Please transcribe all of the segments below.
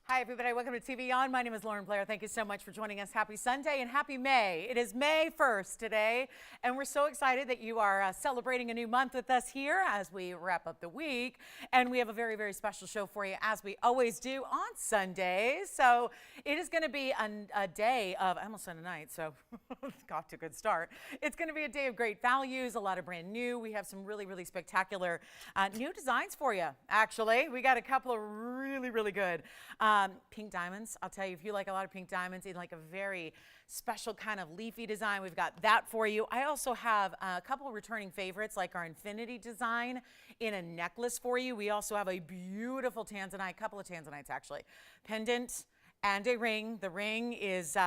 Hi, everybody. Welcome to TVON. My name is Lauren Blair. Thank you so much for joining us. Happy Sunday and happy May. It is May 1st today, and we're so excited that you are celebrating a new month with us here as we wrap up the week. And we have a very, very special show for you, as we always do on Sundays. So it is going to be a day of, I almost said a night, so got to a good start. It's going to be a day of great values, a lot of brand new. We have some really, really spectacular new designs for you, actually. We got a couple of really, really good pink diamonds. I'll tell you, if you like a lot of pink diamonds in like a very special kind of leafy design, we've got that for you. I also have a couple of returning favorites like our infinity design in a necklace for you. We also have a beautiful tanzanite, a couple of tanzanites actually, pendant and a ring. The ring is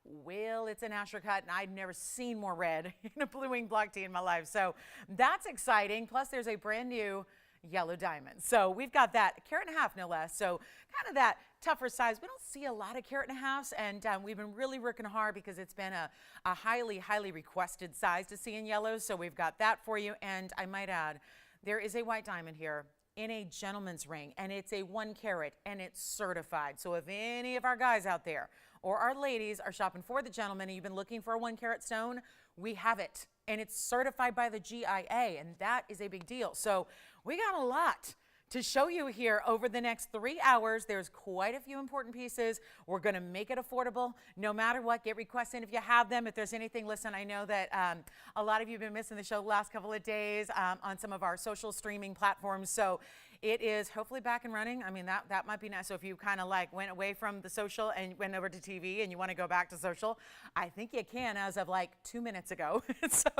well, it's an Asher-cut, and I'd never seen more red in a blue wing block tee in my life. So that's exciting. Plus there's a brand new yellow diamond. So we've got that, 1.5 carats no less. So kind of that tougher size. We don't see a lot of 1.5 carats, and we've been really working hard because it's been a highly, highly requested size to see in yellows. So we've got that for you. And I might add, there is a white diamond here in a gentleman's ring, and it's a 1 carat, and it's certified. So if any of our guys out there or our ladies are shopping for the gentleman and you've been looking for a 1 carat stone, we have it, and it's certified by the GIA, and that is a big deal. So we got a lot to show you here over the next 3 hours. There's quite a few important pieces. We're going to make it affordable no matter what. Get requests in if you have them. If there's anything, listen, I know that a lot of you have been missing the show the last couple of days on some of our social streaming platforms. So it is hopefully back and running. I mean, that might be nice. So if you kind of like went away from the social and went over to TV and you want to go back to social, I think you can as of like 2 minutes ago. So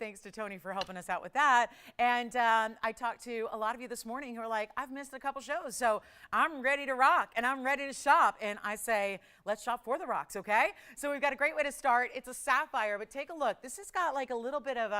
thanks to Tony for helping us out with that. And I talked to a lot of you this morning who are like, I've missed a couple shows, so I'm ready to rock and I'm ready to shop. And I say, let's shop for the rocks, okay? So we've got a great way to start. It's a sapphire, but take a look. This has got like a little bit of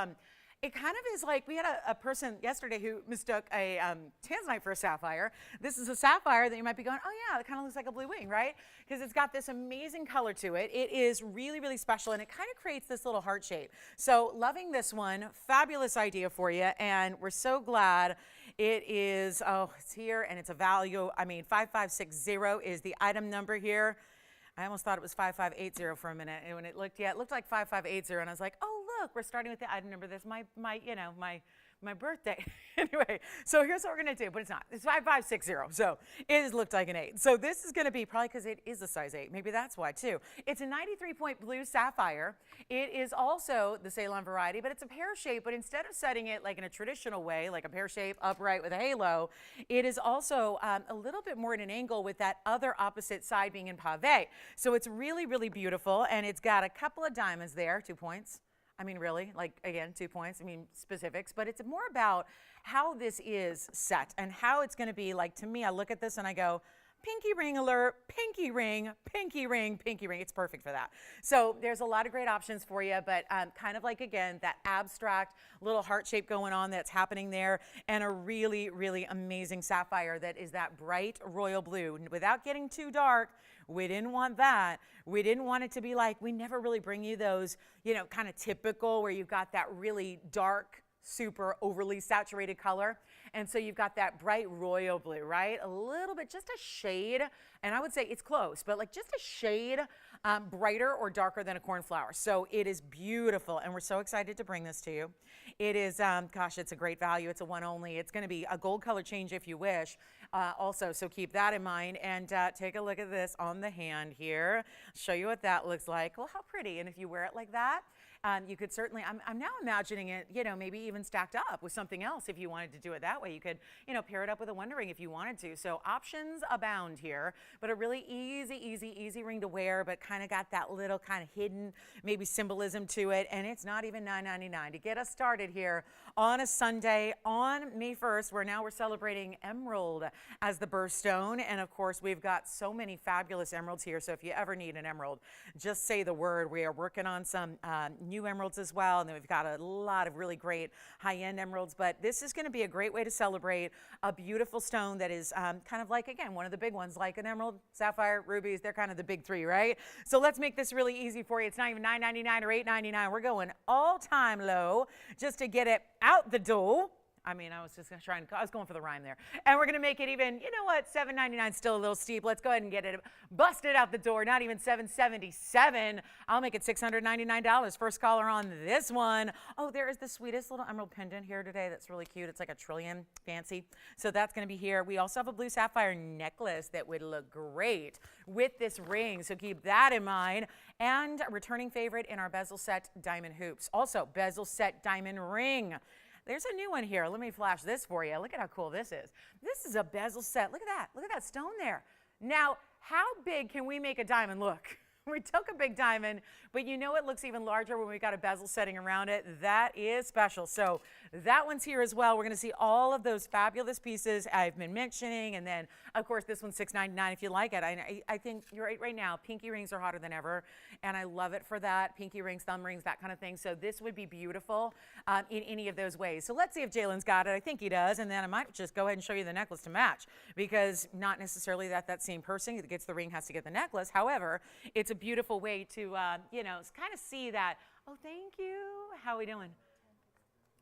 it kind of is like, we had a person yesterday who mistook a tanzanite for a sapphire. This is a sapphire that you might be going, oh yeah, it kind of looks like a blue wing, right? Because it's got this amazing color to it. It is really, really special, and it kind of creates this little heart shape. So loving this one, fabulous idea for you, and we're so glad it is, oh, it's here, and it's a value. I mean, 5560 is the item number here. I almost thought it was 5580 for a minute, and when it looked like 5580, and I was like, oh, look, we're starting with the item number. This my birthday. Anyway, so here's what we're going to do, but it's not. It's 5560, so it has looked like an 8. So this is going to be probably because it is a size 8. Maybe that's why, too. It's a 93-point blue sapphire. It is also the Ceylon variety, but it's a pear shape, but instead of setting it like in a traditional way, like a pear shape upright with a halo, it is also a little bit more at an angle with that other opposite side being in pave. So it's really, really beautiful, and it's got a couple of diamonds there, 2 points. I mean, really, like, again, 2 points, I mean, specifics, but it's more about how this is set and how it's going to be. Like, to me, I look at this and I go, pinky ring alert, pinky ring, pinky ring, pinky ring. It's perfect for that. So there's a lot of great options for you, but kind of like, again, that abstract little heart shape going on that's happening there, and a really, really amazing sapphire that is that bright royal blue. Without getting too dark, we didn't want that. We didn't want it to be like, we never really bring you those, you know, kind of typical where you've got that really dark, super overly saturated color. And so you've got that bright royal blue, right? A little bit, just a shade, and I would say it's close, but like just a shade brighter or darker than a cornflower. So it is beautiful, and we're so excited to bring this to you. It is, gosh, it's a great value. It's a one only. It's going to be a gold color change if you wish. Also, so keep that in mind, and take a look at this on the hand here. Show you what that looks like. Well, how pretty. And if you wear it like that, you could certainly, I'm now imagining it, you know, maybe even stacked up with something else if you wanted to do it that way. You could, you know, pair it up with a Wonder Ring if you wanted to. So options abound here, but a really easy ring to wear, but kind of got that little kind of hidden maybe symbolism to it. And it's not even $9.99 to get us started here on a Sunday on May 1st, where now we're celebrating emerald as the birthstone. And of course, we've got so many fabulous emeralds here. So if you ever need an emerald, just say the word. We are working on some new emeralds as well, and then we've got a lot of really great high-end emeralds. But this is going to be a great way to celebrate a beautiful stone that is kind of like, again, one of the big ones, like an emerald, sapphire, rubies. They're kind of the big three, right? So let's make this really easy for you. It's not even $9.99 or $8.99. We're going all-time low just to get it out the door I mean, I was just trying to, I was going for the rhyme there. And we're going to make it even, you know what, $7.99 still a little steep. Let's go ahead and get it busted out the door. Not even $777. I'll make it $699. First caller on this one. Oh, there is the sweetest little emerald pendant here today. That's really cute. It's like a trillion, fancy. So that's going to be here. We also have a blue sapphire necklace that would look great with this ring. So keep that in mind. And a returning favorite in our bezel set diamond hoops. Also, bezel set diamond ring. There's a new one here. Let me flash this for you. Look at how cool this is. This is a bezel set. Look at that. Look at that stone there. Now, how big can we make a diamond look? We took a big diamond, but you know it looks even larger when we got a bezel setting around it. That is special. So that one's here as well. We're going to see all of those fabulous pieces I've been mentioning. And then, of course, this one's $6.99 if you like it. I think you're right now, pinky rings are hotter than ever, and I love it for that. Pinky rings, thumb rings, that kind of thing. So this would be beautiful in any of those ways. So let's see if Jalen's got it. I think he does. And then I might just go ahead and show you the necklace to match, because not necessarily that same person that gets the ring has to get the necklace. However, it's a beautiful way to, you know, kind of see that. Oh, thank you. How are we doing?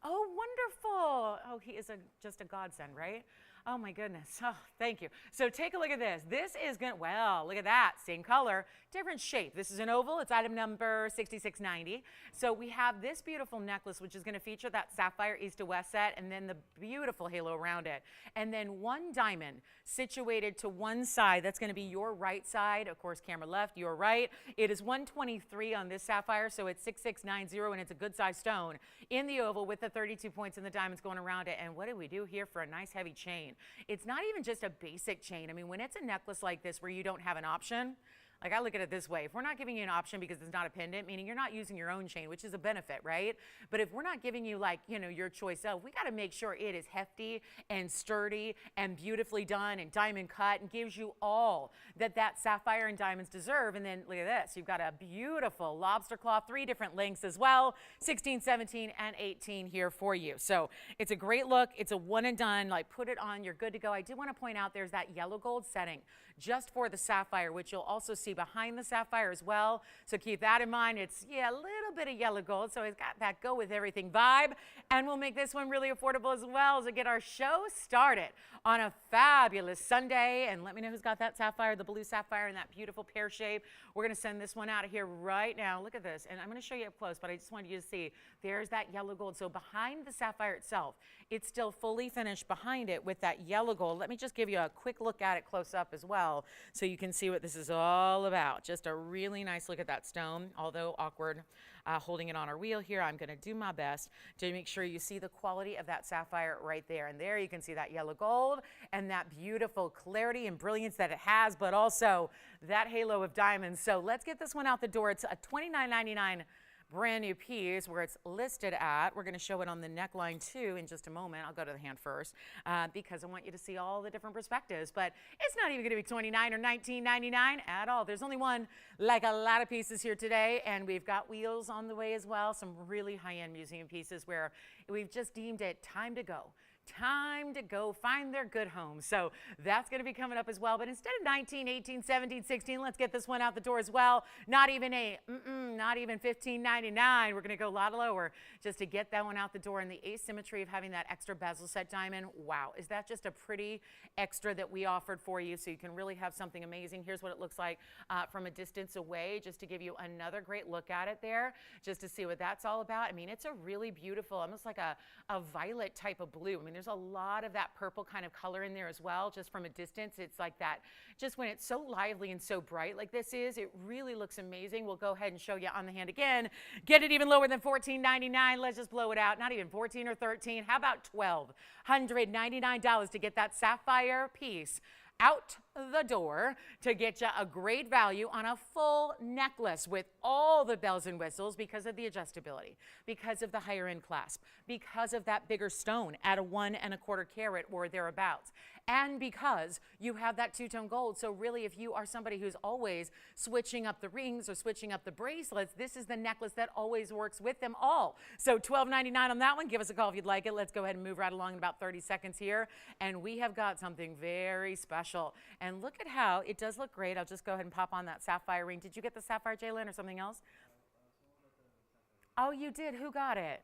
Oh, wonderful. Oh, he is just a godsend, right? Oh, my goodness. Oh, thank you. So take a look at this. This is going to, well, look at that. Same color, different shape. This is an oval. It's item number 6690. So we have this beautiful necklace, which is going to feature that sapphire east to west set, and then the beautiful halo around it. And then one diamond situated to one side. That's going to be your right side. Of course, camera left, your right. It is 123 on this sapphire, so it's 6690, and it's a good size stone in the oval with the 32 points and the diamonds going around it. And what do we do here for a nice heavy chain? It's not even just a basic chain. I mean, when it's a necklace like this where you don't have an option, like I look at it this way, if we're not giving you an option because it's not a pendant, meaning you're not using your own chain, which is a benefit, right? But if we're not giving you like, you know, your choice of, we got to make sure it is hefty and sturdy and beautifully done and diamond cut and gives you all that sapphire and diamonds deserve. And then look at this, you've got a beautiful lobster claw, 3 different lengths as well, 16, 17, and 18 here for you. So it's a great look. It's a one and done, like put it on, you're good to go. I do want to point out there's that yellow gold setting just for the sapphire, which you'll also see behind the sapphire as well. So keep that in mind. It's, yeah, a little bit of yellow gold, so it's got that go with everything vibe. And we'll make this one really affordable as well to get our show started on a fabulous Sunday. And let me know who's got that sapphire, the blue sapphire in that beautiful pear shape. We're going to send this one out of here right now. Look at this. And I'm going to show you up close, but I just wanted you to see there's that yellow gold. So behind the sapphire itself, it's still fully finished behind it with that yellow gold. Let me just give you a quick look at it close up as well, so you can see what this is all about. Just a really nice look at that stone, although awkward holding it on our wheel here. I'm going to do my best to make sure you see the quality of that sapphire right there. And there you can see that yellow gold and that beautiful clarity and brilliance that it has, but also that halo of diamonds. So let's get this one out the door. It's a $29.99 brand new piece where it's listed at. We're going to show it on the neckline too in just a moment. I'll go to the hand first because I want you to see all the different perspectives. But it's not even going to be $29 or $19.99 at all. There's only one, like a lot of pieces here today, and we've got wheels on the way as well. Some really high-end museum pieces where we've just deemed it time to go. Time to go find their good home. So that's going to be coming up as well. But instead of 19, 18, 17, 16, let's get this one out the door as well. Not even $15.99. We're going to go a lot lower just to get that one out the door. And the asymmetry of having that extra bezel set diamond. Wow. Is that just a pretty extra that we offered for you? So you can really have something amazing. Here's what it looks like from a distance away, just to give you another great look at it there, just to see what that's all about. I mean, it's a really beautiful, almost like a violet type of blue. I mean, there's a lot of that purple kind of color in there as well. Just from a distance, it's like that. Just when it's so lively and so bright like this is, it really looks amazing. We'll go ahead and show you on the hand again. Get it even lower than $14.99. Let's just blow it out. Not even 14 or 13. How about $1,299 to get that sapphire piece out the door to get you a great value on a full necklace with all the bells and whistles because of the adjustability, because of the higher end clasp, because of that bigger stone at a 1 1/4 carat or thereabouts, and because you have that two-tone gold. So really, if you are somebody who's always switching up the rings or switching up the bracelets, this is the necklace that always works with them all. So $12.99 on that one. Give us a call if you'd like it. Let's go ahead and move right along in about 30 seconds here. And we have got something very special. And look at how it does look great. I'll just go ahead and pop on that sapphire ring. Did you get the sapphire, Jalen, or something else? Oh, you did. Who got it?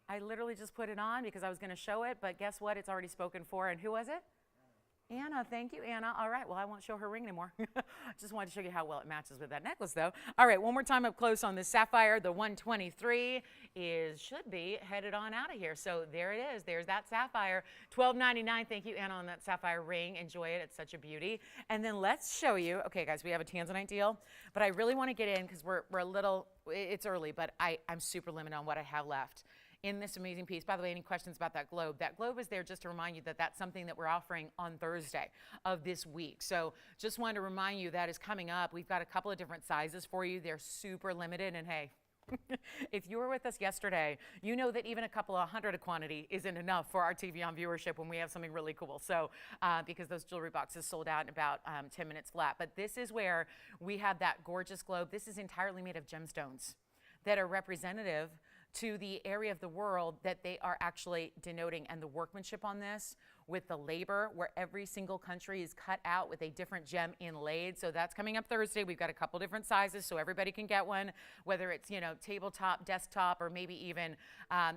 I literally just put it on because I was going to show it, but guess what? It's already spoken for. And who was it? Anna. Thank you, Anna. All right, well, I won't show her ring anymore. Just wanted to show you how well it matches with that necklace, though. All right, one more time up close on this sapphire. The 123 should be headed on out of here. So there it is. There's that sapphire. $12.99. Thank you, Anna, on that sapphire ring. Enjoy it. It's such a beauty. And then let's show you. Okay, guys, we have a tanzanite deal, but I really want to get in because we're a little, it's early, but I'm super limited on what I have left in this amazing piece. By the way, any questions about that globe? That globe is there just to remind you that that's something that we're offering on Thursday of this week. So just wanted to remind you that is coming up. We've got a couple of different sizes for you. They're super limited, and hey, if you were with us yesterday, you know that even a couple of hundred of quantity isn't enough for our TVON viewership when we have something really cool. So because those jewelry boxes sold out in about 10 minutes flat. But this is where we have that gorgeous globe. This is entirely made of gemstones that are representative to the area of the world that they are actually denoting, and the workmanship on this with the labor where every single country is cut out with a different gem inlaid. So that's coming up Thursday. We've got a couple different sizes so everybody can get one, whether it's, you know, tabletop, desktop, or maybe even,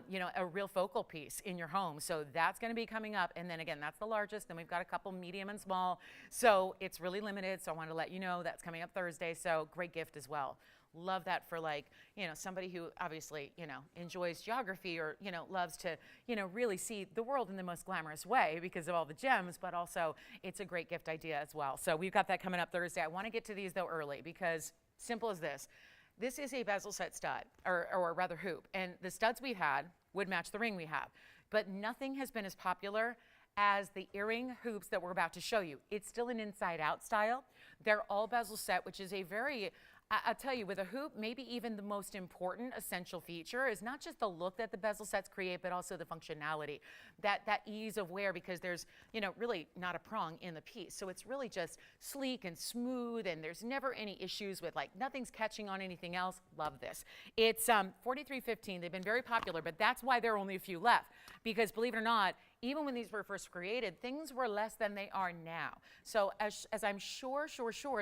you know, a real focal piece in your home. So that's going to be coming up. And then again, that's the largest. Then we've got a couple medium and small. So it's really limited. So I wanted to let you know that's coming up Thursday. So great gift as well. Love that for, like, you know, somebody who obviously, you know, enjoys geography or, you know, loves to, you know, really see the world in the most glamorous way because of all the gems, but also it's a great gift idea as well. So we've got that coming up Thursday. I want to get to these though early because simple as this. This is a bezel set stud, or rather hoop, and the studs we had would match the ring we have, but nothing has been as popular as the earring hoops that we're about to show you. It's still an inside out style. They're all bezel set, which is a very, I'll tell you, with a hoop, maybe even the most important essential feature is not just the look that the bezel sets create, but also the functionality, that ease of wear, because there's, you know, really not a prong in the piece. So it's really just sleek and smooth, and there's never any issues with, like, nothing's catching on anything else. Love this. It's $43.15. They've been very popular, but that's why there are only a few left, because believe it or not, even when these were first created, things were less than they are now. So as I'm sure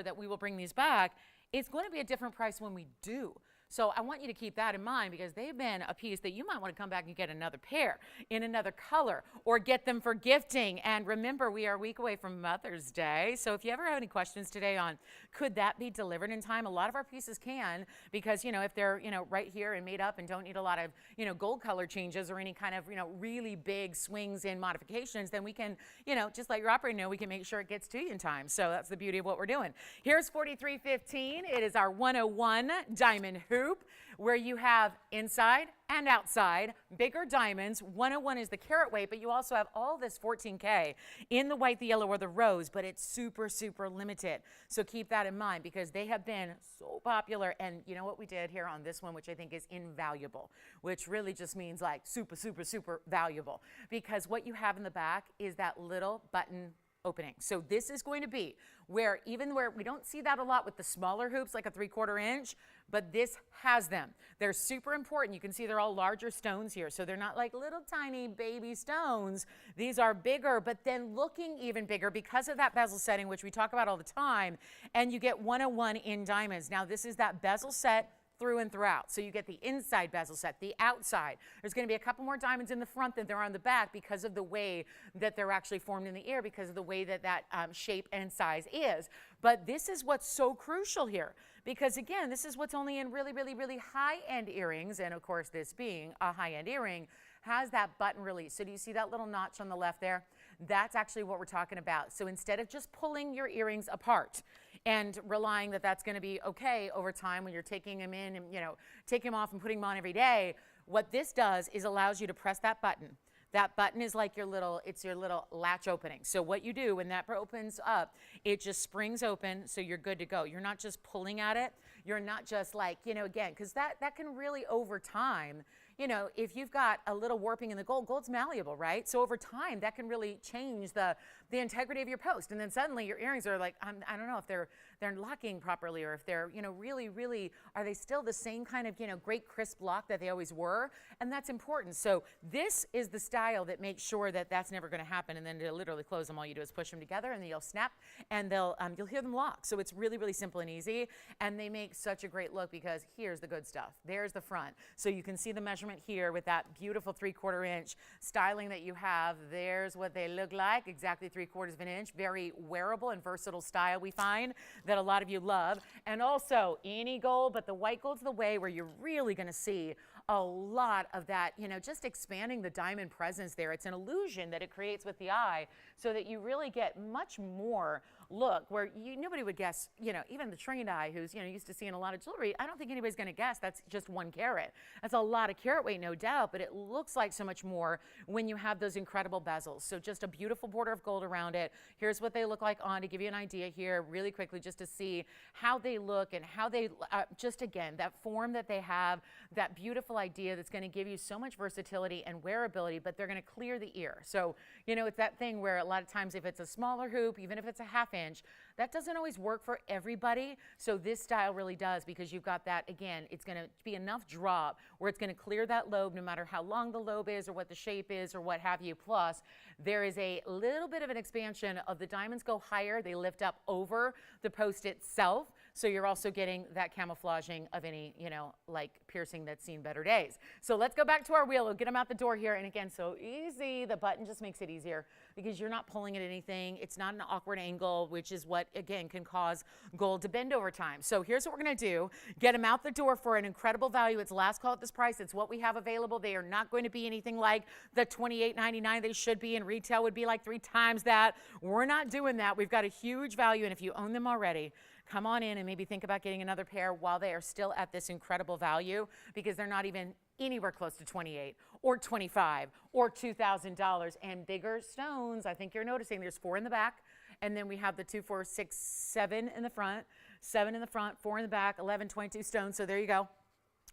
that we will bring these back, it's going to be a different price when we do. So I want you to keep that in mind, because they've been a piece that you might want to come back and get another pair in another color or get them for gifting. And remember, we are a week away from Mother's Day. So if you ever have any questions today on could that be delivered in time, a lot of our pieces can, because, you know, if they're, you know, right here and made up and don't need a lot of, you know, gold color changes or any kind of, you know, really big swings in modifications, then we can, you know, just let your operator know, we can make sure it gets to you in time. So that's the beauty of what we're doing. Here's $43.15. It is our 101 diamond hoop, where you have inside and outside bigger diamonds. 101 is the carat weight, but you also have all this 14K in the white, the yellow, or the rose, but it's super limited. So keep that in mind, because they have been so popular. And you know what we did here on this one, which I think is invaluable, which really just means like super valuable, because what you have in the back is that little button opening. So this is going to be where, even where we don't see that a lot with the smaller hoops, like a 3/4 inch, but this has them. They're super important. You can see they're all larger stones here. So they're not like little tiny baby stones. These are bigger, but then looking even bigger because of that bezel setting, which we talk about all the time. And you get 101 in diamonds. Now this is that bezel set through and throughout. So you get the inside bezel set, the outside. There's going to be a couple more diamonds in the front than there are on the back, because of the way that they're actually formed in the ear, because of the way that shape and size is. But this is what's so crucial here, because again, this is what's only in really high-end earrings. And of course, this being a high-end earring, has that button release. So do you see that little notch on the left there? That's actually what we're talking about. So instead of just pulling your earrings apart and relying that that's going to be okay over time when you're taking them in and, you know, taking them off and putting them on every day, what this does is allows you to press that button. That button is like your little latch opening. So what you do when that opens up, it just springs open, so you're good to go. You're not just pulling at it. You're not just like, you know, again, because that can really, over time, you know, if you've got a little warping in the gold's malleable, right? So over time, that can really change the integrity of your post. And then suddenly your earrings are like, I don't know if they're locking properly, or if they're, really, are they still the same kind of, great crisp lock that they always were? And that's important. So this is the style that makes sure that that's never going to happen. And then to literally close them, all you do is push them together and then you'll snap and you'll hear them lock. So it's really, really simple and easy. And they make such a great look because here's the good stuff. There's the front. So you can see the measurement here with that beautiful 3/4 inch styling that you have. There's what they look like, exactly 3/4 of an inch. Very wearable and versatile style, we find, that a lot of you love. And also any gold, but the white gold's the way where you're really going to see a lot of that, just expanding the diamond presence there. It's an illusion that it creates with the eye so that you really get much more look where nobody would guess, even the trained eye who's, used to seeing a lot of jewelry, I don't think anybody's going to guess that's just 1 carat. That's a lot of carat weight, no doubt, but it looks like so much more when you have those incredible bezels. So just a beautiful border of gold around it. Here's what they look like on, to give you an idea here really quickly, just to see how they look and how they, just again, that form that they have, that beautiful idea that's going to give you so much versatility and wearability, but they're going to clear the ear. So, it's that thing where a lot of times if it's a smaller hoop, even if it's a 1/2 inch, that doesn't always work for everybody. So this style really does, because you've got that, again, it's going to be enough drop where it's going to clear that lobe no matter how long the lobe is or what the shape is or what have you. Plus, there is a little bit of an expansion of the diamonds go higher. They lift up over the post itself. So you're also getting that camouflaging of any, like piercing that's seen better days. So let's go back to our wheel. We'll get them out the door here. And again, so easy. The button just makes it easier because you're not pulling at anything. It's not an awkward angle, which is what, again, can cause gold to bend over time. So here's what we're going to do. Get them out the door for an incredible value. It's last call at this price. It's what we have available. They are not going to be anything like the $28.99 they should be, and retail would be like 3 times that. We're not doing that. We've got a huge value, and if you own them already, come on in and maybe think about getting another pair while they are still at this incredible value, because they're not even anywhere close to $28 or $25 or $2,000. And bigger stones, I think you're noticing there's 4 in the back, and then we have the 2, 4, 6, 7 in the front, 7 in the front, 4 in the back, 11, 22 stones. So there you go.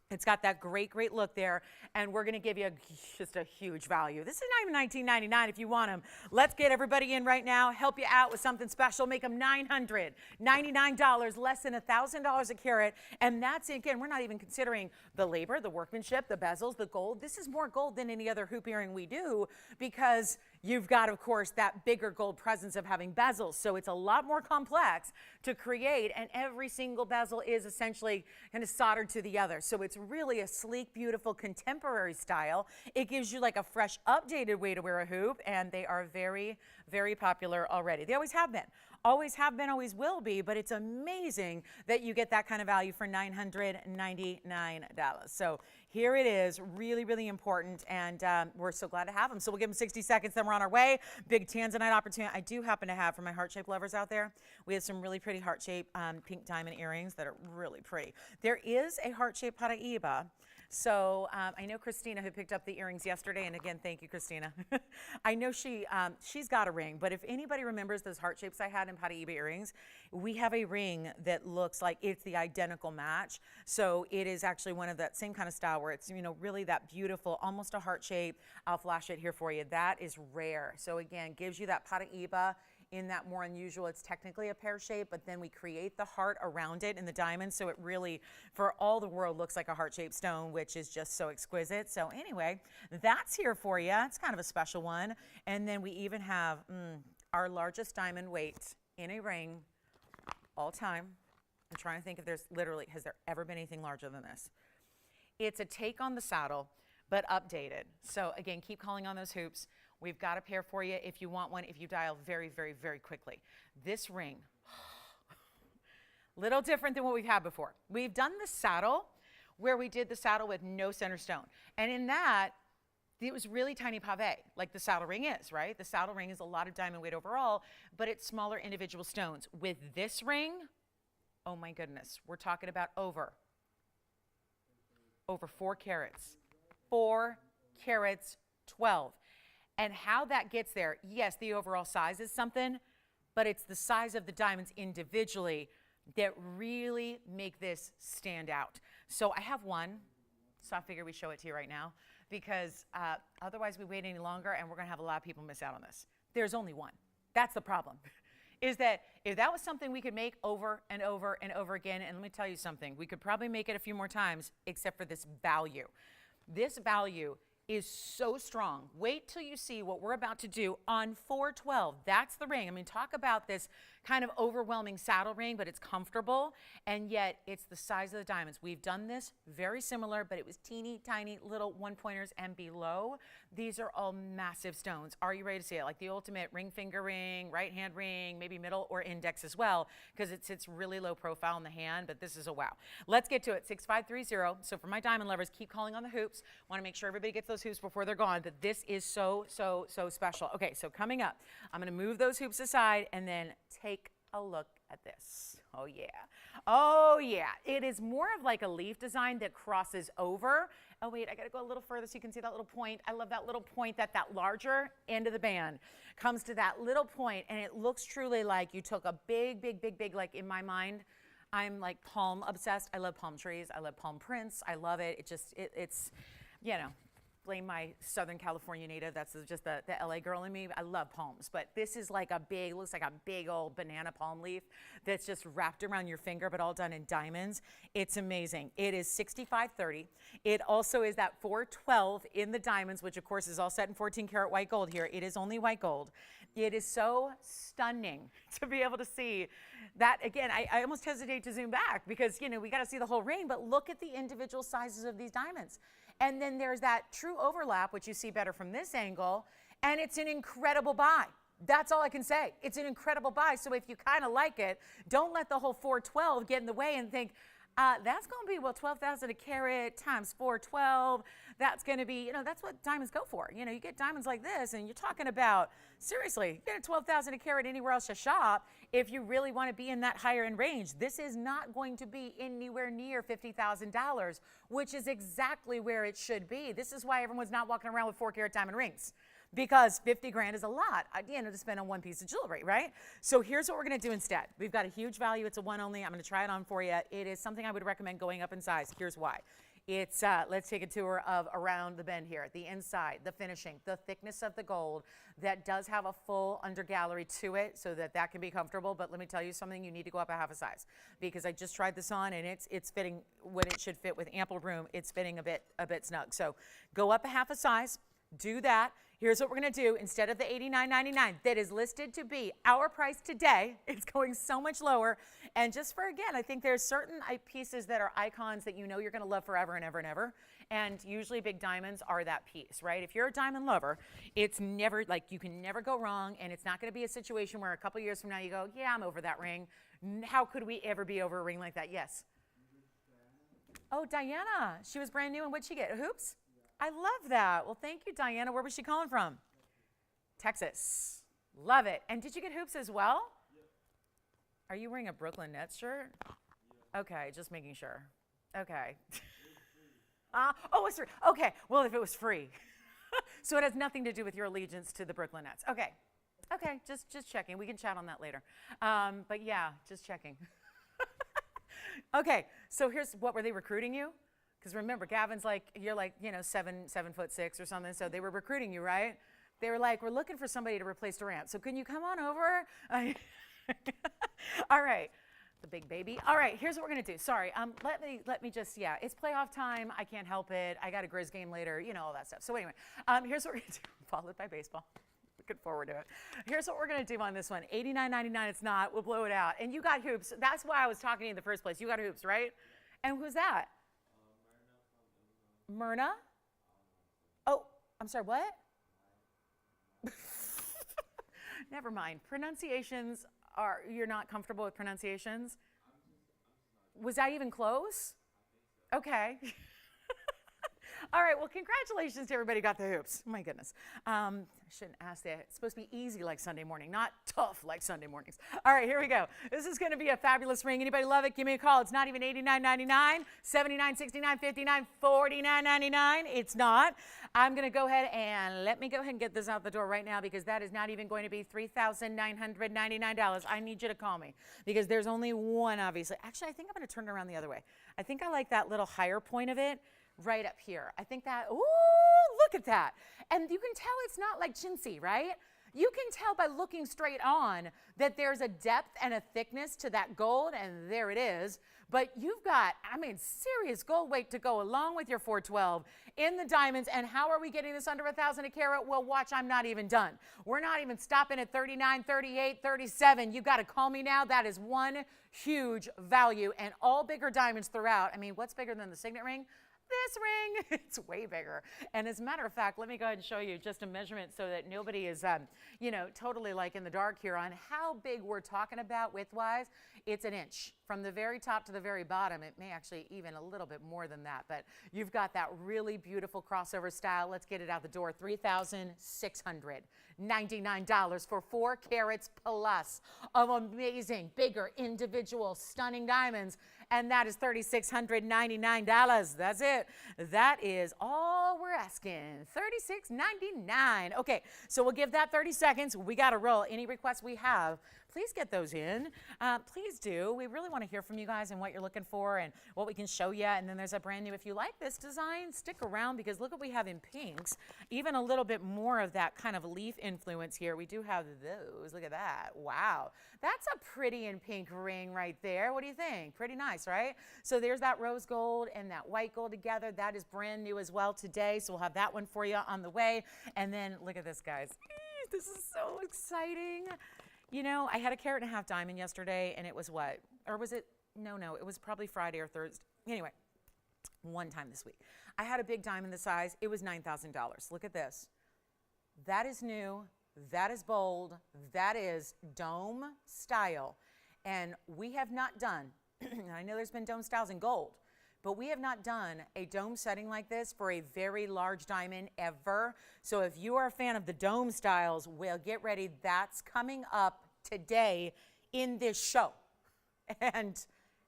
It's got that great, great look there, and we're going to give you just a huge value. This is not even $19.99 if you want them. Let's get everybody in right now, help you out with something special, make them $999, less than $1,000 a carat, and that's, again, we're not even considering the labor, the workmanship, the bezels, the gold. This is more gold than any other hoop earring we do, because you've got, of course, that bigger gold presence of having bezels, so it's a lot more complex to create, and every single bezel is essentially kind of soldered to the other, so it's really a sleek, beautiful, contemporary style. It gives you like a fresh, updated way to wear a hoop, and they are very, very popular already. They always have been, always will be, but it's amazing that you get that kind of value for $999. So here it is, really, really important, and we're so glad to have them. So we'll give them 60 seconds, then we're on our way. Big Tanzanite opportunity. I do happen to have, for my heart-shaped lovers out there, we have some really pretty heart-shaped pink diamond earrings that are really pretty. There is a heart-shaped Paraiba. So I know Christina, who picked up the earrings yesterday, and again, thank you, Christina. I know she's got a ring, but if anybody remembers those heart shapes I had in Paraiba earrings, we have a ring that looks like it's the identical match. So it is actually one of that same kind of style where it's, really that beautiful, almost a heart shape. I'll flash it here for you. That is rare. So again, gives you that Paraiba in that more unusual, it's technically a pear shape, but then we create the heart around it in the diamond, so it really, for all the world, looks like a heart-shaped stone, which is just so exquisite. So anyway, that's here for you. It's kind of a special one. And then we even have our largest diamond weight in a ring all time. I'm trying to think if has there ever been anything larger than this? It's a take on the saddle, but updated. So again, keep calling on those hoops. We've got a pair for you if you want one, if you dial very, very, very quickly. This ring, little different than what we've had before. We've done the saddle where we did the saddle with no center stone. And in that, it was really tiny pave, like the saddle ring is, right? The saddle ring is a lot of diamond weight overall, but it's smaller individual stones. With this ring, oh my goodness, we're talking about over 4 carats. 4 carats, 12. And how that gets there, yes, the overall size is something, but it's the size of the diamonds individually that really make this stand out. So I have one, so I figure we show it to you right now, because otherwise we wait any longer and we're gonna have a lot of people miss out on this. There's only one. That's the problem. is that if that was something we could make over and over and over again, and let me tell you something, we could probably make it a few more times, except for this value. This value is so strong. Wait till you see what we're about to do on 412. That's the ring. I mean, talk about this kind of overwhelming saddle ring, but it's comfortable, and yet it's the size of the diamonds. We've done this very similar, but it was teeny tiny little one pointers and below. These are all massive stones. Are you ready to see it? Like the ultimate ring finger ring, right hand ring, maybe middle or index as well, because it sits really low profile in the hand, but this is a wow. Let's get to it. 6530. So for my diamond lovers, keep calling on the hoops. Want to make sure everybody gets those hoops before they're gone, but this is so special. Okay, so coming up, I'm going to move those hoops aside and then take a look at this. Oh yeah. Oh yeah. It is more of like a leaf design that crosses over. Oh wait, I got to go a little further so you can see that little point. I love that little point, that larger end of the band comes to that little point, and it looks truly like you took a big, like in my mind, I'm like palm obsessed. I love palm trees. I love palm prints. I love it. It's, you know, blame my Southern California native. That's just the LA girl in me. I love palms, but this is like looks like a big old banana palm leaf that's just wrapped around your finger, but all done in diamonds. It's amazing. It is 6530. It also is that 412 in the diamonds, which of course is all set in 14 karat white gold here. It is only white gold. It is so stunning to be able to see that. Again, I almost hesitate to zoom back because, you know, we got to see the whole ring, but look at the individual sizes of these diamonds. And then there's that true overlap, which you see better from this angle, and it's an incredible buy. That's all I can say. It's an incredible buy. So if you kind of like it, don't let the whole 412 get in the way and think, that's going to be, well, 12,000 a carat times 412. That's going to be, you know, that's what diamonds go for. You know, you get diamonds like this, and you're talking about, seriously, you get a 12,000 a carat anywhere else to shop. If you really want to be in that higher end range, this is not going to be anywhere near $50,000, which is exactly where it should be. This is why everyone's not walking around with 4 karat diamond rings, because 50 grand is a lot, you know, to spend on one piece of jewelry, right? So here's what we're going to do instead. We've got a huge value. It's a one only. I'm going to try it on for you. It is something I would recommend going up in size. Here's why. It's, let's take a tour of around the bend here. The inside, the finishing, the thickness of the gold that does have a full under gallery to it so that can be comfortable. But let me tell you something, you need to go up a half a size because I just tried this on and it's fitting when it should fit with ample room. It's fitting a bit snug. So go up a half a size, do that. Here's what we're going to do. Instead of the $89.99 that is listed to be our price today, it's going so much lower. And just for, again, I think there's certain pieces that are icons that you know you're going to love forever and ever and ever. And usually big diamonds are that piece, right? If you're a diamond lover, it's never, like, you can never go wrong. And it's not going to be a situation where a couple years from now you go, yeah, I'm over that ring. How could we ever be over a ring like that? Yes. Oh, Diana. She was brand new. And what'd she get? Hoops? I love that. Well, thank you, Diana. Where was she calling from? Texas. Love it. And did you get hoops as well? Yep. Are you wearing a Brooklyn Nets shirt? Yep. Okay, just making sure. Okay. Oh, it's free. Okay. Well, if it was free. So it has nothing to do with your allegiance to the Brooklyn Nets. Okay. Okay, just checking. We can chat on that later. But yeah, just checking. Okay, so here's what, were they recruiting you? Because remember, Gavin's like, you're like, you know, 7'6" or something. So they were recruiting you, right? They were like, we're looking for somebody to replace Durant. So can you come on over? All right, the big baby. All right, here's what we're gonna do. Sorry, let me just, yeah, it's playoff time. I can't help it. I got a Grizz game later, you know, all that stuff. So anyway, here's what we're gonna do. Followed by baseball. Looking forward to it. Here's what we're gonna do on this one. $89.99. It's not. We'll blow it out. And you got hoops. That's why I was talking to you in the first place. You got hoops, right? And who's that? Myrna? Oh, I'm sorry, what? Never mind. Pronunciations are, you're not comfortable with pronunciations? Was that even close? Okay. All right, well, congratulations to everybody who got the hoops. My goodness. I shouldn't ask that. It's supposed to be easy like Sunday morning, not tough like Sunday mornings. All right, here we go. This is going to be a fabulous ring. Anybody love it? Give me a call. It's not even $89.99, $79, $69, $59, $49.99. It's not. I'm going to go ahead and let me go ahead and get this out the door right now because that is not even going to be $3,999. I need you to call me because there's only one, obviously. Actually, I think I'm going to turn it around the other way. I think I like that little higher point of it. Right up here. I think that, ooh, look at that. And you can tell it's not like chintzy, right? You can tell by looking straight on that there's a depth and a thickness to that gold, and there it is. But you've got, I mean, serious gold weight to go along with your 412 in the diamonds. And how are we getting this under 1,000 a carat? Well, watch, I'm not even done. We're not even stopping at 39, 38, 37. You got to call me now. That is one huge value, and all bigger diamonds throughout. I mean, what's bigger than the signet ring? This ring, it's way bigger. And as a matter of fact, let me go ahead and show you just a measurement so that nobody is, you know, totally like in the dark here on how big we're talking about width-wise. It's an inch from the very top to the very bottom. It may actually even a little bit more than that, but you've got that really beautiful crossover style. Let's get it out the door. $3,699 for 4 carats plus of amazing, bigger, individual, stunning diamonds. And that is $3,699. That's it. That is all we're asking. $3,699. Okay, so we'll give that 30 seconds. We got to roll. Any requests we have, please get those in. Please do. We really want to hear from you guys and what you're looking for and what we can show you. And then there's a brand new, if you like this design, stick around because look what we have in pinks. Even a little bit more of that kind of leaf influence here. We do have those. Look at that. Wow. That's a pretty in pink ring right there. What do you think? Pretty nice, right? So there's that rose gold and that white gold together. That is brand new as well today. So we'll have that one for you on the way. And then look at this, guys. This is so exciting. You know, I had a 1.5 carat diamond yesterday, and it was what? Or was it? No, it was probably Friday or Thursday. Anyway, one time this week. I had a big diamond this size. It was $9,000. Look at this. That is new. That is bold. That is dome style. And we have not done, I know there's been dome styles in gold, but we have not done a dome setting like this for a very large diamond ever. So if you are a fan of the dome styles, well, get ready. That's coming up today in this show. And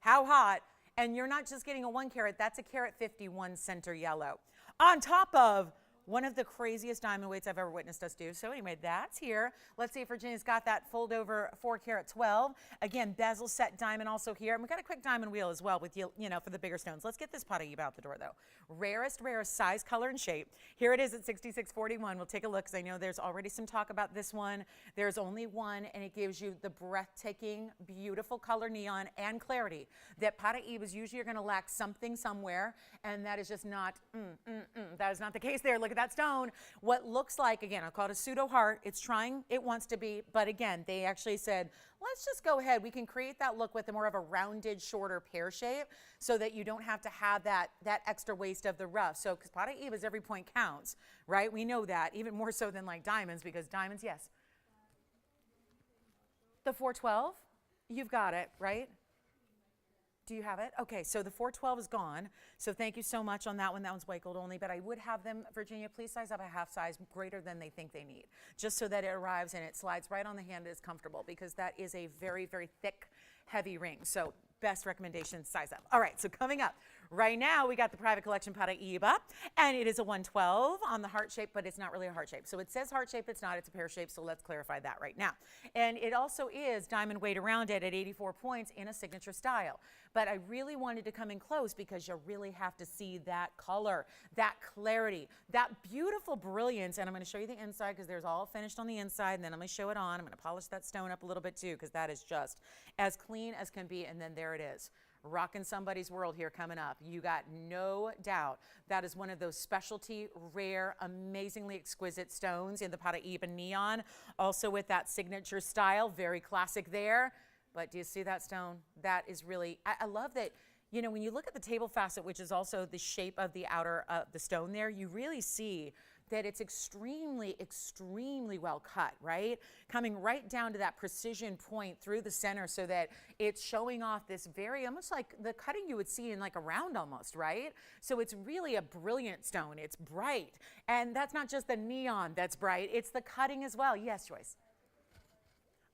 how hot. And you're not just getting a 1 carat, that's a carat 51 center yellow. On top of one of the craziest diamond weights I've ever witnessed us do. So anyway, that's here. Let's see if Virginia's got that fold over 4 carat 12. Again, bezel set diamond also here. And we've got a quick diamond wheel as well with, you know, for the bigger stones. Let's get this Padparacha out the door though. Rarest size, color, and shape. Here it is at $66.41. We'll take a look because I know there's already some talk about this one. There's only one, and it gives you the breathtaking, beautiful color neon and clarity that Padparacha was usually going to lack something somewhere, and that is just not, that is not the case there. Look at that stone. What looks like, again, I'll call it a pseudo heart. It's trying, it wants to be, but again, they actually said, let's just go ahead. We can create that look with a more of a rounded, shorter pear shape so that you don't have to have that extra waste of the rough. So, because Padparacha is every point counts, right? We know that, even more so than like diamonds, because diamonds, yes. The 412, you've got it, right? Do you have it? Okay, so the 412 is gone. So thank you so much on that one. That one's white gold only, but I would have them, Virginia, please size up a half size greater than they think they need, just so that it arrives and it slides right on the hand and is comfortable, because that is a very, very thick, heavy ring. So best recommendation, size up. All right, so coming up right now, we got the private collection Padparacha, and it is a 112 on the heart shape, but it's not really a heart shape. So it says heart shape, it's not, it's a pear shape, so let's clarify that right now. And it also is diamond weight around it at 84 points in a signature style. But I really wanted to come in close because you really have to see that color, that clarity, that beautiful brilliance. And I'm going to show you the inside because there's all finished on the inside, and then I'm going to show it on. I'm going to polish that stone up a little bit too, because that is just as clean as can be. And then there it is. Rocking somebody's world here coming up. You got no doubt that is one of those specialty, rare, amazingly exquisite stones in the Padparacha neon. Also with that signature style, very classic there. But do you see that stone? That is really, I love that, you know, when you look at the table facet, which is also the shape of the outer, the stone there, you really see that it's extremely, extremely well cut, right? Coming right down to that precision point through the center so that it's showing off this very, almost like the cutting you would see in like a round almost, right? So it's really a brilliant stone. It's bright. And that's not just the neon that's bright, it's the cutting as well. Yes, Joyce?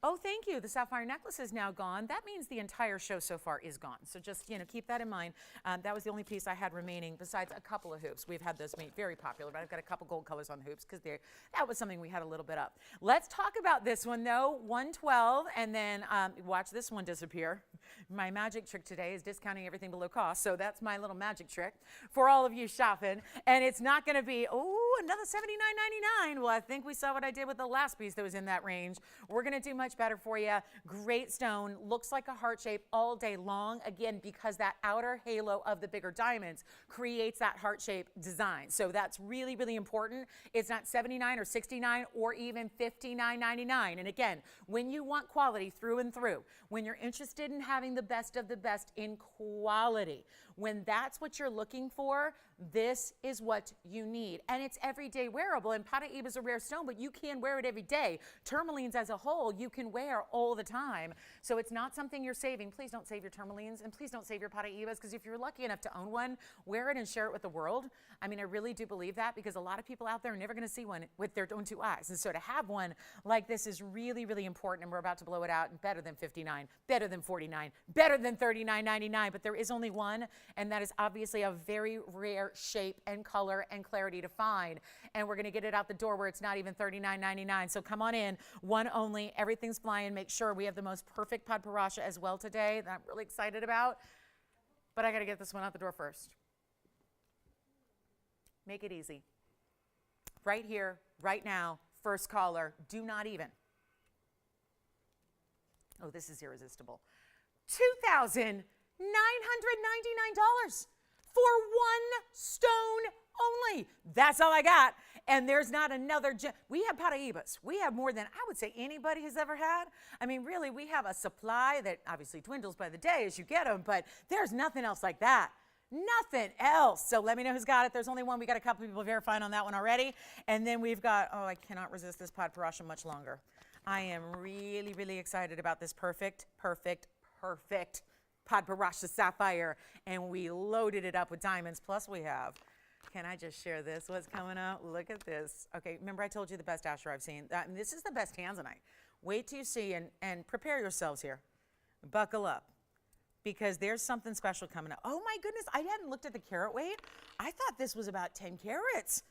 Oh, thank you. The Sapphire Necklace is now gone. That means the entire show so far is gone. So just, you know, keep that in mind. That was the only piece I had remaining besides a couple of hoops. We've had those made very popular, but I've got a couple gold colors on the hoops because that was something we had a little bit of. Let's talk about this one, though. 112, and then watch this one disappear. My magic trick today is discounting everything below cost, so that's my little magic trick for all of you shopping. And it's not going to be, oh, another $79.99. Well, I think we saw what I did with the last piece that was in that range. We're going to do much better for you. Great stone, looks like a heart shape all day long. Again, because that outer halo of the bigger diamonds creates that heart shape design. So that's really, really important. It's not $79 or $69 or even $59.99. And again, when you want quality through and through, when you're interested in having the best of the best in quality, when that's what you're looking for, this is what you need. And it's everyday wearable. And Paraíba is a rare stone, but you can wear it every day. Tourmalines as a whole, you can wear all the time. So it's not something you're saving. Please don't save your tourmalines, and please don't save your Paraíbas, because if you're lucky enough to own one, wear it and share it with the world. I mean, I really do believe that, because a lot of people out there are never going to see one with their own two eyes. And so to have one like this is really, really important. And we're about to blow it out, and better than $59, better than $49, better than $39.99. But there is only one, and that is obviously a very rare shape and color and clarity to find. And we're going to get it out the door where it's not even $39.99. So come on in, one only, everything's flying. Make sure we have the most perfect Padparacha as well today that I'm really excited about. But I got to get this one out the door first. Make it easy. Right here, right now, first caller, do not even. Oh, this is irresistible. $2,999 for one stone only. That's all I got. And there's not another. We have Paraíbas. We have more than I would say anybody has ever had. I mean, really, we have a supply that obviously dwindles by the day as you get them, but there's nothing else like that. Nothing else. So let me know who's got it. There's only one. We got a couple people verifying on that one already. And then we've got, oh, I cannot resist this Padparacha much longer. I am really, really excited about this perfect Padparacha Sapphire. And we loaded it up with diamonds. Plus we have, can I just share this? What's coming up? Look at this. Okay, remember I told you the best Asher I've seen. And this is the best tanzanite. Wait till you see and prepare yourselves here. Buckle up, because there's something special coming up. Oh my goodness, I hadn't looked at the carat weight. I thought this was about 10 carats.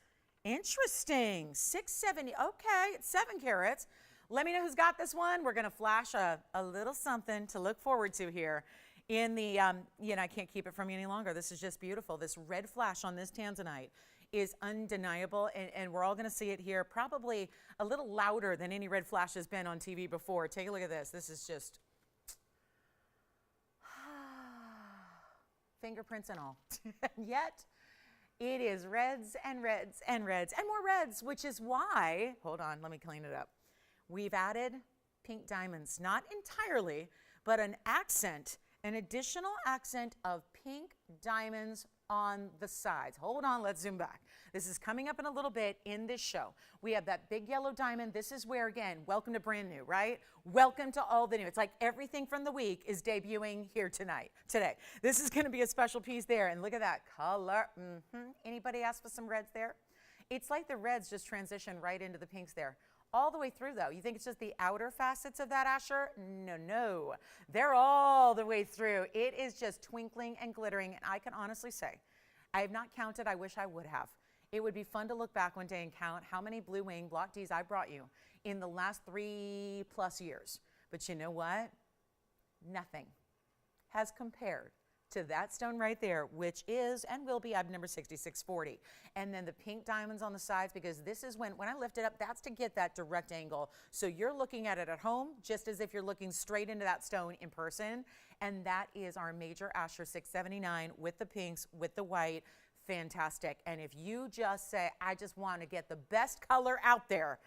Interesting, 670, okay, it's 7 carats. Let me know who's got this one. We're gonna flash a little something to look forward to here. In the, I can't keep it from you any longer. This is just beautiful. This red flash on this tanzanite is undeniable, and we're all gonna see it here, probably a little louder than any red flash has been on TV before. Take a look at this. This is just, fingerprints and all. And yet, it is reds and reds and reds and more reds, which is why, hold on, let me clean it up. We've added pink diamonds, not entirely, but an additional accent of pink diamonds on the sides. Hold on, let's zoom back. This is coming up in a little bit in this show. We have that big yellow diamond. This is where, again, welcome to brand new, right? Welcome to all the new. It's like everything from the week is debuting here today. This is gonna be a special piece there. And look at that color. Anybody ask for some reds there? It's like the reds just transition right into the pinks there. All the way through, though. You think it's just the outer facets of that Asher? No. They're all the way through. It is just twinkling and glittering, and I can honestly say, I have not counted. I wish I would have. It would be fun to look back one day and count how many Blue Wing Block Ds I brought you in the last 3+ years. But you know what? Nothing has compared to that stone right there, which is and will be item number 6640. And then the pink diamonds on the sides, because this is when I lift it up, that's to get that direct angle. So you're looking at it at home just as if you're looking straight into that stone in person. And that is our major Asher 679 with the pinks, with the white. Fantastic. And if you just say, I just want to get the best color out there,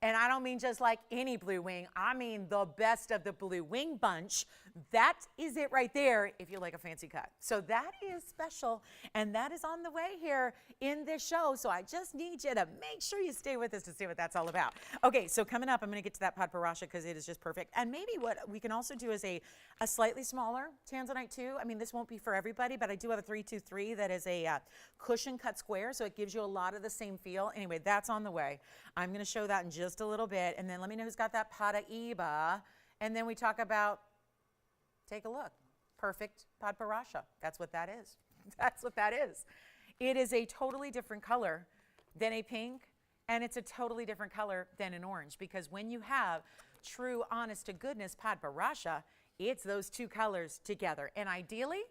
and I don't mean just like any Blue Wing, I mean the best of the Blue Wing bunch. That is it right there if you like a fancy cut. So that is special, and that is on the way here in this show. So I just need you to make sure you stay with us to see what that's all about. Okay, so coming up, I'm going to get to that Padparacha because it is just perfect. And maybe what we can also do is a slightly smaller tanzanite too. I mean, this won't be for everybody, but I do have a 323 that is a cushion cut square, so it gives you a lot of the same feel. Anyway, that's on the way. I'm going to show that in just a little bit, and then let me know who's got that Paraíba, and then we talk about, take a look, perfect Padparacha. That's what that is. That's what that is. It is a totally different color than a pink, and it's a totally different color than an orange, because when you have true, honest to goodness Padparacha, it's those two colors together, and ideally,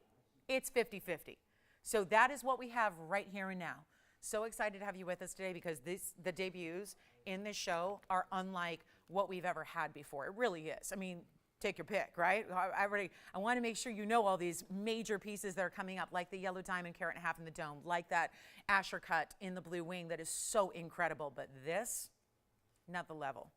it's 50-50. So that is what we have right here and now. So excited to have you with us today because the debuts in this show are unlike what we've ever had before. It really is. I mean, take your pick, right? I want to make sure you know all these major pieces that are coming up, like the yellow diamond carat and a half in the dome, like that Asher cut in the blue wing that is so incredible. But this, not the level.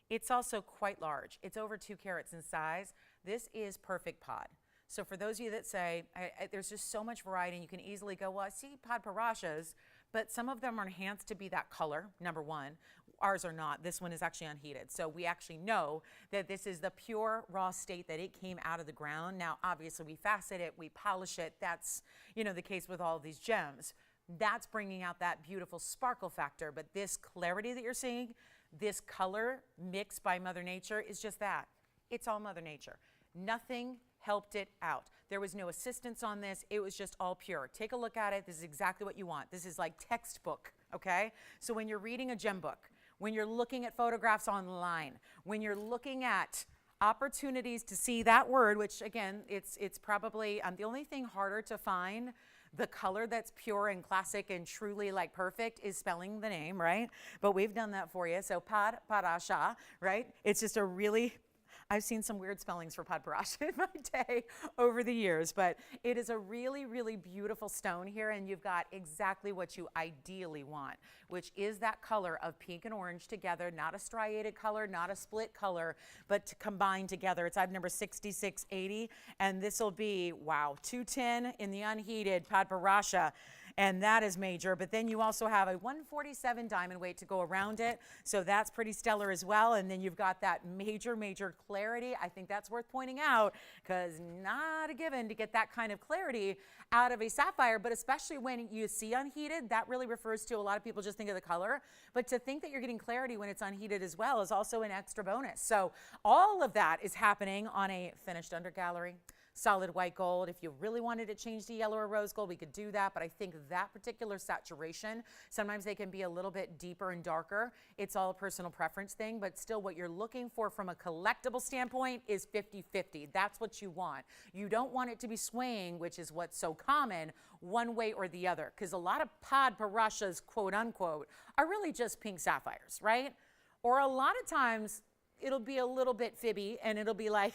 It's also quite large. It's over 2 carats in size. This is perfect pod. So for those of you that say, there's just so much variety, and you can easily go, well, I see Padparachas, but some of them are enhanced to be that color, number one. Ours are not. This one is actually unheated. So we actually know that this is the pure raw state that it came out of the ground. Now, obviously, we facet it, we polish it. That's, the case with all of these gems. That's bringing out that beautiful sparkle factor. But this clarity that you're seeing, this color mixed by Mother Nature is just that. It's all Mother Nature. Nothing helped it out. There was no assistance on this. It was just all pure. Take a look at it. This is exactly what you want. This is like textbook, okay? So when you're reading a gem book, when you're looking at photographs online, when you're looking at opportunities to see that word, which again, it's probably the only thing harder to find, the color that's pure and classic and truly like perfect, is spelling the name, right? But we've done that for you. So Padparacha, right? It's just a really, I've seen some weird spellings for Padparacha in my day over the years, but it is a really, really beautiful stone here, and you've got exactly what you ideally want, which is that color of pink and orange together, not a striated color, not a split color, but to combine together. It's number 6680, and this will be, wow, 210 in the unheated Padparacha. And that is major, but then you also have a 147 diamond weight to go around it, so that's pretty stellar as well. And then you've got that major clarity. I think that's worth pointing out, because not a given to get that kind of clarity out of a sapphire, but especially when you see unheated, that really refers to, a lot of people just think of the color, but to think that you're getting clarity when it's unheated as well is also an extra bonus. So all of that is happening on a finished undergallery. Solid white gold. If you really wanted to change to yellow or rose gold, we could do that, but I think that particular saturation, sometimes they can be a little bit deeper and darker. It's all a personal preference thing, but still what you're looking for from a collectible standpoint is 50-50. That's what you want. You don't want it to be swaying, which is what's so common, one way or the other, because a lot of Padparachas, quote unquote, are really just pink sapphires, right? Or a lot of times it'll be a little bit fibby and it'll be like,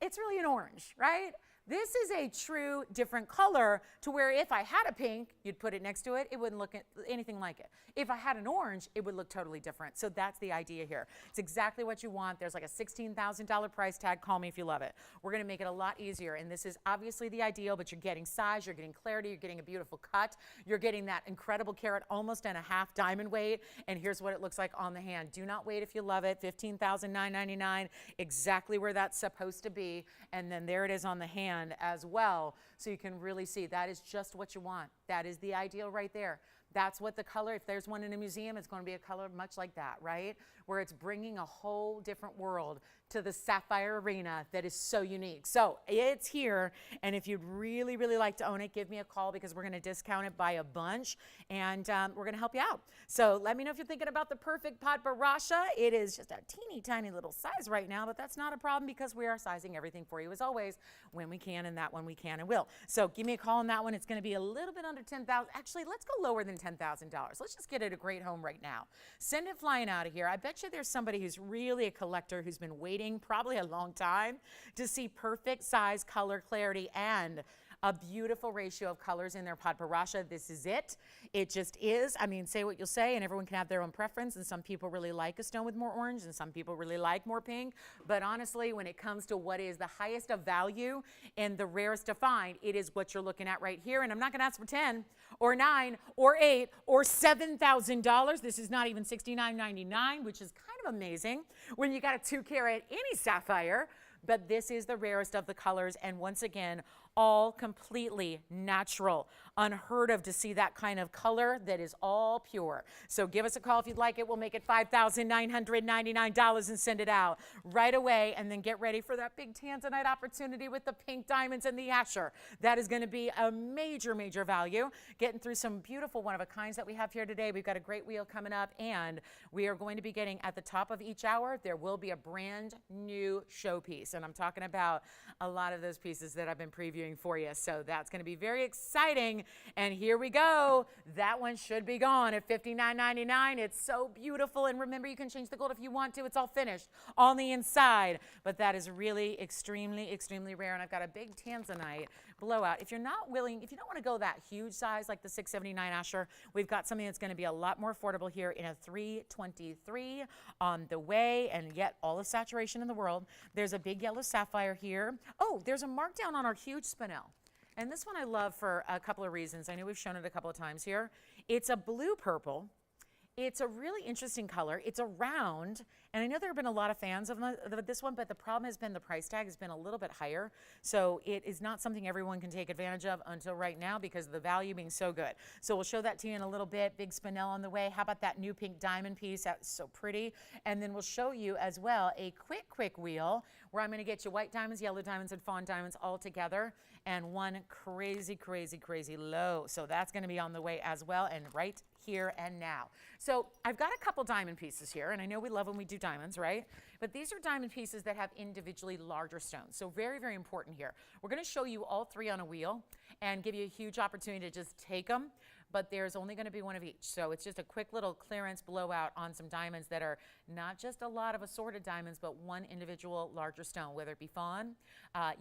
it's really an orange, right? This is a true different color to where if I had a pink, you'd put it next to it, it wouldn't look anything like it. If I had an orange, it would look totally different. So that's the idea here. It's exactly what you want. There's like a $16,000 price tag. Call me if you love it. We're going to make it a lot easier. And this is obviously the ideal, but you're getting size, you're getting clarity, you're getting a beautiful cut, you're getting that incredible carat, almost and a half diamond weight. And here's what it looks like on the hand. Do not wait if you love it. $15,999, exactly where that's supposed to be. And then there it is on the hand as well, so you can really see that is just what you want. That is the ideal right there. That's what the color, if there's one in a museum, it's going to be a color much like that, right? Where it's bringing a whole different world to the sapphire arena that is so unique. So it's here, and if you'd really, really like to own it, give me a call, because we're going to discount it by a bunch, and we're going to help you out. So let me know if you're thinking about the perfect Padparacha. It is just a teeny tiny little size right now, but that's not a problem, because we are sizing everything for you as always when we can, and that one we can and will. So give me a call on that one. It's going to be a little bit under $10,000. Actually, let's go lower than $10,000. Let's just get it a great home right now. Send it flying out of here. I bet you there's somebody who's really a collector who's been waiting probably a long time to see perfect size, color, clarity, and a beautiful ratio of colors in their Padparacha. This is it. It just is. I mean, say what you'll say, and everyone can have their own preference, and some people really like a stone with more orange, and some people really like more pink. But honestly, when it comes to what is the highest of value and the rarest to find, it is what you're looking at right here. And I'm not going to ask for 10 or 9 or 8 or $7,000. This is not even $69.99, which is kind of amazing when you got a 2 carat any sapphire. But this is the rarest of the colors, and once again, all completely natural. Unheard of to see that kind of color that is all pure. So give us a call if you'd like it. We'll make it $5,999 and send it out right away, and then get ready for that big tanzanite opportunity with the pink diamonds and the Asher. That is going to be a major, major value. Getting through some beautiful one-of-a-kinds that we have here today. We've got a great wheel coming up, and we are going to be getting, at the top of each hour, there will be a brand new showpiece. And I'm talking about a lot of those pieces that I've been previewing doing for you. So that's going to be very exciting. And here we go. That one should be gone at $59.99. It's so beautiful. And remember, you can change the gold if you want to. It's all finished on the inside. But that is really extremely, extremely rare. And I've got a big tanzanite blowout. If you're not willing, if you don't want to go that huge size like the 679 Asher, we've got something that's going to be a lot more affordable here in a 323 on the way, and yet all the saturation in the world. There's a big yellow sapphire here. Oh, there's a markdown on our huge spinel. And this one I love for a couple of reasons. I know we've shown it a couple of times here. It's a blue purple. It's a really interesting color. It's a round, and I know there have been a lot of fans of this one, but the problem has been the price tag has been a little bit higher. So it is not something everyone can take advantage of until right now because of the value being so good. So we'll show that to you in a little bit. Big spinel on the way. How about that new pink diamond piece? That's so pretty. And then we'll show you as well a quick wheel where I'm going to get you white diamonds, yellow diamonds, and fawn diamonds all together, and one crazy low. So that's going to be on the way as well, and right here and now. So I've got a couple diamond pieces here, and I know we love when we do diamonds, right? But these are diamond pieces that have individually larger stones. So very important here. We're going to show you all three on a wheel and give you a huge opportunity to just take them, but there's only going to be one of each. So it's just a quick little clearance blowout on some diamonds that are not just a lot of assorted diamonds, but one individual larger stone, whether it be fawn,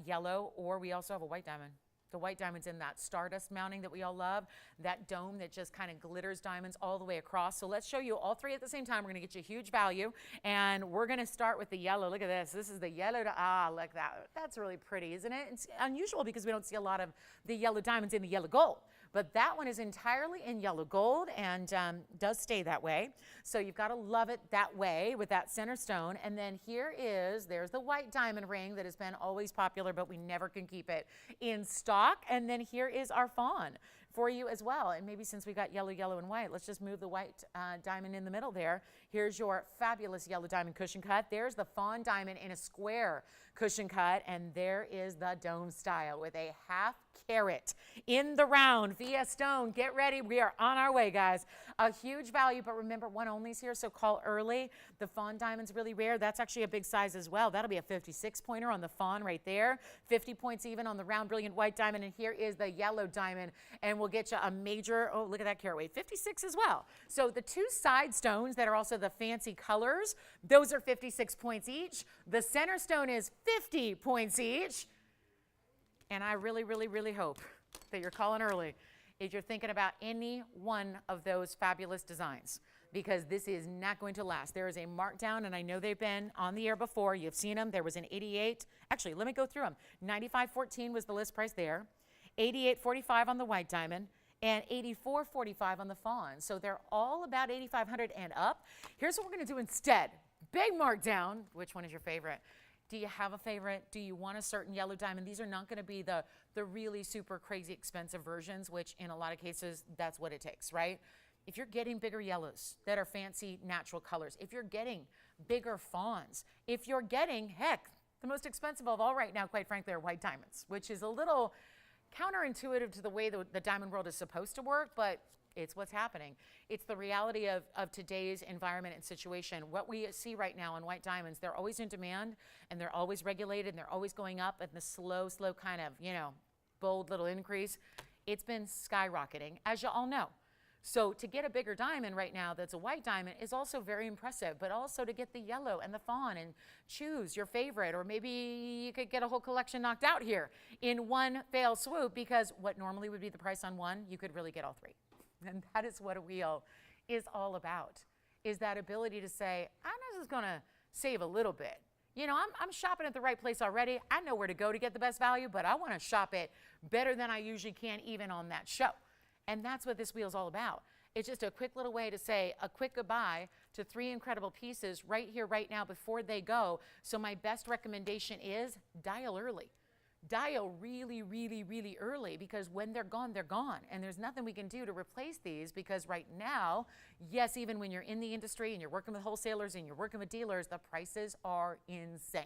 yellow, or we also have a white diamond. The white diamond's in that stardust mounting that we all love, that dome that just kind of glitters diamonds all the way across. So let's show you all three at the same time. We're going to get you huge value, and we're going to start with the yellow. Look at this. This is the yellow. Look that. That's really pretty, isn't it? It's unusual because we don't see a lot of the yellow diamonds in the yellow gold. But that one is entirely in yellow gold and does stay that way. So you've got to love it that way with that center stone. And then there's the white diamond ring that has been always popular, but we never can keep it in stock. And then here is our fawn for you as well. And maybe since we got yellow, and white, let's just move the white diamond in the middle there. Here's your fabulous yellow diamond cushion cut. There's the fawn diamond in a square cushion cut. And there is the dome style with a half carat in the round via stone. Get ready. We are on our way, guys. A huge value, but remember, one only's here, so call early. The fawn diamond's really rare. That's actually a big size as well. That'll be a 56 pointer on the fawn right there. 50 points even on the round brilliant white diamond. And here is the yellow diamond, and we'll get you a major, oh, look at that carat weight, 56 as well. So the two side stones that are also the fancy colors, those are 56 points each. The center stone is 50 points each. And I really hope that you're calling early if you're thinking about any one of those fabulous designs, because this is not going to last. There is a markdown, and I know they've been on the air before. You've seen them. There was an 88. Actually, let me go through them. 95.14 was the list price there. 88.45 on the white diamond, and 84.45 on the fawn. So they're all about 8,500 and up. Here's what we're going to do instead. Big markdown. Which one is your favorite? Do you have a favorite? Do you want a certain yellow diamond? These are not going to be the really super crazy expensive versions, which in a lot of cases, that's what it takes, right? If you're getting bigger yellows that are fancy natural colors, if you're getting bigger fawns, if you're getting, heck, the most expensive of all right now, quite frankly, are white diamonds, which is a little counterintuitive to the way the diamond world is supposed to work, but it's what's happening. It's the reality of today's environment and situation. What we see right now on white diamonds, they're always in demand, and they're always regulated, and they're always going up at the slow kind of, bold little increase. It's been skyrocketing, as you all know. So to get a bigger diamond right now that's a white diamond is also very impressive, but also to get the yellow and the fawn and choose your favorite, or maybe you could get a whole collection knocked out here in one fell swoop, because what normally would be the price on one, you could really get all three. And that is what a wheel is all about, is that ability to say, I'm just going to save a little bit. I'm shopping at the right place already. I know where to go to get the best value, but I want to shop it better than I usually can even on that show. And that's what this wheel is all about. It's just a quick little way to say a quick goodbye to three incredible pieces right here, right now, before they go. So my best recommendation is dial early. Dial really early, because when they're gone, they're gone. And there's nothing we can do to replace these, because right now, yes, even when you're in the industry and you're working with wholesalers and you're working with dealers, the prices are insane.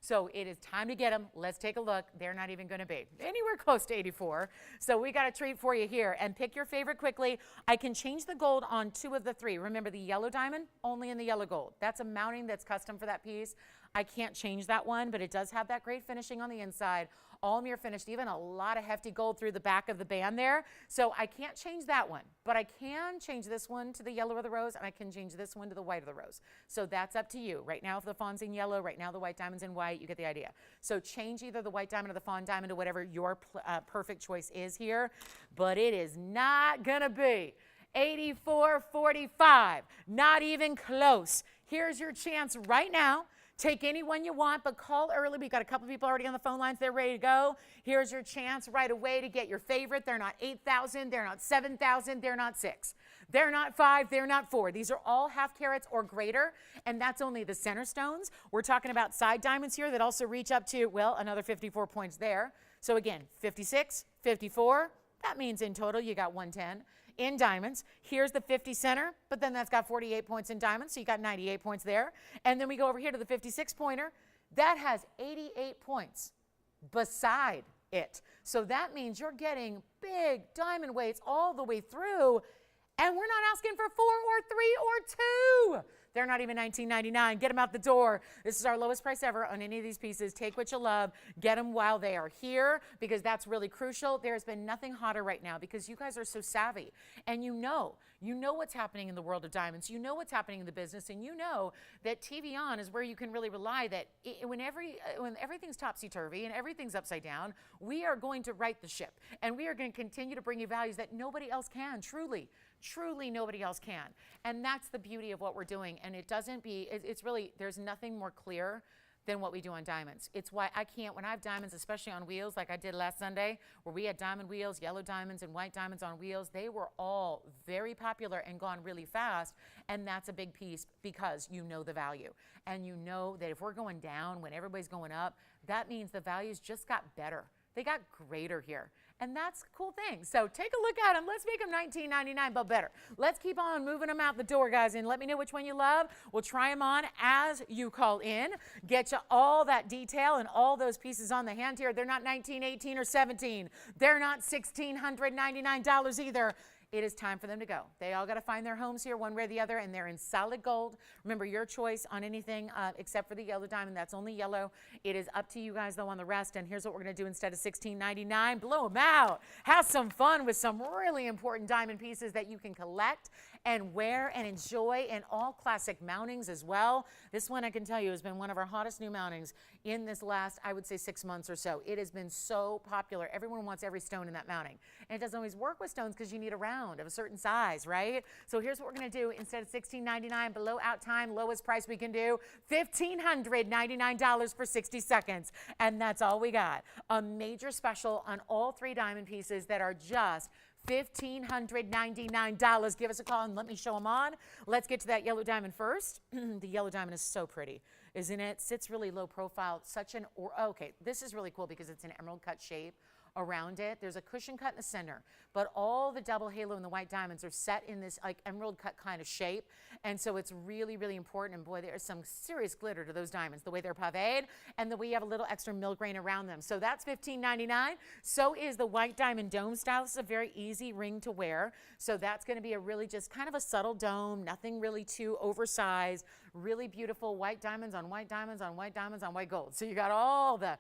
So it is time to get them. Let's take a look. They're not even going to be anywhere close to 84. So we got a treat for you here. And pick your favorite quickly. I can change the gold on two of the three. Remember, the yellow diamond, only in the yellow gold. That's a mounting that's custom for that piece. I can't change that one, but it does have that great finishing on the inside. all mirror finished, even a lot of hefty gold through the back of the band there. So I can't change that one, but I can change this one to the yellow of the rose, and I can change this one to the white of the rose. So that's up to you. Right now, if the fawn's in yellow, right now the white diamond's in white, you get the idea. So change either the white diamond or the fawn diamond to whatever your perfect choice is here, but it is not gonna be 84.45, not even close. Here's your chance right now. Take any one you want, but call early. We've got a couple people already on the phone lines. They're ready to go. Here's your chance right away to get your favorite. They're not 8,000. They're not 7,000. They're not 6. They're not 5. They're not 4. These are all half carats or greater, and that's only the center stones. We're talking about side diamonds here that also reach up to, well, another 54 points there. So again, 56, 54. That means in total you got 110. In diamonds, here's the 50 center, but then that's got 48 points in diamonds, so you got 98 points there. And then we go over here to the 56 pointer. That has 88 points beside it. So that means you're getting big diamond weights all the way through, and we're not asking for 4 or 3 or 2. They're not even $19.99. Get them out the door. This is our lowest price ever on any of these pieces. Take what you love. Get them while they are here, because that's really crucial. There's been nothing hotter right now because you guys are so savvy, and you know what's happening in the world of diamonds. You know what's happening in the business, and you know that TVON is where you can really rely that when everything's topsy-turvy and everything's upside down, we are going to right the ship, and we are going to continue to bring you values that nobody else can, truly nobody else can. And that's the beauty of what we're doing. And it's really, there's nothing more clear than what we do on diamonds. It's why I can't, when I have diamonds, especially on wheels, like I did last Sunday, where we had diamond wheels, yellow diamonds and white diamonds on wheels, they were all very popular and gone really fast. And that's a big piece because you know the value. And you know that if we're going down when everybody's going up, that means the values just got better. They got greater here. And that's a cool thing. So take a look at them. Let's make them $19.99, but better. Let's keep on moving them out the door, guys, and let me know which one you love. We'll try them on as you call in. Get you all that detail and all those pieces on the hand here. They're not $19, $18, or $17. They're not $1,699 either. It is time for them to go. They all got to find their homes here one way or the other, and they're in solid gold. Remember, your choice on anything except for the yellow diamond. That's only yellow. It is up to you guys, though, on the rest. And here's what we're going to do instead of $16.99. Blow them out. Have some fun with some really important diamond pieces that you can collect and wear and enjoy, and all classic mountings as well. This one, I can tell you, has been one of our hottest new mountings in this last, I would say, 6 months or so. It has been so popular. Everyone wants every stone in that mounting. And it doesn't always work with stones because you need a round of a certain size, right? So here's what we're going to do. Instead of $16.99, below out time, lowest price we can do, $1,599 for 60 seconds. And that's all we got. A major special on all 3 diamond pieces that are just $1,599. Give us a call and let me show them on. Let's get to that yellow diamond first. The yellow diamond is so pretty, isn't it? Sits really low profile. Okay, this is really cool because it's an emerald cut shape around it. There's a cushion cut in the center, but all the double halo and the white diamonds are set in this like emerald cut kind of shape. And so it's really, really important. And boy, there's some serious glitter to those diamonds, the way they're paved and the way you have a little extra mill grain around them. So that's $15.99. So is the white diamond dome style. This is a very easy ring to wear. So that's going to be a really just kind of a subtle dome, nothing really too oversized, really beautiful white diamonds on white diamonds on white diamonds on white gold. So you got all the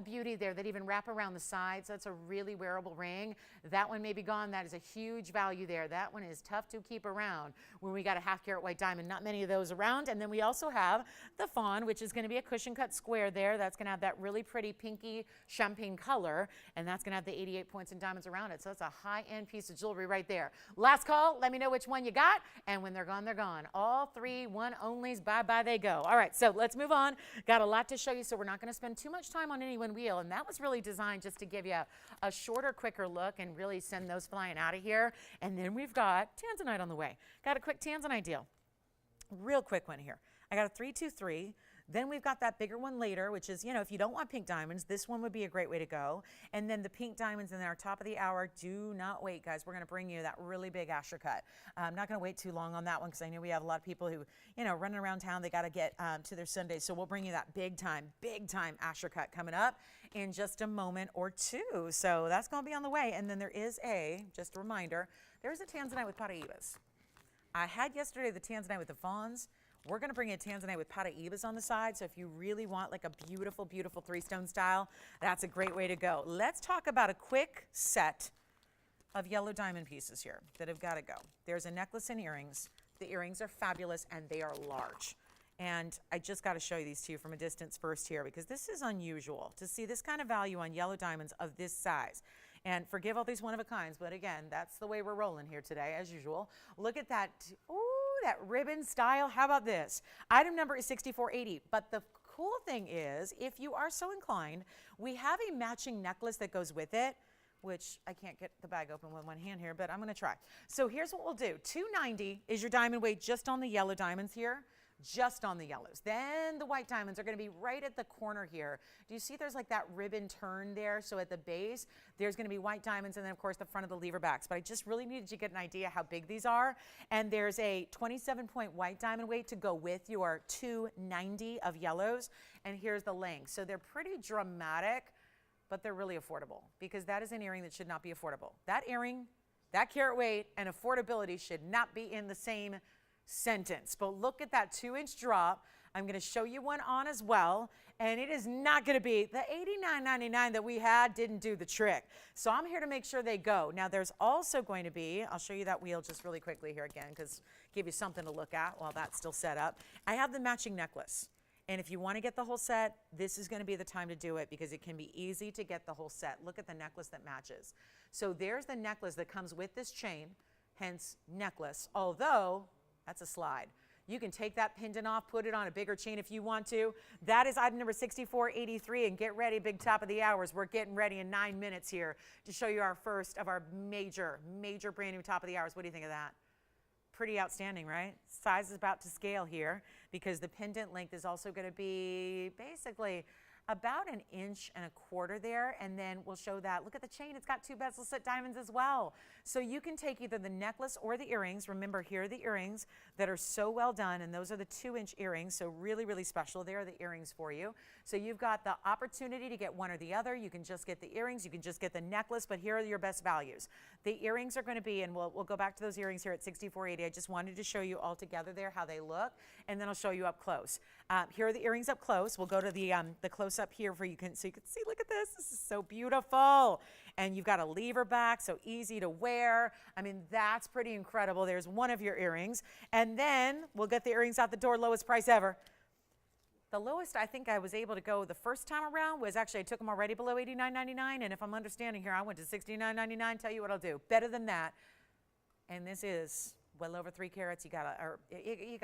beauty there that even wrap around the sides. So that's a really wearable ring. That one may be gone. That is a huge value there. That one is tough to keep around when we got a half carat white diamond. Not many of those around. And then we also have the fawn, which is going to be a cushion cut square there. That's going to have that really pretty pinky champagne color. And that's going to have the 88 points in diamonds around it. So that's a high-end piece of jewelry right there. Last call. Let me know which one you got. And when they're gone, they're gone. All 3 one-onlys, bye-bye they go. All right, so let's move on. Got a lot to show you, so we're not going to spend too much time on any one wheel. And that was really designed just to give you a shorter, quicker look and really send those flying out of here. And then we've got tanzanite on the way. Got a quick tanzanite deal. Real quick one here. I got a 323. Then we've got that bigger one later, which is, if you don't want pink diamonds, this one would be a great way to go. And then the pink diamonds in our top of the hour. Do not wait, guys. We're going to bring you that really big Asher cut. I'm not going to wait too long on that one because I know we have a lot of people who, running around town. They got to get to their Sundays. So we'll bring you that big time Asher cut coming up in just a moment or two. So that's going to be on the way. And then there is just a reminder, there is a tanzanite with Paraibas. I had yesterday the tanzanite with the fawns. We're going to bring in Tanzanite with Paraibas on the side. So if you really want like a beautiful, beautiful 3-stone style, that's a great way to go. Let's talk about a quick set of yellow diamond pieces here that have got to go. There's a necklace and earrings. The earrings are fabulous and they are large. And I just got to show you these two from a distance first here because this is unusual to see this kind of value on yellow diamonds of this size. And forgive all these one-of-a-kinds, but again, that's the way we're rolling here today, as usual. Look at that, ooh, that ribbon style. How about this? Item number is 6480, but the cool thing is, if you are so inclined, we have a matching necklace that goes with it, which I can't get the bag open with one hand here, but I'm going to try. So here's what we'll do. $290 is your diamond weight just on the yellow diamonds here. Just on the yellows. Then the white diamonds are going to be right at the corner here. Do you see there's like that ribbon turn there? So at the base, there's going to be white diamonds and then of course the front of the lever backs. But I just really needed to get an idea how big these are. And there's a 27-point white diamond weight to go with your $290 of yellows. And here's the length. So they're pretty dramatic, but they're really affordable because that is an earring that should not be affordable. That earring, that carat weight, and affordability should not be in the same sentence. But look at that 2-inch drop. I'm going to show you one on as well, and it is not going to be the $89.99 that we had didn't do the trick. So I'm here to make sure they go. Now there's also going to be, I'll show you that wheel just really quickly here again because give you something to look at while that's still set up. I have the matching necklace. And if you want to get the whole set, this is going to be the time to do it because it can be easy to get the whole set. Look at the necklace that matches. So there's the necklace that comes with this chain, hence necklace, although that's a slide. You can take that pendant off, put it on a bigger chain if you want to. That is item number 6483, and get ready, big top of the hours. We're getting ready in 9 minutes here to show you our first of our major brand new top of the hours. What do you think of that? Pretty outstanding, right? Size is about to scale here because the pendant length is also going to be basically about 1.25 inches there, and then we'll show that. Look at the chain. It's got 2 bezel set diamonds as well. So you can take either the necklace or the earrings. Remember, here are the earrings that are so well done, and those are the 2-inch earrings, so really, really special. There are the earrings for you. So you've got the opportunity to get one or the other. You can just get the earrings. You can just get the necklace, but here are your best values. The earrings are going to be, and we'll go back to those earrings here at $64.80. I just wanted to show you all together there how they look, and then I'll show you up close. Here are the earrings up close. We'll go to the close up here so you can see, look at this. This is so beautiful. And you've got a lever back, so easy to wear. I mean, that's pretty incredible. There's one of your earrings. And then we'll get the earrings out the door, lowest price ever. The lowest I think I was able to go the first time around was actually I took them already below $89.99. And if I'm understanding here, I went to $69.99. Tell you what I'll do. Better than that. And this is well over 3 carats. You got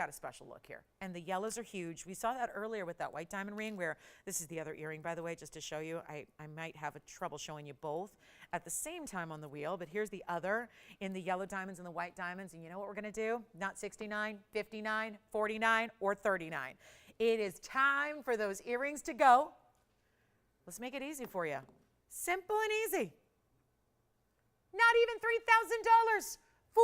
a special look here. And the yellows are huge. We saw that earlier with that white diamond ring where this is the other earring, by the way, just to show you. I might have a trouble showing you both at the same time on the wheel, but here's the other in the yellow diamonds and the white diamonds. And you know what we're going to do? Not 69, 59, 49, or 39. It is time for those earrings to go. Let's make it easy for you. Simple and easy. Not even $3,000. For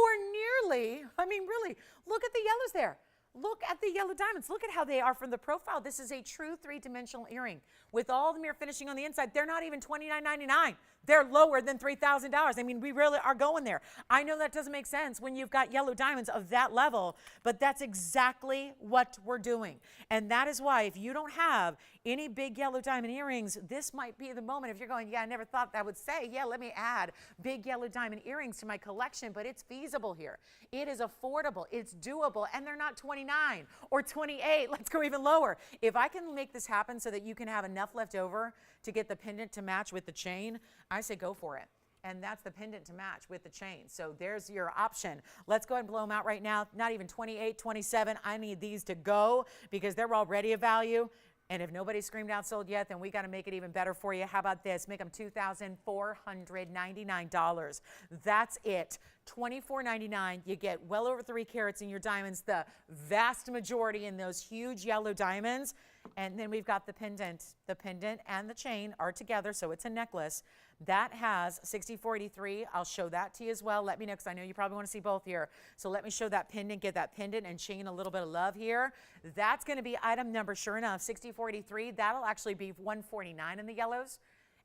nearly, I mean, really, look at the yellows there. Look at the yellow diamonds. Look at how they are from the profile. This is a true 3-dimensional earring. With all the mirror finishing on the inside, they're not even $29.99. They're lower than $3,000. I mean, we really are going there. I know that doesn't make sense when you've got yellow diamonds of that level, but that's exactly what we're doing. And that is why if you don't have any big yellow diamond earrings, this might be the moment. If you're going, yeah, I never thought that would say, yeah, let me add big yellow diamond earrings to my collection, but it's feasible here. It is affordable, it's doable, and they're not 29 or 28. Let's go even lower. If I can make this happen so that you can have enough left over to get the pendant to match with the chain, I say go for it. And that's the pendant to match with the chain. So there's your option. Let's go ahead and blow them out right now. Not even 28, 27. I need these to go because they're already a value. And if nobody screamed out sold yet, then we got to make it even better for you. How about this? Make them $2,499. That's it. $24.99. You get well over 3 carats in your diamonds, the vast majority in those huge yellow diamonds. And then we've got the pendant. The pendant and the chain are together, so it's a necklace. That has $64.83. I'll show that to you as well. Let me know, because I know you probably want to see both here. So let me show that pendant, get that pendant and chain a little bit of love here. That's going to be item number, sure enough, $64.83. That'll actually be $149 in the yellows.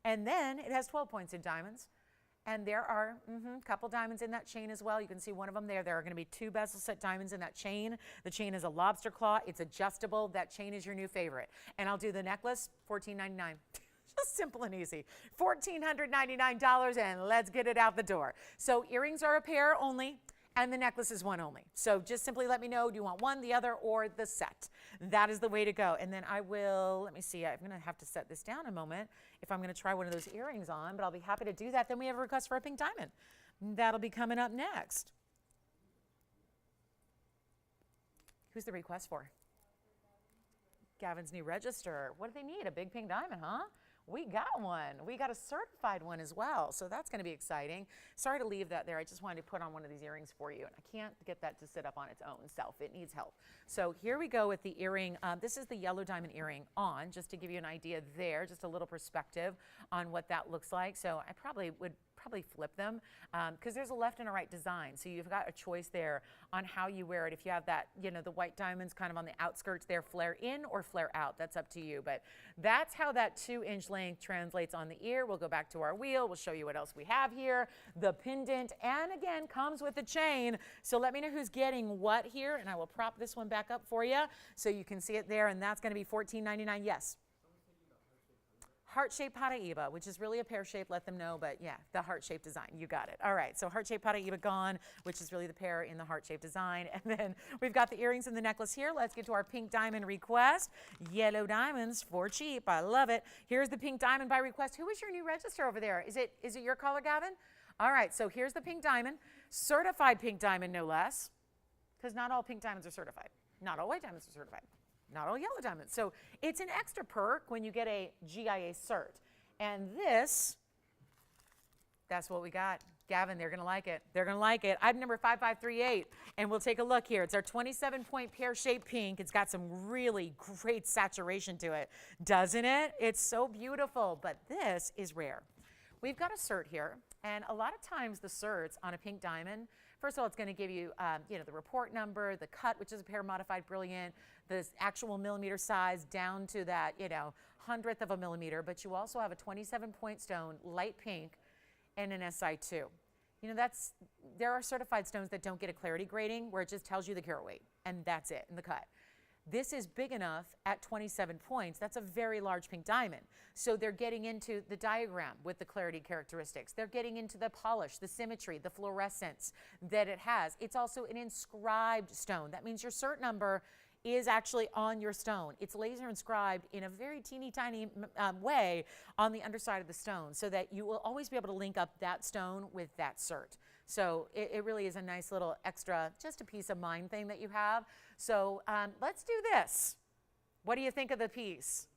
And then it has 12 points in diamonds. And there are a couple diamonds in that chain as well. You can see one of them there. There are going to be 2 bezel set diamonds in that chain. The chain is a lobster claw. It's adjustable. That chain is your new favorite. And I'll do the necklace, $14.99. Just simple and easy. $1,499, and let's get it out the door. So earrings are a pair only, and the necklace is one only. So just simply let me know, do you want one, the other, or the set? That is the way to go. And then I will, let me see, I'm going to have to set this down a moment if I'm going to try one of those earrings on, but I'll be happy to do that. Then we have a request for a pink diamond. That'll be coming up next. Who's the request for? Gavin's new register. What do they need? A big pink diamond, huh? We got one. We got a certified one as well, so that's going to be exciting. Sorry to leave that there. I just wanted to put on one of these earrings for you, and I can't get that to sit up on its own self. It needs help. So here we go with the earring. This is the yellow diamond earring on, just to give you an idea there, just a little perspective on what that looks like. So I probably would flip them because there's a left and a right design. So you've got a choice there on how you wear it. If you have that, you know, the white diamonds kind of on the outskirts there, flare in or flare out. That's up to you. But that's how that 2-inch length translates on the ear. We'll go back to our wheel. We'll show you what else we have here. The pendant, and again, comes with a chain. So let me know who's getting what here, and I will prop this one back up for you so you can see it there, and that's going to be $14.99. Yes? Heart-shaped Paraiba, which is really a pear shape, let them know, but yeah, the heart-shaped design, you got it. All right, so heart-shaped Paraiba gone, which is really the pear in the heart-shaped design. And then we've got the earrings and the necklace here. Let's get to our pink diamond request. Yellow diamonds for cheap, I love it. Here's the pink diamond by request. Who is your new register over there? Is it your color, Gavin? All right, so here's the pink diamond, certified pink diamond, no less, because not all pink diamonds are certified. Not all white diamonds are certified. Not all yellow diamonds. So it's an extra perk when you get a GIA cert. And this, that's what we got. Gavin, they're going to like it. They're going to like it. Item number 5538. And we'll take a look here. It's our 27-point pear-shaped pink. It's got some really great saturation to it, doesn't it? It's so beautiful. But this is rare. We've got a cert here. And a lot of times the certs on a pink diamond, first of all, it's going to give you, the report number, the cut, which is a pear modified brilliant, the actual millimeter size down to that, 100th of a millimeter. But you also have a 27-point stone, light pink, and an SI2. There are certified stones that don't get a clarity grading where it just tells you the carat weight, and that's it, and the cut. This is big enough at 27 points. That's a very large pink diamond. So they're getting into the diagram with the clarity characteristics. They're getting into the polish, the symmetry, the fluorescence that it has. It's also an inscribed stone. That means your cert number is actually on your stone. It's laser inscribed in a very teeny tiny way on the underside of the stone so that you will always be able to link up that stone with that cert. So it really is a nice little extra, just a peace of mind thing that you have. So let's do this. What do you think of the piece?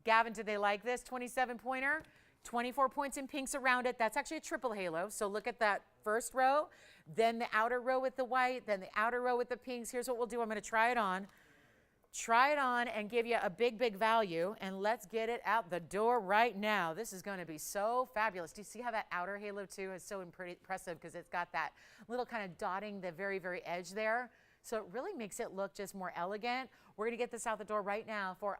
Gavin, did they like this 27-pointer? 24 points in pinks around it. That's actually a triple halo. So look at that first row, then the outer row with the white, then the outer row with the pinks. Here's what we'll do. I'm going to try it on. Try it on and give you a big, big value, and let's get it out the door right now. This is going to be so fabulous. Do you see how that outer halo, too, is so impressive because it's got that little kind of dotting the very, very edge there. So it really makes it look just more elegant. We're going to get this out the door right now for,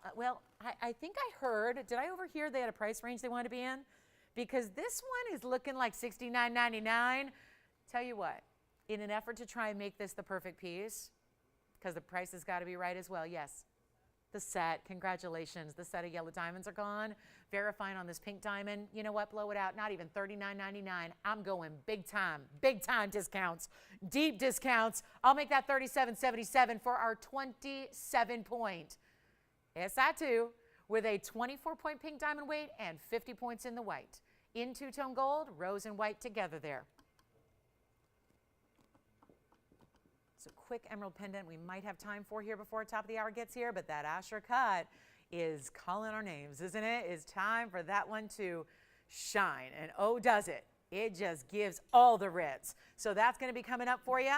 I think I heard, did I overhear they had a price range they wanted to be in? Because this one is looking like $69.99. Tell you what, in an effort to try and make this the perfect piece, because the price has got to be right as well. Yes, the set, congratulations. The set of yellow diamonds are gone. Verifying on this pink diamond, you know what, blow it out, not even $39.99. I'm going big time discounts, deep discounts. I'll make that $37.77 for our 27-point SI2 with a 24-point pink diamond weight and 50 points in the white. In two-tone gold, rose and white together there. So quick emerald pendant we might have time for here before top of the hour gets here, but that Asher cut is calling our names, isn't it? It's time for that one to shine. And oh, does it. It just gives all the reds. So that's going to be coming up for you.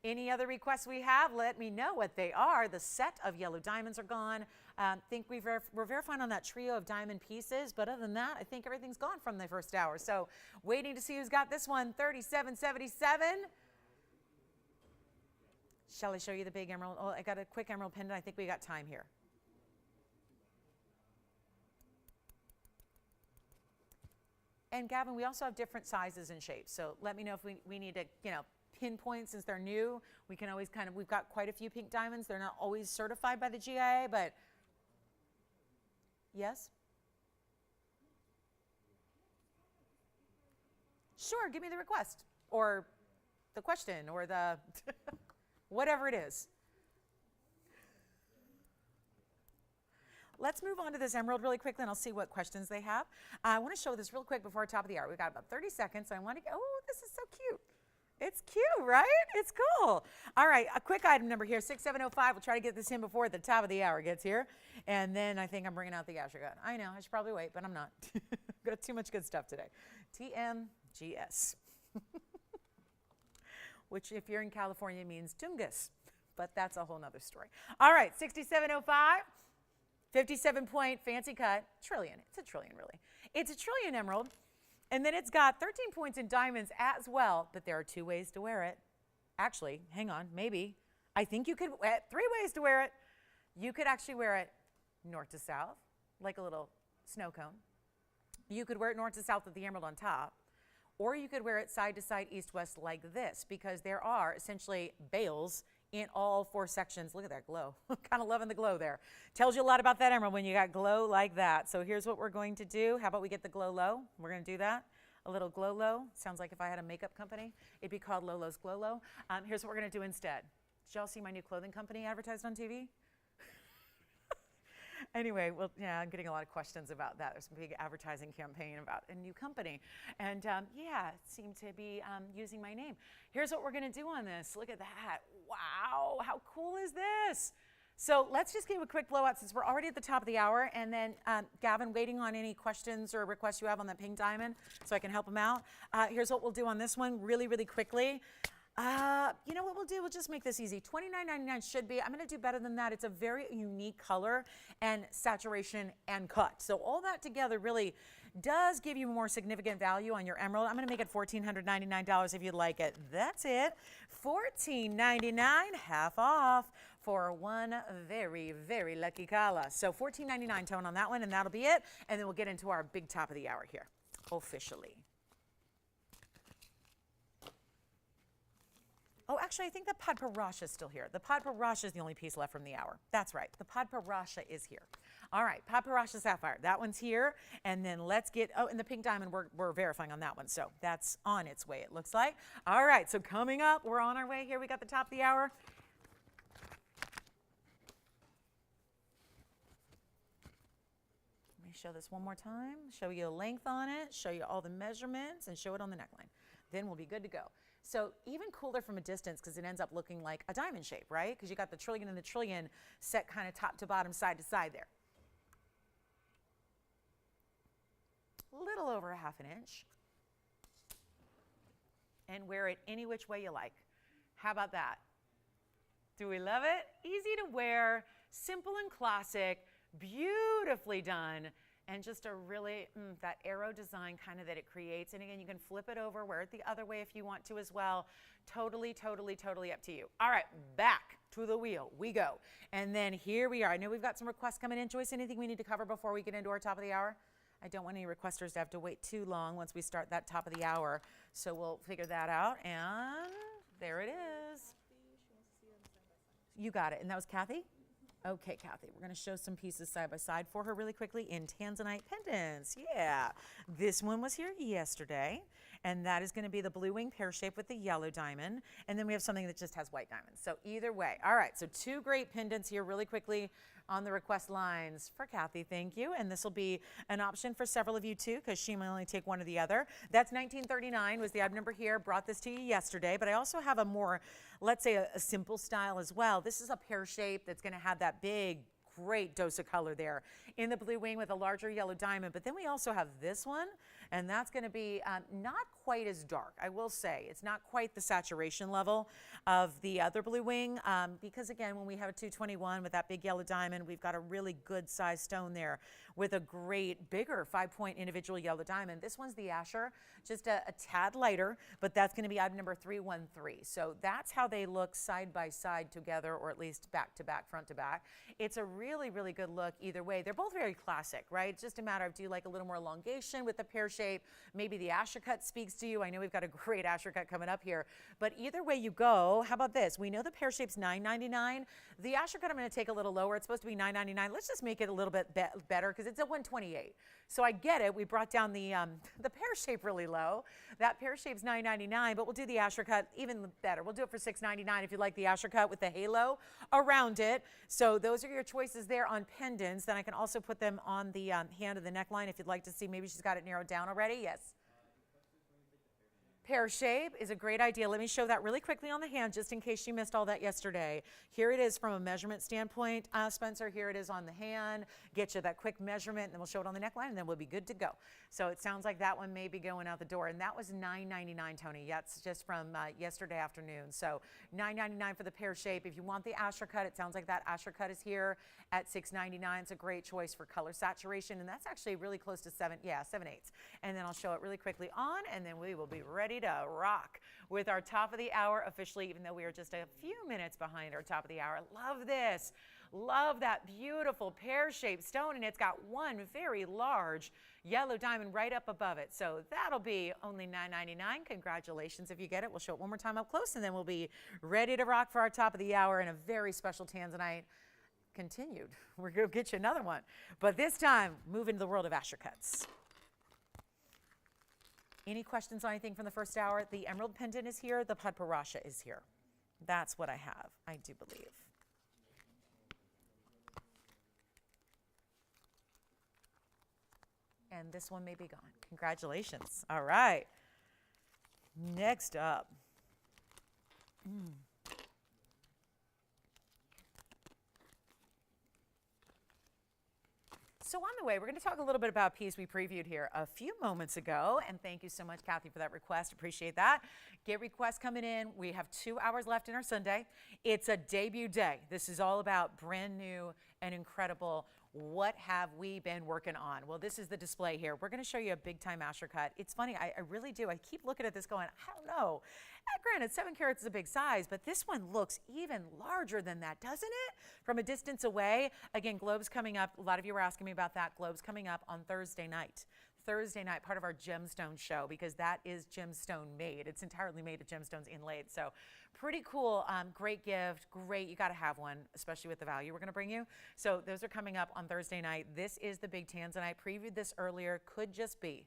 Any other requests we have, let me know what they are. The set of yellow diamonds are gone. Think we're verifying on that trio of diamond pieces, but other than that, I think everything's gone from the first hour. So waiting to see who's got this one, $37.77. Shall I show you the big emerald? Oh, I got a quick emerald pendant. I think we got time here. And Gavin, we also have different sizes and shapes. So let me know if we need to, pinpoint since they're new. We can always we've got quite a few pink diamonds. They're not always certified by the GIA, but yes? Sure, give me the request or the question or the whatever it is. Let's move on to this emerald really quickly, and I'll see what questions they have. I want to show this real quick before top of the hour. We've got about 30 seconds, so I want to go. Oh, this is so cute. It's cute, right? It's cool. All right, a quick item number here, 6705. We'll try to get this in before the top of the hour gets here. And then I think I'm bringing out the Asher gun. I know, I should probably wait, but I'm not. Got too much good stuff today. TMGS, which if you're in California means Tungus, but that's a whole nother story. All right, 6705. 57-point fancy cut, trillion. It's a trillion, really. It's a trillion emerald, and then it's got 13 points in diamonds as well, but there are 2 ways to wear it. Actually, hang on, maybe. I think you could, 3 ways to wear it. You could actually wear it north to south, like a little snow cone. You could wear it north to south with the emerald on top, or you could wear it side to side, east, west, like this, because there are essentially bales in all 4 sections. Look at that glow. Kind of loving the glow there. Tells you a lot about that emerald when you got glow like that. So here's what we're going to do. How about we get the glow low? We're going to do that. A little glow low. Sounds like if I had a makeup company, it'd be called Lolo's Glow Low. Here's what we're going to do instead. Did y'all see my new clothing company advertised on TV? Anyway, well, yeah, I'm getting a lot of questions about that. There's a big advertising campaign about a new company. And yeah, it seemed to be using my name. Here's what we're going to do on this. Look at that. Wow, how cool is this? So let's just give a quick blowout since we're already at the top of the hour. And then, Gavin, waiting on any questions or requests you have on that pink diamond so I can help them out. Here's what we'll do on this one really, really quickly. You know what we'll do? We'll just make this easy. $29.99 should be. I'm going to do better than that. It's a very unique color and saturation and cut. So all that together really does give you more significant value on your emerald. I'm going to make it $1,499 if you'd like it. That's it. $14.99, half off for one very, very lucky caller. So $14.99 tone on that one, and that'll be it. And then we'll get into our big top of the hour here, officially. Oh, actually, I think the Padparacha is still here. The Padparacha is the only piece left from the hour. That's right. The Padparacha is here. All right, Padparacha Sapphire. That one's here. And then let's get, oh, and the pink diamond, we're verifying on that one. So that's on its way, it looks like. All right, so coming up, we're on our way here. We got the top of the hour. Let me show this one more time. Show you a length on it, show you all the measurements, and show it on the neckline. Then we'll be good to go. So even cooler from a distance because it ends up looking like a diamond shape, right? Because you got the trillion and the trillion set kind of top to bottom, side to side there. A little over a half an inch. And wear it any which way you like. How about that? Do we love it? Easy to wear, simple and classic, beautifully done. And just a really, that arrow design kind of that it creates. And again, you can flip it over, wear it the other way if you want to as well. Totally, totally, totally up to you. All right, back to the wheel we go. And then here we are. I know we've got some requests coming in. Joyce, anything we need to cover before we get into our top of the hour? I don't want any requesters to have to wait too long once we start that top of the hour. So we'll figure that out. And there it is. You got it. And that was Kathy? Okay, Kathy, we're going to show some pieces side by side for her really quickly in Tanzanite pendants. Yeah, this one was here yesterday, and that is going to be the blue wing pear shape with the yellow diamond, and then we have something that just has white diamonds. So either way. All right, so 2 great pendants here really quickly on the request lines for Kathy, thank you. And this will be an option for several of you too, because she may only take one or the other. That's $19.39 was the item number here. Brought this to you yesterday, but I also have a more, let's say a simple style as well. This is a pear shape that's going to have that big, great dose of color there in the blue wing with a larger yellow diamond. But then we also have this one, and that's going to be not quite as dark, I will say. It's not quite the saturation level of the other blue wing because, again, when we have a 221 with that big yellow diamond, we've got a really good size stone there with a great, bigger 5-point individual yellow diamond. This one's the Asher, just a tad lighter, but that's going to be item number 313. So that's how they look side by side together, or at least back to back, front to back. It's a really really, really good look either way. They're both very classic, right? It's just a matter of, do you like a little more elongation with the pear shape? Maybe the Asher cut speaks to you. I know we've got a great Asher cut coming up here, but either way you go, how about this? We know the pear shape's $9.99. The Asher cut I'm going to take a little lower. It's supposed to be $9.99. Let's just make it a little bit better because it's a $128. So I get it. We brought down the pear shape really low. That pear shape's $9.99, but we'll do the Asher cut even better. We'll do it for $6.99 if you like the Asher cut with the halo around it. So those are your choices there on pendants. Then I can also put them on the hand of the neckline if you'd like to see. Maybe she's got it narrowed down already. Yes. Pear shape is a great idea. Let me show that really quickly on the hand just in case you missed all that yesterday. Here it is from a measurement standpoint, Spencer. Here it is on the hand. Get you that quick measurement, and then we'll show it on the neckline, and then we'll be good to go. So it sounds like that one may be going out the door, and that was $9.99, Tony. That's just from yesterday afternoon. So $9.99 for the pear shape. If you want the Asher cut, it sounds like that Asher cut is here at $6.99. It's a great choice for color saturation, and that's actually really close to 7/8. And then I'll show it really quickly on, and then we will be ready to rock with our top of the hour officially, even though we are just a few minutes behind our top of the hour. Love this. Love that beautiful pear-shaped stone, and it's got one very large yellow diamond right up above it. So that'll be only $9.99. Congratulations if you get it. We'll show it one more time up close, and then we'll be ready to rock for our top of the hour and a very special tanzanite continued. We're going to get you another one, but this time move into the world of Asher cuts. Any questions on anything from the first hour? The emerald pendant is here. The Padparacha is here. That's what I have, I do believe. And this one may be gone. Congratulations. All right. Next up. So on the way, we're going to talk a little bit about a piece we previewed here a few moments ago. And thank you so much, Kathy, for that request. Appreciate that. Get requests coming in. We have 2 hours left in our Sunday. It's a debut day. This is all about brand new and incredible. What have we been working on? Well, this is the display here. We're going to show you a big time Asher cut. It's funny. I really do. I keep looking at this going, I don't know. Granted, 7 carats is a big size, but this one looks even larger than that, doesn't it? From a distance away. Again, globes coming up. A lot of you were asking me about that. Globes coming up on Thursday night. Thursday night, part of our gemstone show, because that is gemstone made. It's entirely made of gemstones inlaid. So pretty cool, great gift, great. You got to have one, especially with the value we're going to bring you. So those are coming up on Thursday night. This is the big tanzanite. Previewed this earlier. Could just be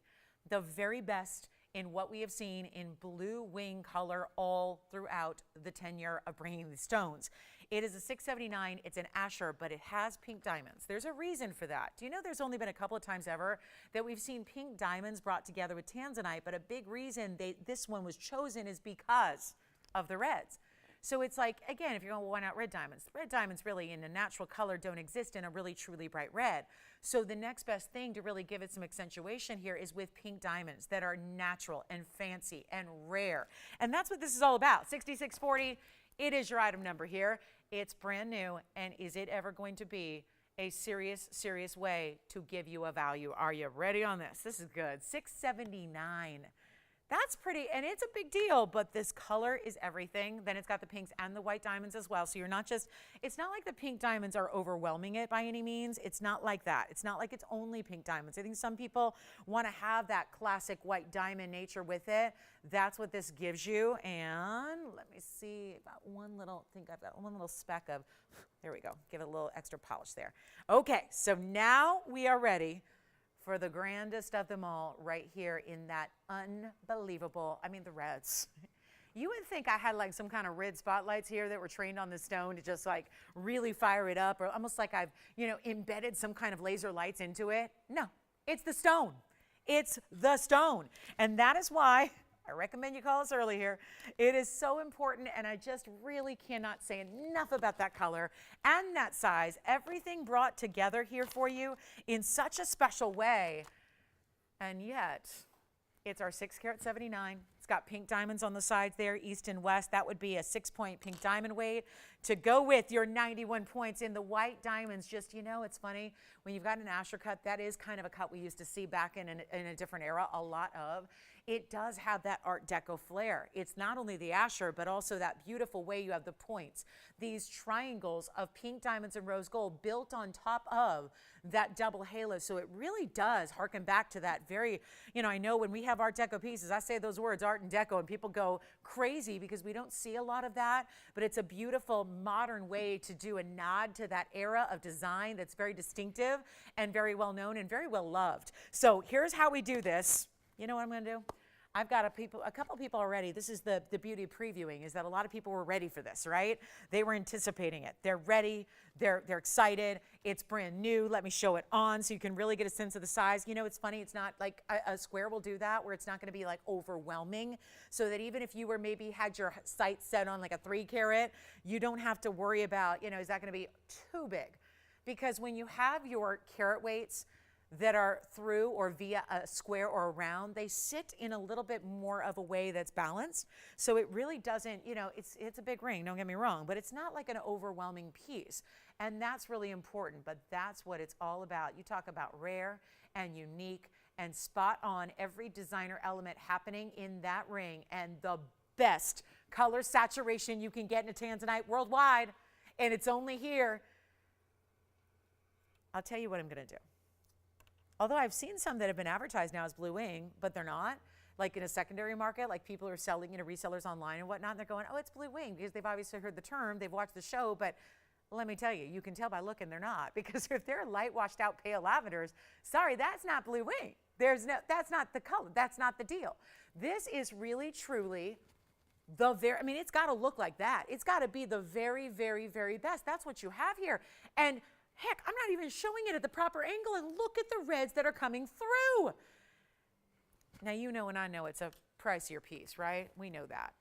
the very best in what we have seen in blue wing color all throughout the tenure of bringing these stones. It is a $679. It's an Asher, but it has pink diamonds. There's a reason for that. Do you know there's only been a couple of times ever that we've seen pink diamonds brought together with tanzanite, but a big reason this one was chosen is because of the reds. So it's like, again, if you're going, well, why not red diamonds? Red diamonds really in a natural color don't exist in a really truly bright red. So the next best thing to really give it some accentuation here is with pink diamonds that are natural and fancy and rare. And that's what this is all about. 6640, it is your item number here. It's brand new, and is it ever going to be a serious, serious way to give you a value? Are you ready on this? This is good. $679. That's pretty, and it's a big deal, but this color is everything. Then it's got the pinks and the white diamonds as well. So you're not just, it's not like the pink diamonds are overwhelming it by any means. It's not like that. It's not like it's only pink diamonds. I think some people want to have that classic white diamond nature with it. That's what this gives you. And let me see, about one little, I think I've got one little speck of, there we go. Give it a little extra polish there. Okay, so now we are ready for the grandest of them all right here in that unbelievable, I mean, the reds. You would think I had like some kind of red spotlights here that were trained on the stone to just like really fire it up, or almost like I've, you know, embedded some kind of laser lights into it. No, it's the stone. It's the stone. And that is why I recommend you call us early here. It is so important, and I just really cannot say enough about that color and that size. Everything brought together here for you in such a special way, and yet it's our 6 carat 79. It's got pink diamonds on the sides there, east and west. That would be a 6-point pink diamond weight. to go with your 91 points in the white diamonds. Just, you know, it's funny, when you've got an Asher cut, that is kind of a cut we used to see back in a different era, a lot of. It does have that Art Deco flair. It's not only the Asher, but also that beautiful way you have the points. These triangles of pink diamonds and rose gold built on top of that double halo. So it really does harken back to that very, you know, I know when we have Art Deco pieces, I say those words, Art and Deco, and people go crazy because we don't see a lot of that, but it's a beautiful modern way to do a nod to that era of design that's very distinctive and very well known and very well loved. So here's how we do this. You know what I'm going to do? I've got a couple people already. This is the beauty of previewing, is that a lot of people were ready for this, right? They were anticipating it. They're ready. They're excited. It's brand new. Let me show it on so you can really get a sense of the size. You know, it's funny. It's not like a square will do that, where it's not going to be like overwhelming, so that even if you were maybe had your sights set on like a 3 carat, you don't have to worry about, you know, is that going to be too big? Because when you have your carat weights that are through or via a square or a round, they sit in a little bit more of a way that's balanced. So it really doesn't, you know, it's a big ring, don't get me wrong, but it's not like an overwhelming piece. And that's really important, but that's what it's all about. You talk about rare and unique and spot on, every designer element happening in that ring, and the best color saturation you can get in a tanzanite worldwide. And it's only here. I'll tell you what I'm gonna do. Although I've seen some that have been advertised now as blue wing, but they're not. Like in a secondary market, like people are selling, you know, resellers online and whatnot, and they're going, oh, it's blue wing, because they've obviously heard the term, they've watched the show, but let me tell you, you can tell by looking they're not, because if they're light washed out pale lavenders, sorry, that's not blue wing. That's not the color, that's not the deal. This is really, truly the very, I mean, it's gotta look like that. It's gotta be the very, very, very best. That's what you have here. And heck, I'm not even showing it at the proper angle, and look at the reds that are coming through. Now, you know and I know it's a pricier piece, right? We know that.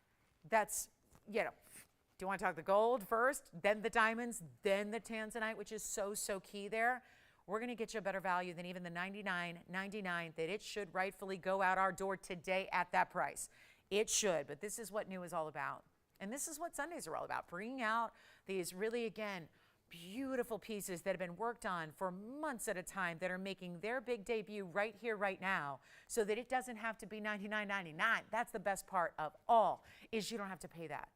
That's, you know, do you want to talk the gold first, then the diamonds, then the tanzanite, which is so, so key there? We're going to get you a better value than even the $99.99 that it should rightfully go out our door today at that price. It should, but this is what new is all about. And this is what Sundays are all about, bringing out these really, again, beautiful pieces that have been worked on for months at a time, that are making their big debut right here, right now, so that it doesn't have to be $99.99. That's the best part of all, is you don't have to pay that.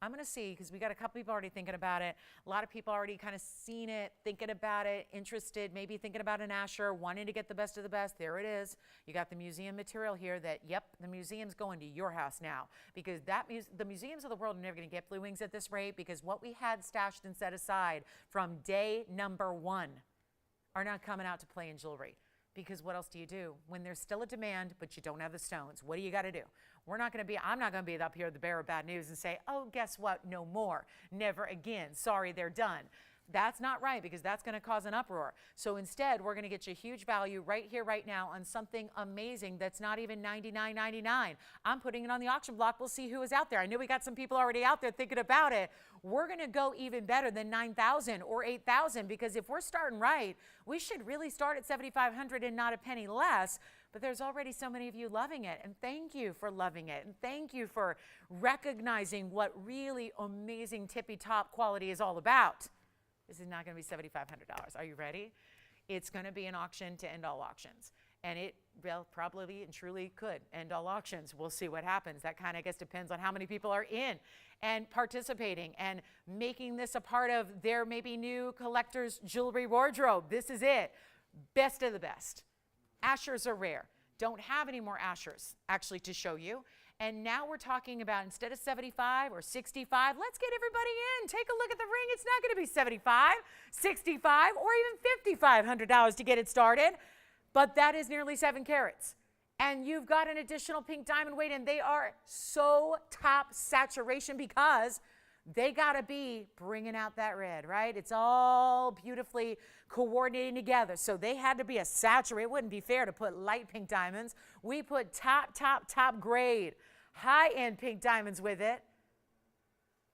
I'm going to see, because we got a couple people already thinking about it. A lot of people already kind of seen it, thinking about it, interested, maybe thinking about an Asher, wanting to get the best of the best. There it is. You got the museum material here that, yep, the museum's going to your house now, because the museums of the world are never going to get blue wings at this rate, because what we had stashed and set aside from day number 1 are not coming out to play in jewelry. Because what else do you do when there's still a demand, but you don't have the stones? What do you got to do? I'm not going to be up here the bearer of bad news and say, oh, guess what? No more. Never again. Sorry, they're done. That's not right, because that's going to cause an uproar. So instead, we're going to get you a huge value right here, right now on something amazing that's not even $99.99. I'm putting it on the auction block. We'll see who is out there. I know we got some people already out there thinking about it. We're going to go even better than $9,000 or $8,000, because if we're starting right, we should really start at $7,500 and not a penny less. But there's already so many of you loving it, and thank you for loving it, and thank you for recognizing what really amazing tippy-top quality is all about. This is not going to be $7,500. Are you ready? It's going to be an auction to end all auctions. And it well, probably and truly could end all auctions. We'll see what happens. That kind of, I guess, depends on how many people are in and participating and making this a part of their maybe new collector's jewelry wardrobe. This is it. Best of the best. Ashers are rare. Don't have any more Ashers actually to show you. And now we're talking about, instead of 75 or 65, let's get everybody in. Take a look at the ring. It's not going to be 75, 65, or even $5,500 to get it started. But that is nearly 7 carats. And you've got an additional pink diamond weight, and they are so top saturation because they got to be bringing out that red, right? It's all beautifully coordinating together. So they had to be a saturated. It wouldn't be fair to put light pink diamonds. We put top grade, high-end pink diamonds with it.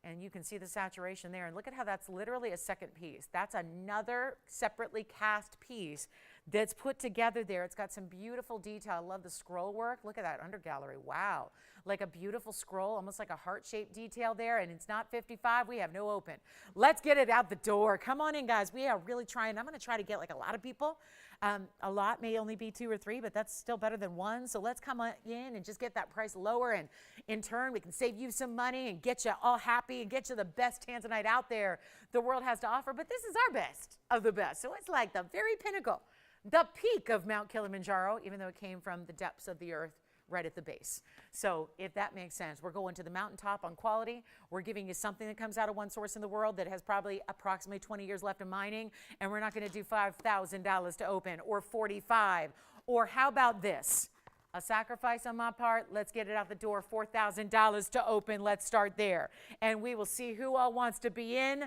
And you can see the saturation there. And look at how that's literally a second piece. That's another separately cast piece that's put together there. It's got some beautiful detail. I love the scroll work. Look at that under gallery. Wow. Like a beautiful scroll, almost like a heart-shaped detail there, and it's not 55. We have no open. Let's get it out the door. Come on in, guys. We are really trying. I'm going to try to get like a lot of people. A lot may only be 2 or 3, but that's still better than 1. So let's come in and just get that price lower, and in turn, we can save you some money and get you all happy and get you the best tanzanite out there the world has to offer. But this is our best of the best. So it's like the very pinnacle, the peak of Mount Kilimanjaro, even though it came from the depths of the earth right at the base. So if that makes sense, we're going to the mountaintop on quality. We're giving you something that comes out of one source in the world that has probably approximately 20 years left of mining, and we're not going to do $5,000 to open or 45. Or how about this? A sacrifice on my part. Let's get it out the door. $4,000 to open. Let's start there. And we will see who all wants to be in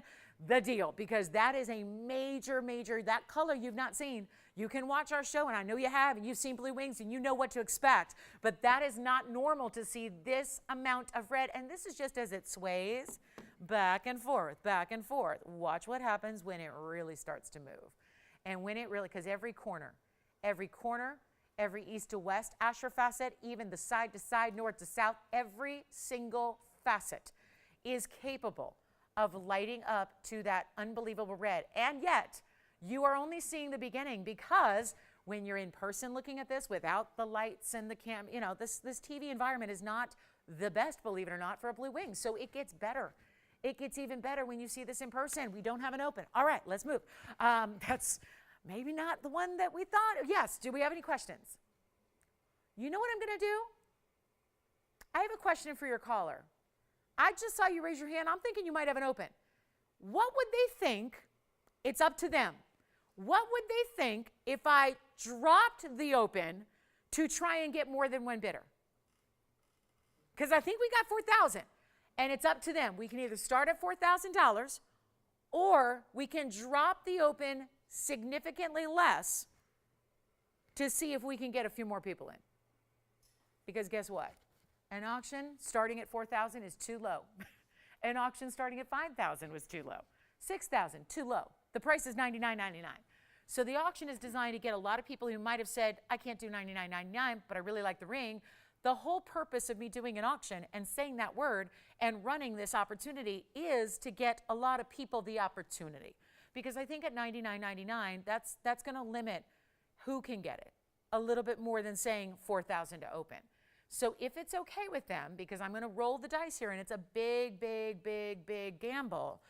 the deal, because that is a major, that color you've not seen. You can watch our show, and I know you have, and you've seen Blue Wings, and you know what to expect. But that is not normal to see this amount of red. And this is just as it sways back and forth, back and forth. Watch what happens when it really starts to move. And when it really, because every corner, every east to west Asher facet, even the side to side, north to south, every single facet is capable of lighting up to that unbelievable red. And yet, you are only seeing the beginning, because when you're in person looking at this without the lights and the cam, you know, this TV environment is not the best, believe it or not, for a Blue Wing. So it gets better. It gets even better when you see this in person. We don't have an open. All right, let's move. That's maybe not the one that we thought. Yes, do we have any questions? You know what I'm going to do? I have a question for your caller. I just saw you raise your hand. I'm thinking you might have an open. What would they think? It's up to them. What would they think if I dropped the open to try and get more than one bidder? Because I think we got 4,000, and it's up to them. We can either start at $4,000, or we can drop the open significantly less to see if we can get a few more people in. Because guess what? An auction starting at 4,000 is too low. An auction starting at 5,000 was too low. 6,000, too low. The price is $99.99. So the auction is designed to get a lot of people who might have said, I can't do $99.99, but I really like the ring. The whole purpose of me doing an auction and saying that word and running this opportunity is to get a lot of people the opportunity. Because I think at $99.99, that's going to limit who can get it a little bit more than saying 4,000 to open. So if it's okay with them, because I'm going to roll the dice here, and it's a big gamble,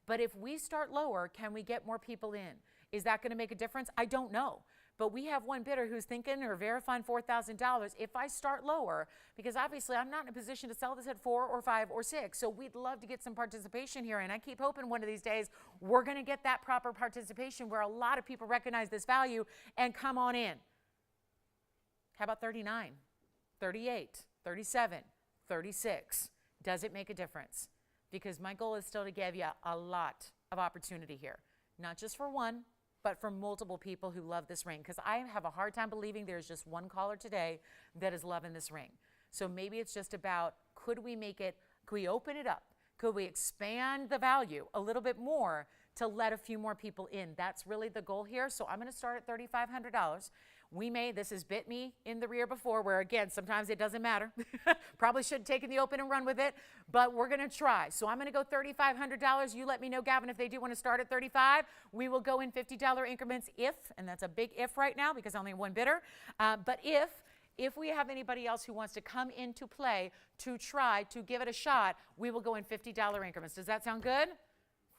but if we start lower, can we get more people in? Is that going to make a difference? I don't know. But we have one bidder who's thinking or verifying $4,000. If I start lower, because obviously I'm not in a position to sell this at 4 or 5 or 6, so we'd love to get some participation here, and I keep hoping one of these days we're going to get that proper participation where a lot of people recognize this value and come on in. How about 39, 38, 37, 36? Does it make a difference? Because my goal is still to give you a lot of opportunity here, not just for one, but for multiple people who love this ring. Because I have a hard time believing there's just one caller today that is loving this ring. So maybe it's just about, could we open it up? Could we expand the value a little bit more to let a few more people in? That's really the goal here. So I'm going to start at $3,500. This has bit me in the rear before, where again, sometimes it doesn't matter. Probably should have taken the open and run with it, but we're going to try. So I'm going to go $3,500. You let me know, Gavin, if they do want to start at $35. We will go in $50 increments and that's a big if right now because I only have one bidder, but if we have anybody else who wants to come into play to try to give it a shot, we will go in $50 increments. Does that sound good?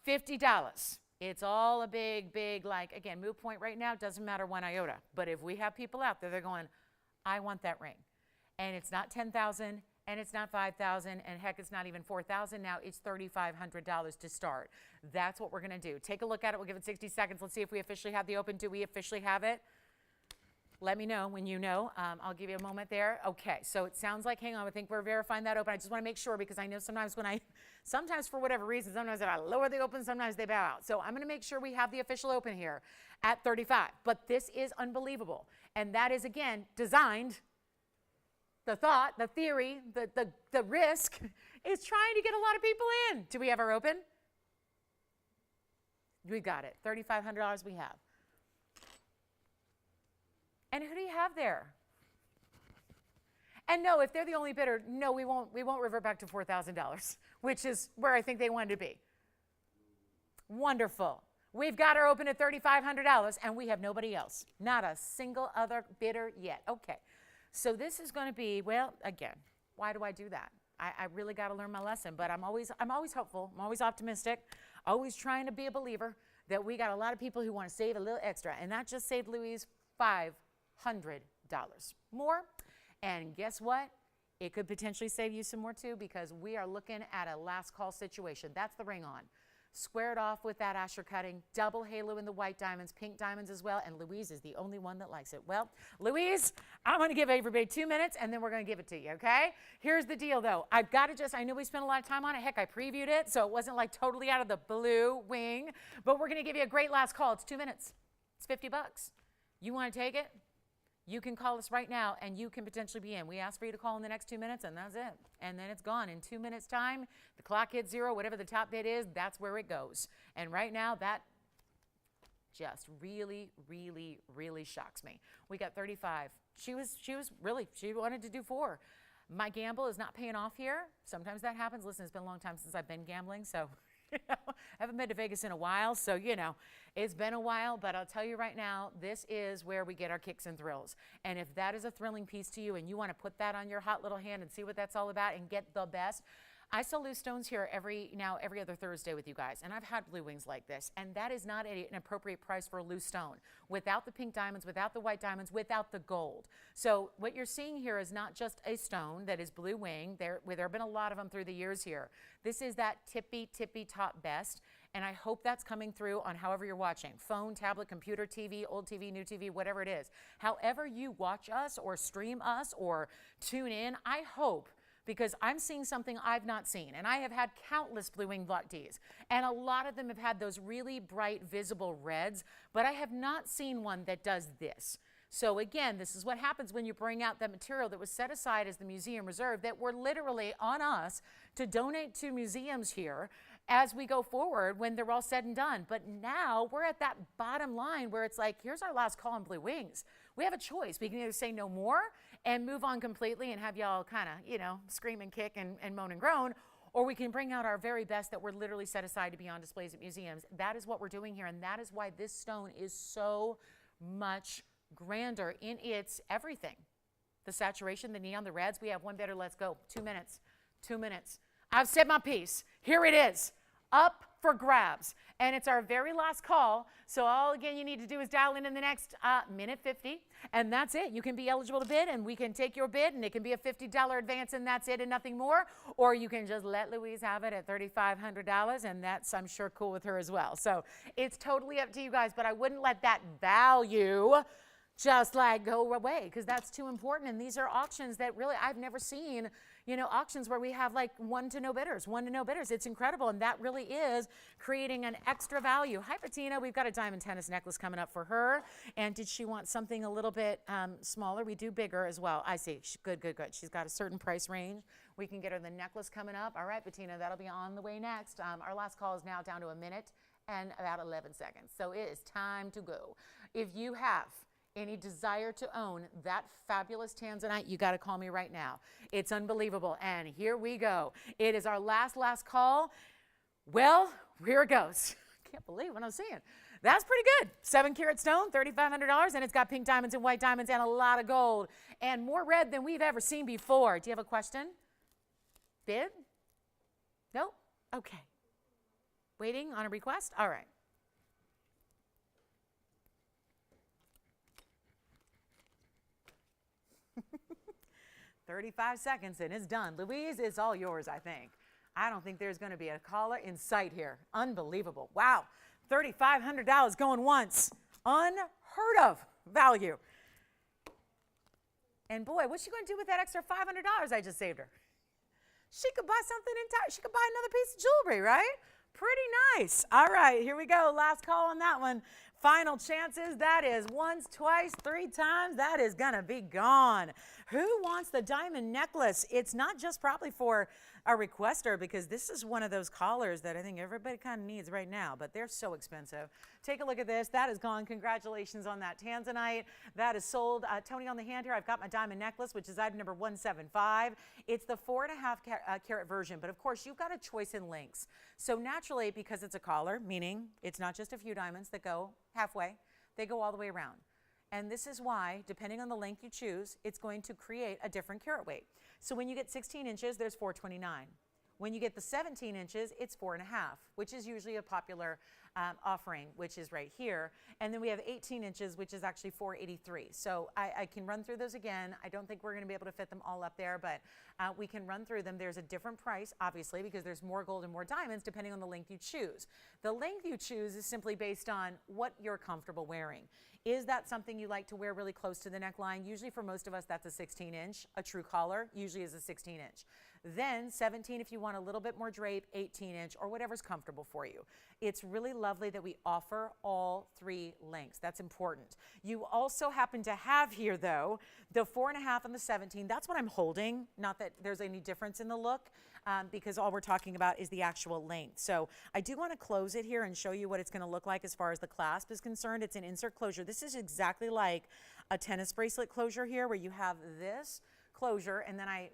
$50. It's all a big, like, again, moot point right now, doesn't matter one iota. But if we have people out there, they're going, I want that ring. And it's not $10,000, and it's not $5,000, and heck, it's not even $4,000. Now it's $3,500 to start. That's what we're going to do. Take a look at it. We'll give it 60 seconds. Let's see if we officially have the open. Do we officially have it? Let me know when you know. I'll give you a moment there. Okay, so it sounds like, hang on, I think we're verifying that open. I just want to make sure because I know sometimes sometimes for whatever reason, sometimes if I lower the open, sometimes they bow out. So I'm going to make sure we have the official open here at 35. But this is unbelievable. And that is, again, designed, the thought, the theory, the risk is trying to get a lot of people in. Do we have our open? We got it. $3,500 we have. And who do you have there? And no, if they're the only bidder, no, we won't revert back to $4,000, which is where I think they wanted to be. Wonderful. We've got her open at $3,500, and we have nobody else. Not a single other bidder yet. Okay. So this is going to be, well, again, why do I do that? I really got to learn my lesson, but I'm always hopeful. I'm always optimistic, always trying to be a believer that we got a lot of people who want to save a little extra, and that just saved Louise $500 more. And guess what? It could potentially save you some more too, because we are looking at a last call situation. That's the ring on. Squared off with that Asher cutting, double halo in the white diamonds, pink diamonds as well, and Louise is the only one that likes it. Well, Louise, I'm going to give everybody 2 minutes, and then we're going to give it to you, okay? Here's the deal, though. I've got to I know we spent a lot of time on it. Heck, I previewed it, so it wasn't like totally out of the blue wing, but we're going to give you a great last call. It's 2 minutes. It's $50. You want to take it? You can call us right now, and you can potentially be in. We ask for you to call in the next 2 minutes, and that's it. And then it's gone. In 2 minutes' time, the clock hits 0. Whatever the top bid is, that's where it goes. And right now, that just really, really, really shocks me. We got 35. She wanted to do 4. My gamble is not paying off here. Sometimes that happens. Listen, it's been a long time since I've been gambling, so I haven't been to Vegas in a while, so it's been a while, but I'll tell you right now, this is where we get our kicks and thrills. And if that is a thrilling piece to you and you want to put that on your hot little hand and see what that's all about and get the best, I sell loose stones here every other Thursday with you guys, and I've had blue wings like this, and that is not an appropriate price for a loose stone without the pink diamonds, without the white diamonds, without the gold. So what you're seeing here is not just a stone that is blue wing. There have been a lot of them through the years here. This is that tippy top best, and I hope that's coming through on however you're watching, phone, tablet, computer, TV, old TV, new TV, whatever it is. However you watch us or stream us or tune in, I hope, because I'm seeing something I've not seen. And I have had countless blue wing block Ds, and a lot of them have had those really bright, visible reds, but I have not seen one that does this. So again, this is what happens when you bring out that material that was set aside as the museum reserve that were literally on us to donate to museums here as we go forward when they're all said and done. But now we're at that bottom line where it's like, here's our last call on blue wings. We have a choice. We can either say no more and move on completely and have y'all kind of, scream and kick and moan and groan, or we can bring out our very best that were literally set aside to be on displays at museums. That is what we're doing here, and that is why this stone is so much grander in its everything. The saturation, the neon, the reds. We have one better. Let's go. 2 minutes. 2 minutes. I've said my piece. Here it is. Up for grabs. And it's our very last call. So all, again, you need to do is dial in the next minute 50. And that's it. You can be eligible to bid, and we can take your bid, and it can be a $50 advance, and that's it and nothing more. Or you can just let Louise have it at $3,500, and that's, I'm sure, cool with her as well. So it's totally up to you guys, but I wouldn't let that value just like go away, because that's too important. And these are auctions that really I've never seen, auctions where we have like one to no bidders. It's incredible, and that really is creating an extra value. Hi, Bettina. We've got a diamond tennis necklace coming up for her. And did she want something a little bit smaller? We do bigger as well. I see. Good. She's got a certain price range. We can get her the necklace coming up. All right, Bettina, that'll be on the way next. Our last call is now down to a minute and about 11 seconds. So it is time to go. If you have any desire to own that fabulous tanzanite, you got to call me right now. It's unbelievable. And here we go. It is our last call. Well, here it goes. I can't believe what I'm seeing. That's pretty good. 7-carat stone, $3,500, and it's got pink diamonds and white diamonds and a lot of gold and more red than we've ever seen before. Do you have a question? Bid? Nope? Okay. Waiting on a request? All right. 35 seconds and it's done. Louise, it's all yours, I think. I don't think there's going to be a caller in sight here. Unbelievable. Wow. $3,500 going once. Unheard of value. And boy, what's she going to do with that extra $500 I just saved her? She could buy something entire. She could buy another piece of jewelry, right? Pretty nice. All right, here we go. Last call on that one. Final chances. That is once, twice, 3 times. That is going to be gone. Who wants the diamond necklace? It's not just probably for our requester, because this is one of those collars that I think everybody kind of needs right now, but they're so expensive. Take a look at this. That is gone. Congratulations on that tanzanite. That is sold. Tony, on the hand here, I've got my diamond necklace, which is item number 175. It's the 4.5 carat version, but of course you've got a choice in lengths. So naturally, because it's a collar, meaning it's not just a few diamonds that go halfway, they go all the way around. And this is why, depending on the length you choose, it's going to create a different carat weight. So when you get 16 inches, there's 429. When you get the 17 inches, it's 4.5, which is usually a popular offering, which is right here. And then we have 18 inches, which is actually 483. So I can run through those again. I don't think we're going to be able to fit them all up there, but we can run through them. There's a different price, obviously, because there's more gold and more diamonds depending on the length you choose. The length you choose is simply based on what you're comfortable wearing. Is that something you like to wear really close to the neckline? Usually for most of us, that's a 16 inch. A true collar usually is a 16 inch. Then 17 if you want a little bit more drape, 18 inch, or whatever's comfortable for you. It's really lovely that we offer all three lengths. That's important. You also happen to have here, though, the 4.5 and the 17. That's what I'm holding. Not that there's any difference in the look, because all we're talking about is the actual length. So I do want to close it here and show you what it's going to look like as far as the clasp is concerned. It's an insert closure. This is exactly like a tennis bracelet closure here, where you have this closure, and then I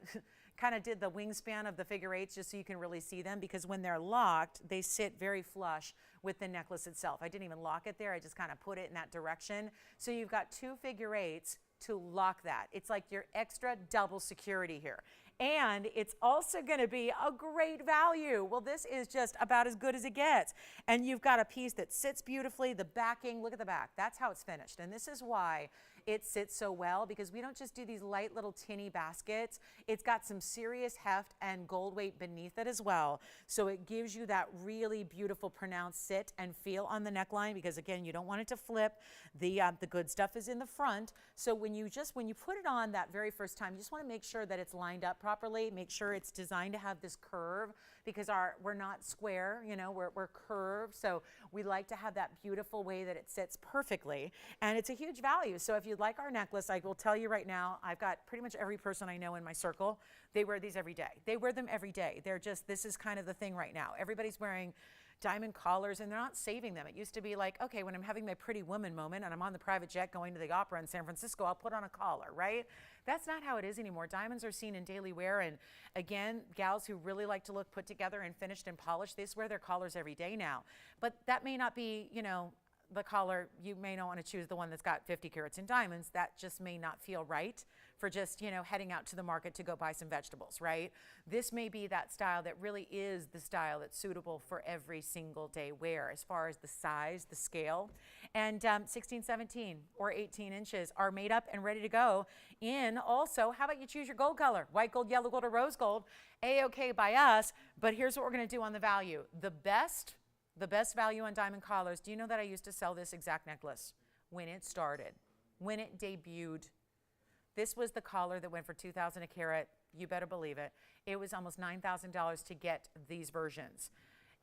kind of did the wingspan of the figure eights just so you can really see them, because when they're locked, they sit very flush with the necklace itself. I didn't even lock it there. I just kind of put it in that direction. So you've got two figure eights to lock that. It's like your extra double security here. And it's also going to be a great value. Well, this is just about as good as it gets. And you've got a piece that sits beautifully. The backing, look at the back. That's how it's finished. And this is why it sits so well, because we don't just do these light little tinny baskets. It's got some serious heft and gold weight beneath it as well. So it gives you that really beautiful pronounced sit and feel on the neckline, because again, you don't want it to flip. The good stuff is in the front. So when you put it on that very first time, you just want to make sure that it's lined up properly. Make sure it's designed to have this curve, because we're not square, you know, we're curved. So we like to have that beautiful way that it sits perfectly. And it's a huge value. So if you'd like our necklace, I will tell you right now, I've got pretty much every person I know in my circle. They wear these every day. They wear them every day. This is kind of the thing right now. Everybody's wearing diamond collars, and they're not saving them. It used to be like, okay, when I'm having my pretty woman moment and I'm on the private jet going to the opera in San Francisco, I'll put on a collar, right? That's not how it is anymore. Diamonds are seen in daily wear, and again, gals who really like to look put together and finished and polished, they wear their collars every day now. But that may not be, you know, the collar. You may not want to choose the one that's got 50 carats in diamonds. That just may not feel right for just, you know, heading out to the market to go buy some vegetables, right? This may be that style that really is the style that's suitable for every single day wear as far as the size, the scale. And 16, 17, or 18 inches are made up and ready to go in. Also, how about you choose your gold color? White gold, yellow gold, or rose gold. A-okay by us, but here's what we're going to do on the value. The best value on diamond collars. Do you know that I used to sell this exact necklace when it started, when it debuted? This was the collar that went for $2,000 a carat. You better believe it. It was almost $9,000 to get these versions.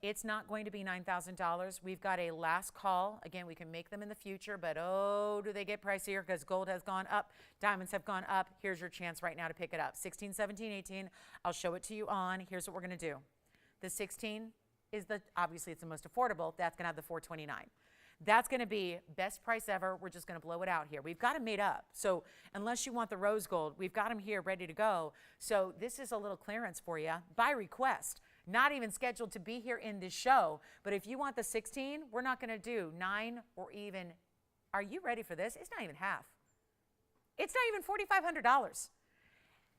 It's not going to be $9,000. We've got a last call. Again, we can make them in the future, but oh, do they get pricier, because gold has gone up, diamonds have gone up. Here's your chance right now to pick it up. 16, 17, 18. I'll show it to you on. Here's what we're going to do. The 16 is obviously it's the most affordable. That's going to have the 429. That's going to be best price ever. We're just going to blow it out here. We've got them made up. So unless you want the rose gold, we've got them here ready to go. So this is a little clearance for you by request. Not even scheduled to be here in this show. But if you want the 16, we're not going to do 9 or even, are you ready for this? It's not even half. It's not even $4,500.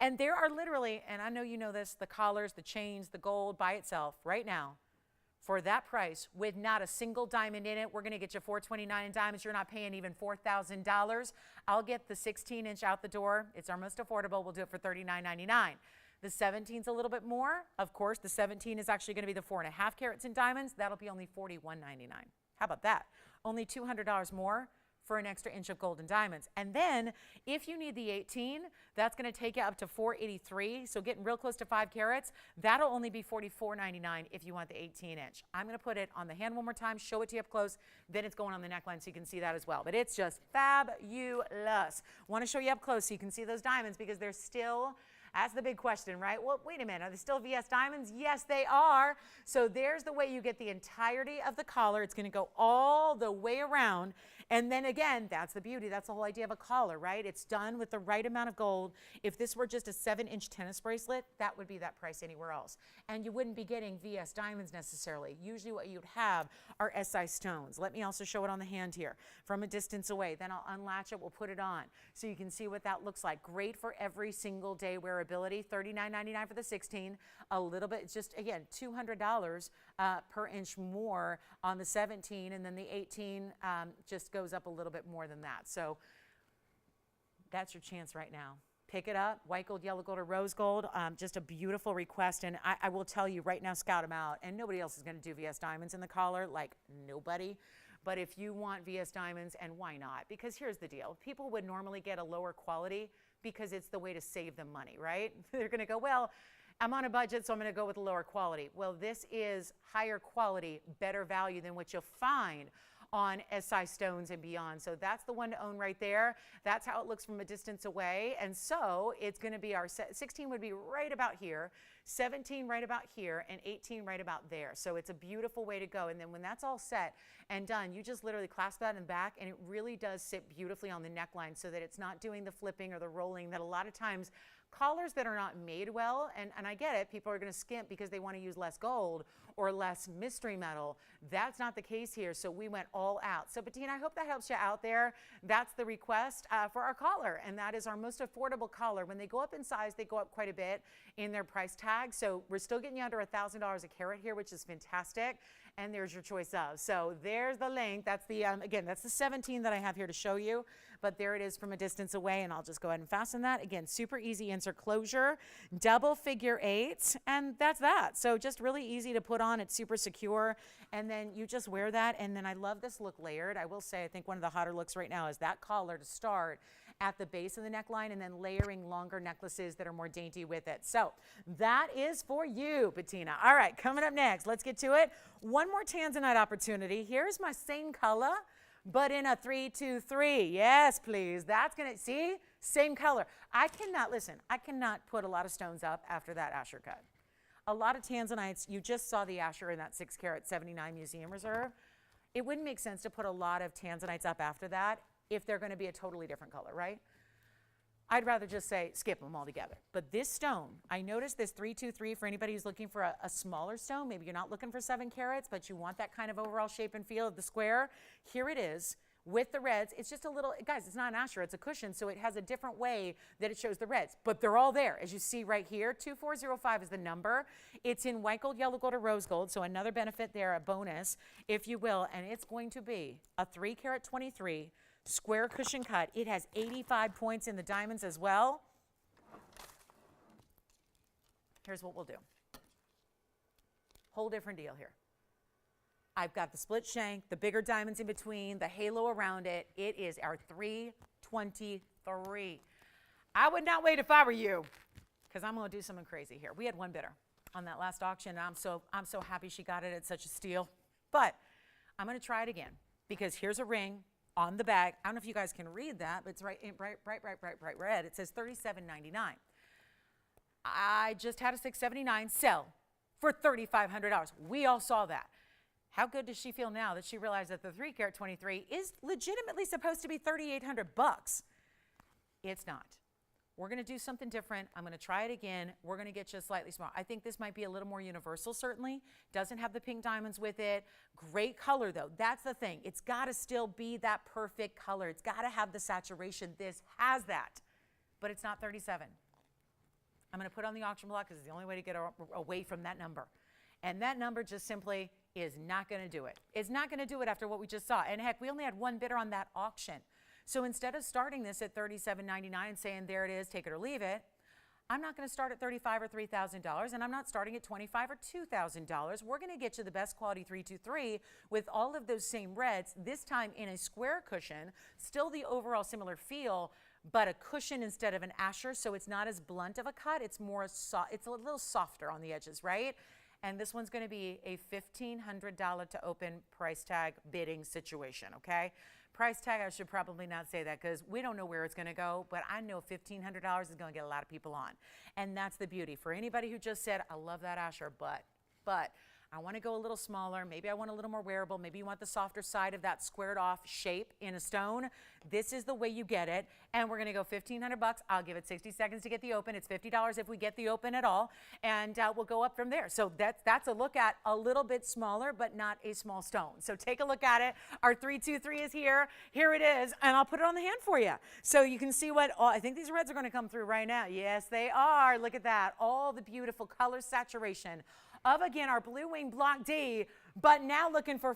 And there are literally, and I know you know this, the collars, the chains, the gold by itself right now. For that price, with not a single diamond in it, we're going to get you $429 in diamonds. You're not paying even $4,000. I'll get the 16-inch out the door. It's our most affordable. We'll do it for $39.99. The 17's a little bit more. Of course, the 17 is actually going to be the 4.5 carats in diamonds. That'll be only $41.99. How about that? Only $200 more for an extra inch of gold and diamonds. And then if you need the 18, that's going to take you up to $483. So getting real close to 5 carats, that'll only be $44.99 if you want the 18-inch. I'm going to put it on the hand one more time, show it to you up close, then it's going on the neckline so you can see that as well. But it's just fabulous. Want to show you up close so you can see those diamonds, because they're still That's the big question, right? Well, wait a minute. Are they still VS diamonds? Yes, they are. So there's the way you get the entirety of the collar. It's going to go all the way around. And then again, that's the beauty. That's the whole idea of a collar, right? It's done with the right amount of gold. If this were just a 7-inch tennis bracelet, that would be that price anywhere else. And you wouldn't be getting VS diamonds necessarily. Usually what you'd have are SI stones. Let me also show it on the hand here from a distance away. Then I'll unlatch it. We'll put it on so you can see what that looks like. Great for every single day wearability. $39.99 for the 16. A little bit, just again, $200 per inch more on the 17, and then the 18 just goes up a little bit more than that. So that's your chance right now. Pick it up, white gold, yellow gold, or rose gold. Just a beautiful request, and I will tell you right now, scout them out. And nobody else is going to do VS diamonds in the collar, like nobody. But if you want VS diamonds, and why not? Because here's the deal. People would normally get a lower quality because it's the way to save them money, right? They're going to go, well, I'm on a budget, so I'm going to go with a lower quality. Well, this is higher quality, better value than what you'll find on SI stones and beyond. So that's the one to own right there. That's how it looks from a distance away. And so it's going to be our 16 would be right about here, 17 right about here, and 18 right about there. So it's a beautiful way to go. And then when that's all set and done, you just literally clasp that in the back, and it really does sit beautifully on the neckline so that it's not doing the flipping or the rolling that a lot of times collars that are not made well, and I get it, people are going to skimp because they want to use less gold or less mystery metal. That's not the case here, so we went all out. So Bettina, I hope that helps you out there. That's the request for our collar, and that is our most affordable collar. When they go up in size, they go up quite a bit in their price tag, so we're still getting you under $1,000 a carat here, which is fantastic, and there's your choice of. So there's the link. That's the, again, that's the 17 that I have here to show you, but there it is from a distance away, and I'll just go ahead and fasten that. Again, super easy insert closure, double figure 8, and that's that. So just really easy to put on. It's super secure, and then you just wear that, and then I love this look layered. I will say I think one of the hotter looks right now is that collar to start at the base of the neckline and then layering longer necklaces that are more dainty with it. So that is for you, Bettina. All right, coming up next, let's get to it. One more tanzanite opportunity. Here's my same color, but in a 3-2-3. Yes, please. That's going to, see, same color. I cannot put a lot of stones up after that Asher cut. A lot of tanzanites, you just saw the Asher in that 6 carat 79 Museum Reserve. It wouldn't make sense to put a lot of tanzanites up after that if they're going to be a totally different color, right? I'd rather just say skip them altogether. But this stone, I noticed this 3-2-3 for anybody who's looking for a smaller stone. Maybe you're not looking for 7 carats, but you want that kind of overall shape and feel of the square. Here it is with the reds. It's just a little, guys, it's not an Asher, it's a cushion, so it has a different way that it shows the reds. But they're all there, as you see right here. 2405 is the number. It's in white gold, yellow gold, or rose gold, so another benefit there, a bonus, if you will. And it's going to be a 3 carat 23 square cushion cut. It has 85 points in the diamonds as well. Here's what we'll do. Whole different deal here. I've got the split shank, the bigger diamonds in between, the halo around it. It is our 323. I would not wait if I were you, because I'm going to do something crazy here. We had one bidder on that last auction, and I'm so happy she got it at such a steal. But I'm going to try it again, because here's a ring on the bag. I don't know if you guys can read that, but it's right in bright red. It says $37.99. I just had a $679 sell for $3,500. We all saw that. How good does she feel now that she realized that the 3 carat 23 is legitimately supposed to be $3,800 bucks? It's not. We're going to do something different. I'm going to try it again. We're going to get you slightly smaller. I think this might be a little more universal, certainly. Doesn't have the pink diamonds with it. Great color, though. That's the thing. It's got to still be that perfect color. It's got to have the saturation. This has that, but it's not 37. I'm going to put on the auction block because it's the only way to get away from that number. And that number just simply is not going to do it. It's not going to do it after what we just saw. And heck, we only had one bidder on that auction. So instead of starting this at $37.99 and saying, there it is, take it or leave it, I'm not going to start at $35,000 or $3,000, and I'm not starting at $25,000 or $2,000. We're going to get you the best quality 323 with all of those same reds, this time in a square cushion, still the overall similar feel, but a cushion instead of an Asher, so it's not as blunt of a cut. It's more it's a little softer on the edges, right? And this one's going to be a $1,500 to open price tag bidding situation, okay? Price tag, I should probably not say that because we don't know where it's going to go, but I know $1,500 is going to get a lot of people on. And that's the beauty. For anybody who just said, I love that Asher, but I want to go a little smaller. Maybe I want a little more wearable. Maybe you want the softer side of that squared off shape in a stone. This is the way you get it. And we're going to go $1,500. I'll give it 60 seconds to get the open. It's $50 if we get the open at all. And we'll go up from there. So that's a look at a little bit smaller, but not a small stone. So take a look at it. Our 323 is here. Here it is. And I'll put it on the hand for you. So you can see what, I think these reds are going to come through right now. Yes, they are. Look at that. All the beautiful color saturation of, again, our Blue Wing Block D, but now looking for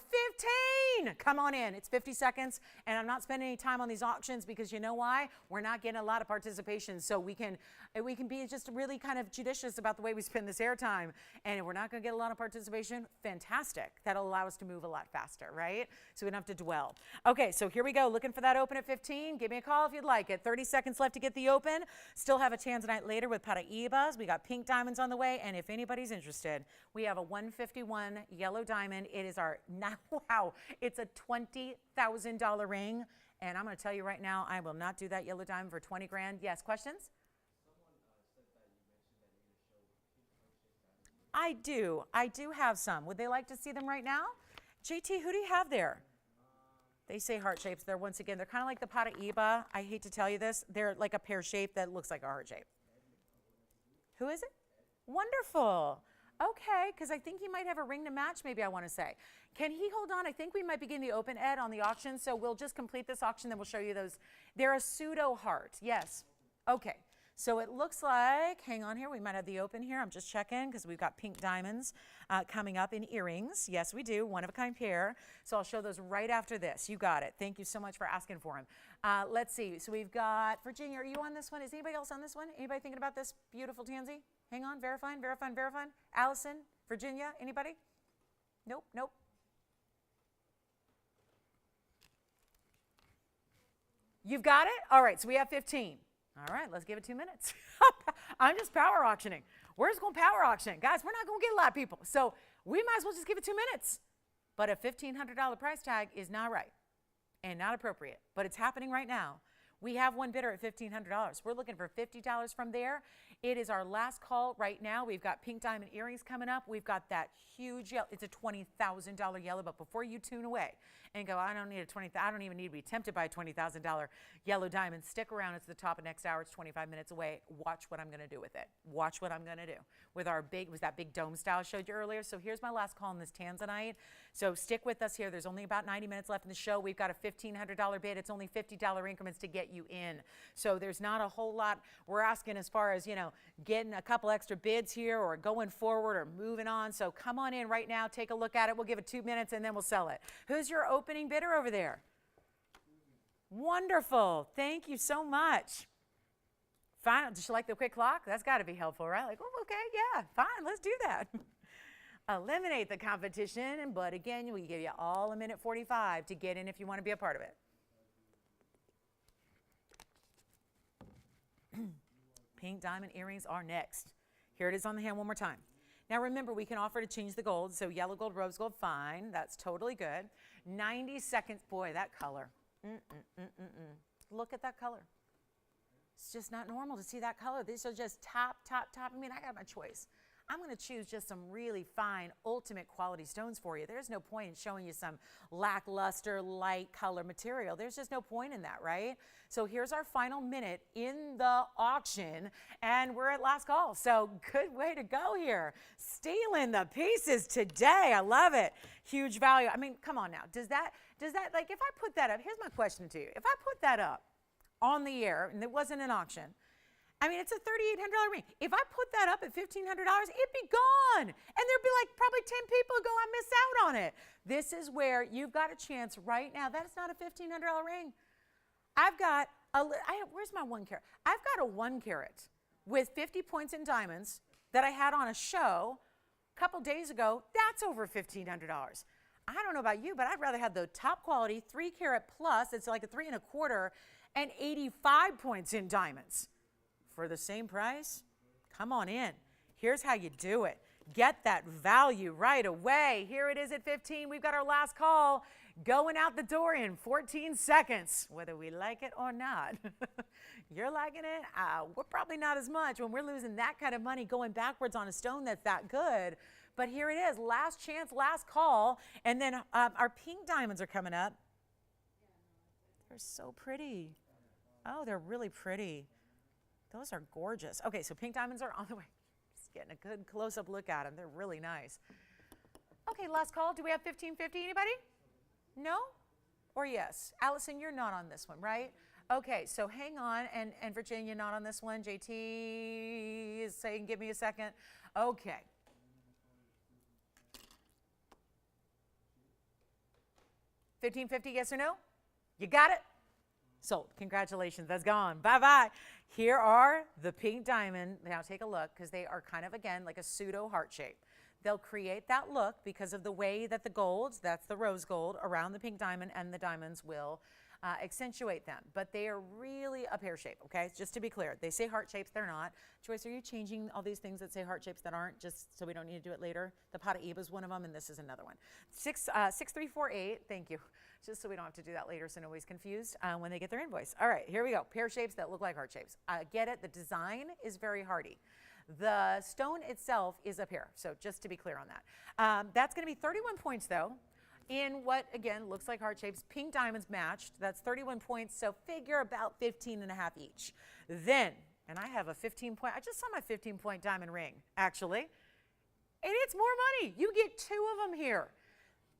15. Come on in. It's 50 seconds, and I'm not spending any time on these auctions because you know why? We're not getting a lot of participation, so we can be just really kind of judicious about the way we spend this airtime, and if we're not going to get a lot of participation, fantastic. That'll allow us to move a lot faster, right? So we don't have to dwell. Okay, so here we go. Looking for that open at 15. Give me a call if you'd like it. 30 seconds left to get the open. Still have a tanzanite later with Paraibas. We got pink diamonds on the way, and if anybody's interested, we have a 151 yellow diamond. It is our, wow, it's a $20,000 ring. And I'm going to tell you right now, I will not do that yellow diamond for 20 grand. Yes, questions? I do have some. Would they like to see them right now? JT, who do you have there? They say heart shapes. They're, once again, they're kind of like the Paraiba. I hate to tell you this. They're like a pear shape that looks like a heart shape. Who is it? Wonderful. Okay, because I think he might have a ring to match, maybe I want to say. Can he hold on? I think we might begin the open, Ed, on the auction, so we'll just complete this auction, then we'll show you those. They're a pseudo heart, yes. Okay, so it looks like, hang on here, we might have the open here. I'm just checking because we've got pink diamonds coming up in earrings. Yes, we do, one-of-a-kind pair. So I'll show those right after this. You got it. Thank you so much for asking for them. Let's see, so we've got, Virginia, are you on this one? Is anybody else on this one? Anybody thinking about this beautiful tansy? Hang on, verifying. Allison, Virginia, anybody? Nope. You've got it? All right, so we have 15. All right, let's give it 2 minutes. I'm just power auctioning. We're just going power auction. Guys, we're not going to get a lot of people, so we might as well just give it 2 minutes. But a $1,500 price tag is not right and not appropriate, but it's happening right now. We have one bidder at $1,500. We're looking for $50 from there. It is our last call right now. We've got pink diamond earrings coming up. We've got that huge yellow. It's a $20,000 yellow, but before you tune away and go, I don't even need to be tempted by a $20,000 yellow diamond. Stick around. It's the top of next hour. It's 25 minutes away. Watch what I'm going to do with it. Watch what I'm going to do with our big, was that big dome style I showed you earlier. So here's my last call on this tanzanite. So stick with us here. There's only about 90 minutes left in the show. We've got a $1,500 bid. It's only $50 increments to get you in. So there's not a whole lot we're asking as far as, getting a couple extra bids here or going forward or moving on. So come on in right now. Take a look at it. We'll give it 2 minutes and then we'll sell it. Who's your opening bidder over there? Wonderful. Thank you so much. Fine. Does she like the quick clock? That's got to be helpful, right? Like, oh, okay, yeah, fine. Let's do that. Eliminate the competition. But again, we give you all 1:45 to get in if you want to be a part of it. Pink diamond earrings are next. Here it is on the hand one more time. Now remember, we can offer to change the gold. So yellow gold, rose gold, fine. That's totally good. 90 seconds. Boy, that color. Look at that color. It's just not normal to see that color. These are just top. I mean, I got my choice. I'm going to choose just some really fine, ultimate quality stones for you. There's no point in showing you some lackluster, light color material. There's just no point in that, right? So here's our final minute in the auction, and we're at last call. So good way to go here. Stealing the pieces today. I love it. Huge value. I mean, come on now. Does that, like, if I put that up, here's my question to you. If I put that up on the air, and it wasn't an auction, I mean, it's a $3,800 ring. If I put that up at $1,500, it'd be gone. And there'd be like probably 10 people go, I miss out on it. This is where you've got a chance right now. That is not a $1,500 ring. I've got, where's my 1 carat? I've got a 1 carat with 50 points in diamonds that I had on a show a couple days ago. That's over $1,500. I don't know about you, but I'd rather have the top quality 3 carat plus. It's like a 3 1/4 and 85 points in diamonds. For the same price, come on in. Here's how you do it. Get that value right away. Here it is at 15. We've got our last call going out the door in 14 seconds, whether we like it or not. You're liking it? We're probably not as much when we're losing that kind of money going backwards on a stone that's that good. But here it is, last chance, last call. And then our pink diamonds are coming up. They're so pretty. Oh, they're really pretty. Those are gorgeous. Okay, so pink diamonds are on the way. Just getting a good close-up look at them. They're really nice. Okay, last call. Do we have 1550? Anybody? No? Or yes? Allison, you're not on this one, right? Okay, so hang on. And Virginia, not on this one. JT is saying, give me a second. Okay. $15.50, yes or no? You got it? Sold. Congratulations. That's gone. Bye-bye. Here are the pink diamond. Now take a look because they are kind of, again, like a pseudo heart shape. They'll create that look because of the way that the golds, that's the rose gold, around the pink diamond, and the diamonds will accentuate them. But they are really a pear shape, okay? Just to be clear. They say heart shapes. They're not. Joyce, are you changing all these things that say heart shapes that aren't, just so we don't need to do it later? The Padparacha is one of them, and this is another one. 6348, thank you. Just so we don't have to do that later so nobody's confused when they get their invoice. All right, here we go. Pear shapes that look like heart shapes. Get it. The design is very hearty. The stone itself is a pear, so just to be clear on that. That's going to be 31 points, though, in what, again, looks like heart shapes. Pink diamonds matched. That's 31 points, so figure about 15 and a half each. Then, and I have a 15-point, I just saw my 15-point diamond ring, actually, and it's more money. You get 2 of them here.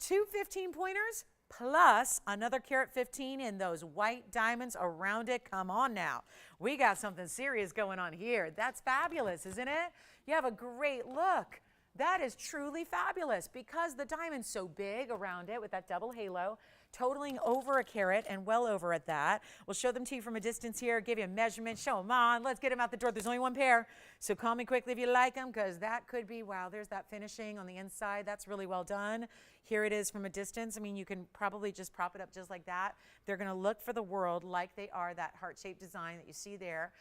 2 15-pointers plus another carat 15 in those white diamonds around it. Come on now. We got something serious going on here. That's fabulous, isn't it? You have a great look. That is truly fabulous because the diamond's so big around it with that double halo, totaling over a carat and well over at that. We'll show them to you from a distance here, give you a measurement, show them on. Let's get them out the door. There's only 1 pair, so call me quickly if you like them because that could be, wow, there's that finishing on the inside. That's really well done. Here it is from a distance. I mean, you can probably just prop it up just like that. They're going to look for the world like they are, that heart-shaped design that you see there.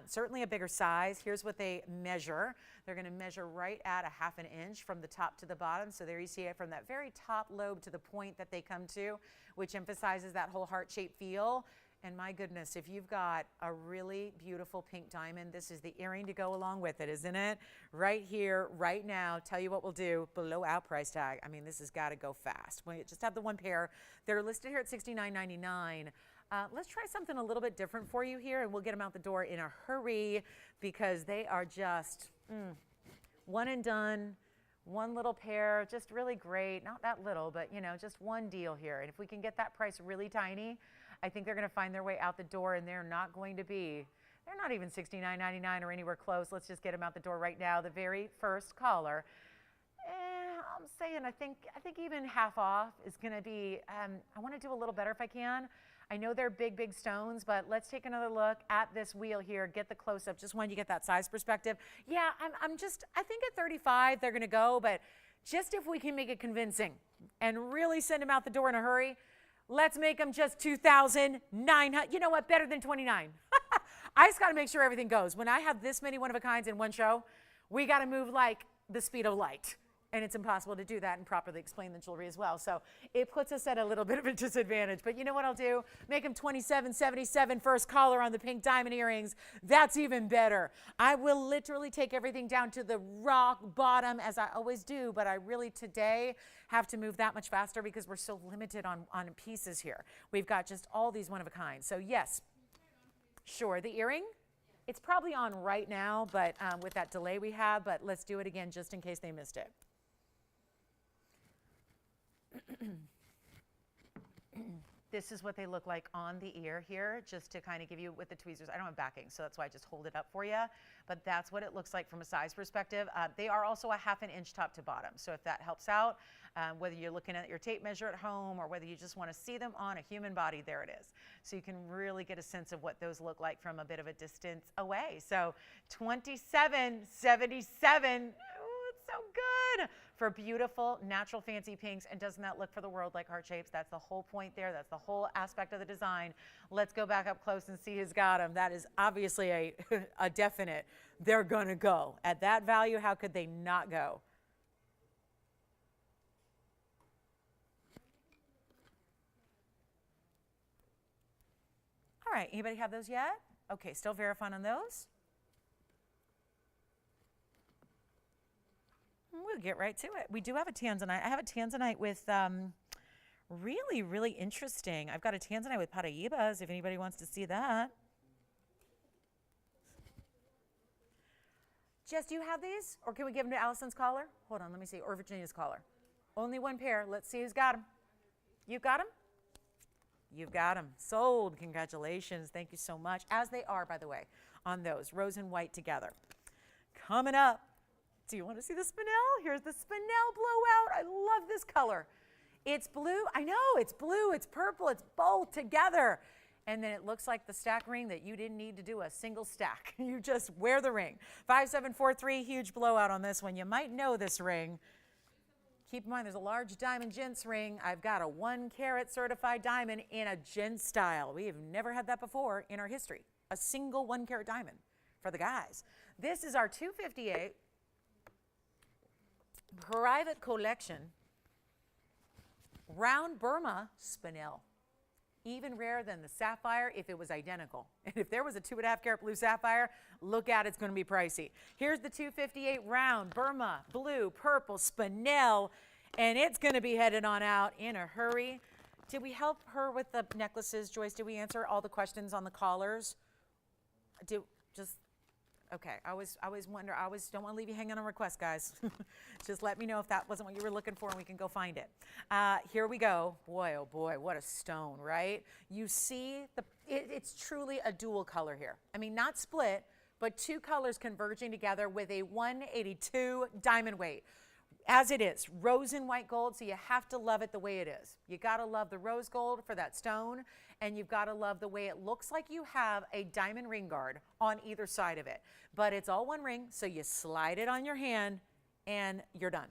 Certainly a bigger size. Here's what they measure. They're going to measure right at a ½ inch from the top to the bottom. So there you see it from that very top lobe to the point that they come to, which emphasizes that whole heart-shaped feel. And my goodness, if you've got a really beautiful pink diamond, this is the earring to go along with it, isn't it? Right here, right now. Tell you what we'll do, below our price tag. I mean, this has got to go fast. We just have the 1 pair. They're listed here at $69.99. Let's try something a little bit different for you here, and we'll get them out the door in a hurry because they are just one and done. 1 little pair, just really great. Not that little, but, you know, just 1 deal here. And if we can get that price really tiny, I think they're going to find their way out the door, and they're not going to be, they're not even $69.99 or anywhere close. Let's just get them out the door right now. The very first caller, I'm saying I think even half off is going to be, I want to do a little better if I can. I know they're big, big stones, but let's take another look at this wheel here. Get the close-up, just wanted you to get that size perspective. Yeah, I think at 35 they're going to go, but just if we can make it convincing and really send them out the door in a hurry, let's make them just 2,900. You know what? Better than 29. I just got to make sure everything goes. When I have this many one-of-a-kinds in one show, we got to move like the speed of light. And it's impossible to do that and properly explain the jewelry as well. So it puts us at a little bit of a disadvantage. But you know what I'll do? Make them $27.77 first caller on the pink diamond earrings. That's even better. I will literally take everything down to the rock bottom as I always do. But I really today have to move that much faster because we're so limited on pieces here. We've got just all these one of a kind. So yes, sure, the earring. It's probably on right now, but with that delay we have. But let's do it again just in case they missed it. This is what they look like on the ear here, just to kind of give you with the tweezers. I don't have backing, so that's why I just hold it up for you. But that's what it looks like from a size perspective. They are also a ½ inch top to bottom. So if that helps out, whether you're looking at your tape measure at home or whether you just want to see them on a human body, there it is. So you can really get a sense of what those look like from a bit of a distance away. So $27.77. Oh, it's so good. For beautiful, natural, fancy pinks. And doesn't that look for the world like heart shapes? That's the whole point there. That's the whole aspect of the design. Let's go back up close and see who's got them. That is obviously a definite. They're going to go. At that value, how could they not go? right, anybody have those yet? Okay, still verifying on those. We'll get right to it. We do have a tanzanite. I have a tanzanite with really, really interesting. I've got a tanzanite with Paraibas if anybody wants to see that. Jess, do you have these? Or can we give them to Allison's caller? Hold on, let me see. Or Virginia's caller. Only one pair. Let's see who's got them. You've got them? You've got them. Sold. Congratulations. Thank you so much. As they are, by the way, on those. Rose and white together. Coming up. Do you want to see the spinel? Here's the spinel blowout. I love this color. It's blue. I know. It's blue. It's purple. It's both together. And then it looks like the stack ring that you didn't need to do a single stack. You just wear the ring. 5743, huge blowout on this one. You might know this ring. Keep in mind, there's a large diamond gents ring. I've got a 1 carat certified diamond in a gent style. We have never had that before in our history. A single 1 carat diamond for the guys. This is our 258 private collection round Burma spinel. Even rarer than the sapphire if it was identical. And if there was a 2.5 carat blue sapphire, look out, it's going to be pricey. Here's the 258 round Burma blue purple spinel, and it's going to be headed on out in a hurry. Did we help her with the necklaces, Joyce? Did we answer all the questions on the collars? Okay, I always wonder, I always don't want to leave you hanging on request, guys. Just let me know if that wasn't what you were looking for and we can go find it. Here we go. Boy, oh boy, what a stone, right? You see, it's truly a dual color here. I mean, not split, but 2 colors converging together with a 182 diamond weight. As it is, rose and white gold, so you have to love it the way it is. You gotta love the rose gold for that stone, and you've gotta love the way it looks like you have a diamond ring guard on either side of it. But it's all one ring, so you slide it on your hand, and you're done.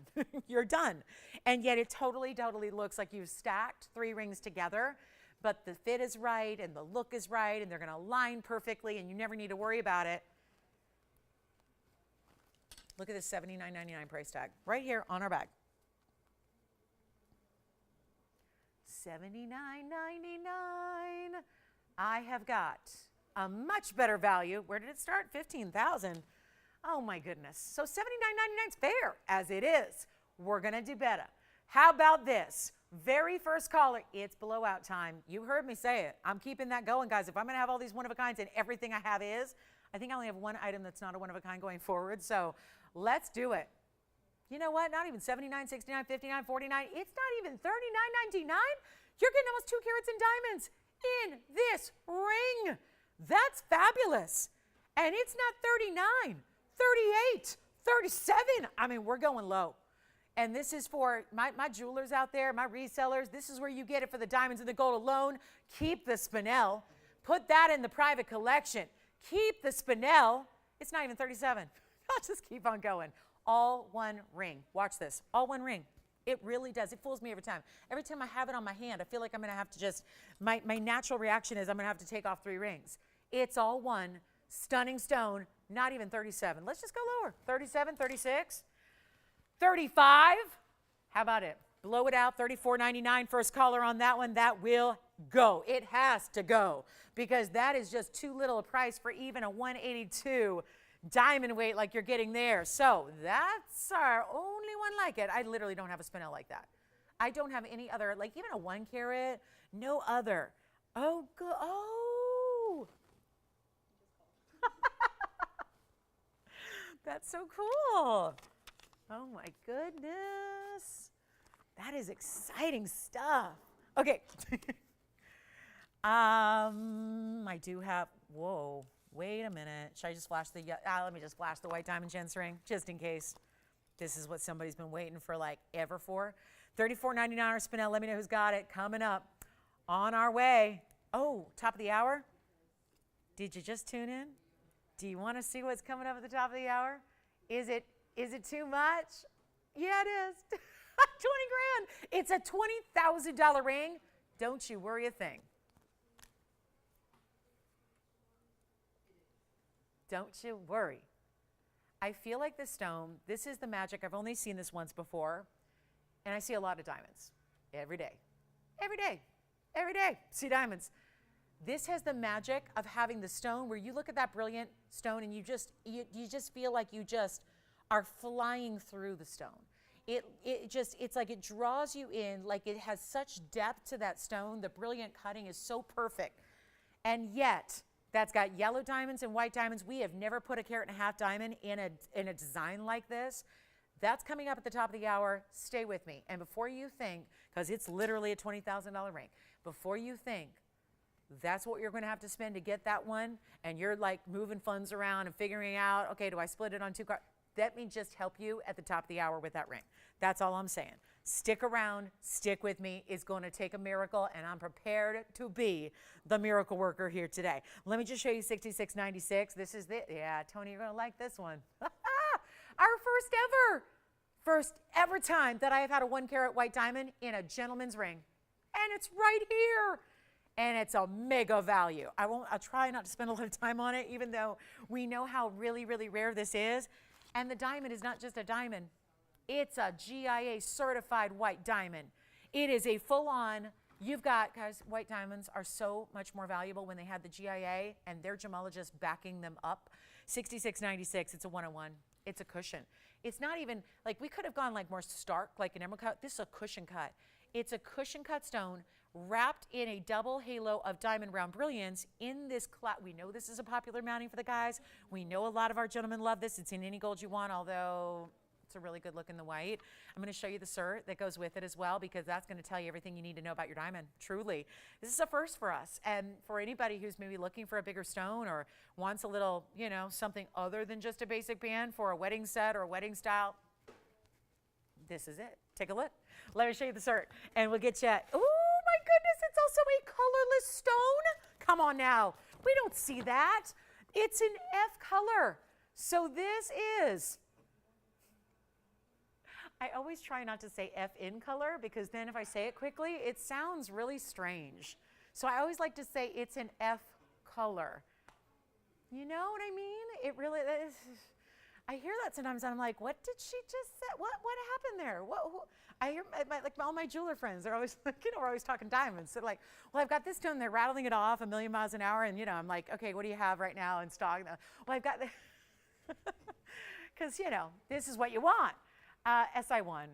You're done. And yet it totally looks like you've stacked 3 rings together, but the fit is right, and the look is right, and they're gonna align perfectly, and you never need to worry about it. Look at this $79.99 price tag right here on our bag. $79.99. I have got a much better value. Where did it start? $15,000. Oh my goodness. So $79.99 is fair as it is. We're going to do better. How about this? Very first caller, it's blowout time. You heard me say it. I'm keeping that going, guys. If I'm going to have all these one-of-a-kinds and everything I have is, I think I only have one item that's not a one-of-a-kind going forward. So let's do it. You know what? Not even $79, $69, $59, $49. It's not even $39.99. You're getting almost 2 carats in diamonds in this ring. That's fabulous. And it's not $39, $38, $37. I mean, we're going low. And this is for my jewelers out there, my resellers. This is where you get it for the diamonds and the gold alone. Keep the spinel. Put that in the private collection. Keep the spinel. It's not even $37. I'll just keep on going. All one ring. Watch this. All one ring. It really does. It fools me every time. Every time I have it on my hand, I feel like I'm going to have to just, my natural reaction is I'm going to have to take off 3 rings. It's all one. Stunning stone. Not even 37. Let's just go lower. 37, 36, 35. How about it? Blow it out. $34.99. First caller on that one. That will go. It has to go because that is just too little a price for even a 182 diamond weight like you're getting there. So that's our only one like it. I literally don't have a spinel like that. I don't have any other, like even a 1 carat, no other. Oh, good. Oh. That's so cool. Oh my goodness. That is exciting stuff. Okay. I do have, whoa. Wait a minute. Should I just flash the, let me just flash the white diamond gents ring, just in case. This is what somebody's been waiting for like ever for. $34.99 spinel. Let me know who's got it. Coming up on our way. Oh, top of the hour. Did you just tune in? Do you want to see what's coming up at the top of the hour? Is it too much? Yeah, it is. 20 grand. It's a $20,000 ring. Don't you worry a thing. Don't you worry. I feel like this stone, this is the magic. I've only seen this once before, and I see a lot of diamonds every day. Every day. Every day. See diamonds. This has the magic of having the stone where you look at that brilliant stone and you just feel like you just are flying through the stone. It's like it draws you in, like it has such depth to that stone. The brilliant cutting is so perfect. And yet, that's got yellow diamonds and white diamonds. We have never put a 1.5 carat diamond in a design like this. That's coming up at the top of the hour. Stay with me. And before you think, because it's literally a $20,000 ring, before you think that's what you're going to have to spend to get that one, and you're like moving funds around and figuring out, okay, do I split it on 2 cards? Let me just help you at the top of the hour with that ring. That's all I'm saying. Stick around, stick with me. It's going to take a miracle, and I'm prepared to be the miracle worker here today. Let me just show you 6696. This is yeah, Tony, you're going to like this one. Our first ever time that I have had a 1 carat white diamond in a gentleman's ring. And it's right here. And it's a mega value. I'll try not to spend a lot of time on it, even though we know how really, really rare this is. And the diamond is not just a diamond. It's a GIA certified white diamond. It is a full-on, you've got, guys, white diamonds are so much more valuable when they had the GIA and their gemologists backing them up. 6696, it's a 101. It's a cushion. It's not even, like we could have gone like more stark, like an emerald cut. This is a cushion cut. It's a cushion cut stone wrapped in a double halo of diamond round brilliance in this cloud. We know this is a popular mounting for the guys. We know a lot of our gentlemen love this. It's in any gold you want, although it's a really good look in the white. I'm going to show you the cert that goes with it as well, because that's going to tell you everything you need to know about your diamond. Truly, this is a first for us, and for anybody who's maybe looking for a bigger stone or wants a little, you know, something other than just a basic band for a wedding set or a wedding style, this is it. Take a look. Let me show you the cert, and we'll get you. Oh my goodness, it's also a colorless stone. Come on now. We don't see that. It's an F color. So this is, I always try not to say F in color, because then if I say it quickly, it sounds really strange. So I always like to say it's an F color. You know what I mean? It really is. I hear that sometimes, and I'm like, what did she just say? What happened there? I hear like all my jeweler friends, they're always like, you know, we're always talking diamonds. They're like, well, I've got this stone, they're rattling it off 1,000,000 miles an hour, and you know, I'm like, okay, what do you have right now in stock? Well, I've got the, because you know, this is what you want. SI1,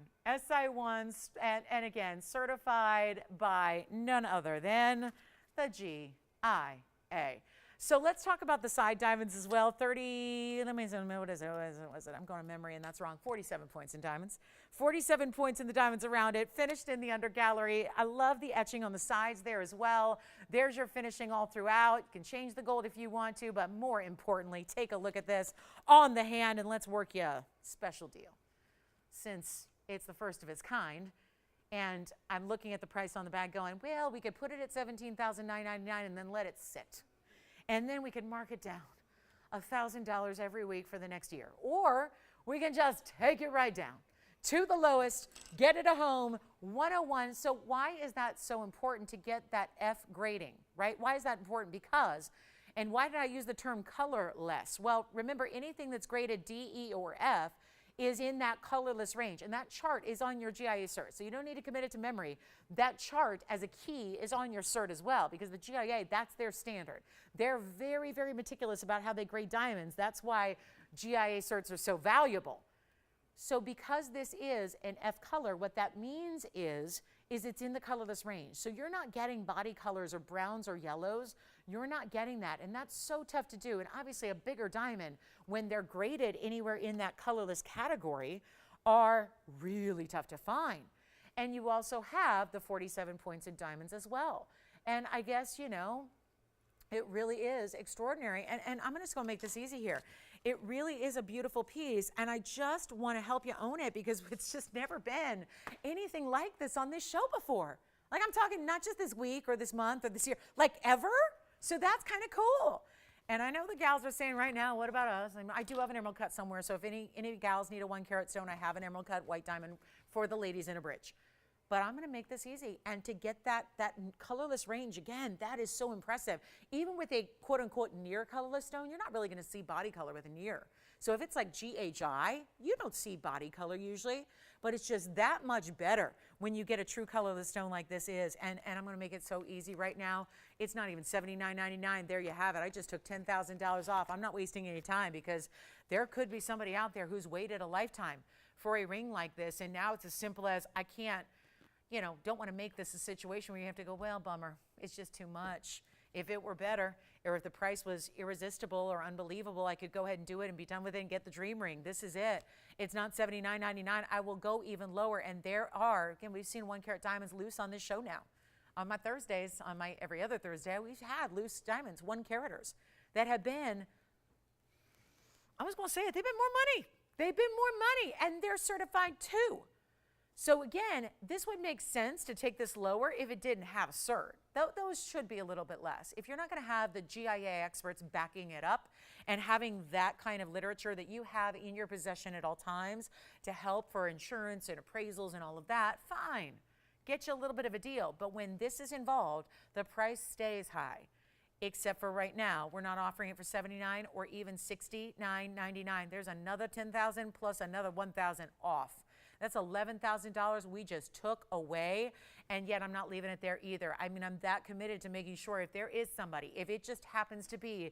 and again, certified by none other than the GIA. So let's talk about the side diamonds as well. 30, let me see, what is it? I'm going to memory, and that's wrong. 47 points in diamonds. 47 points in the diamonds around it, finished in the under gallery. I love the etching on the sides there as well. There's your finishing all throughout. You can change the gold if you want to, but more importantly, take a look at this on the hand, and let's work you a special deal. Since it's the first of its kind, and I'm looking at the price on the bag going, well, we could put it at $17,999 and then let it sit. And then we could mark it down $1,000 every week for the next year. Or we can just take it right down to the lowest, get it a home, 101. So why is that so important to get that F grading, right? Why is that important? Because, and why did I use the term colorless? Well, remember, anything that's graded D, E, or F is in that colorless range, and that chart is on your GIA cert, so you don't need to commit it to memory. That chart as a key is on your cert as well, because the GIA, that's their standard. They're very, very meticulous about how they grade diamonds. That's why GIA certs are so valuable. So because this is an F color, what that means is it's in the colorless range. So you're not getting body colors or browns or yellows. You're not getting that, and that's so tough to do. And obviously a bigger diamond, when they're graded anywhere in that colorless category, are really tough to find. And you also have the 47 points in diamonds as well. And I guess, you know, it really is extraordinary. And I'm just going to make this easy here. It really is a beautiful piece, and I just want to help you own it, because it's just never been anything like this on this show before. Like, I'm talking not just this week or this month or this year, like ever. So that's kind of cool. And I know the gals are saying right now, what about us? I do have an emerald cut somewhere, so if any gals need a 1 carat stone, I have an emerald cut white diamond for the ladies in a bridge. but I'm going to make this easy. And to get that colorless range, again, that is so impressive. Even with a quote unquote near colorless stone, you're not really going to see body color with a near. So if it's like GHI, you don't see body color usually, but it's just that much better when you get a true colorless stone like this is. And I'm going to make it so easy right now. It's not even $79.99. There you have it. I just took $10,000 off. I'm not wasting any time because there could be somebody out there who's waited a lifetime for a ring like this. And now it's as simple as I can't, don't want to make this a situation where you have to go, well, bummer, it's just too much. If it were better, or if the price was irresistible or unbelievable, I could go ahead and do it and be done with it and get the dream ring. This is it. It's not $79.99. I will go even lower. And there are, again, we've seen 1 carat diamonds loose on this show now. On my Thursdays, on my every other Thursday, we've had loose diamonds, 1 caraters that have been, I was going to say it, they've been more money. They've been more money, and they're certified too. So again, this would make sense to take this lower if it didn't have a cert. Those should be a little bit less. If you're not going to have the GIA experts backing it up and having that kind of literature that you have in your possession at all times to help for insurance and appraisals and all of that, fine. Get you a little bit of a deal. But when this is involved, the price stays high. Except for right now, we're not offering it for $79 or even $69.99. There's another $10,000 plus another $1,000 off. That's $11,000 we just took away, and yet I'm not leaving it there either. I mean, I'm that committed to making sure if there is somebody, if it just happens to be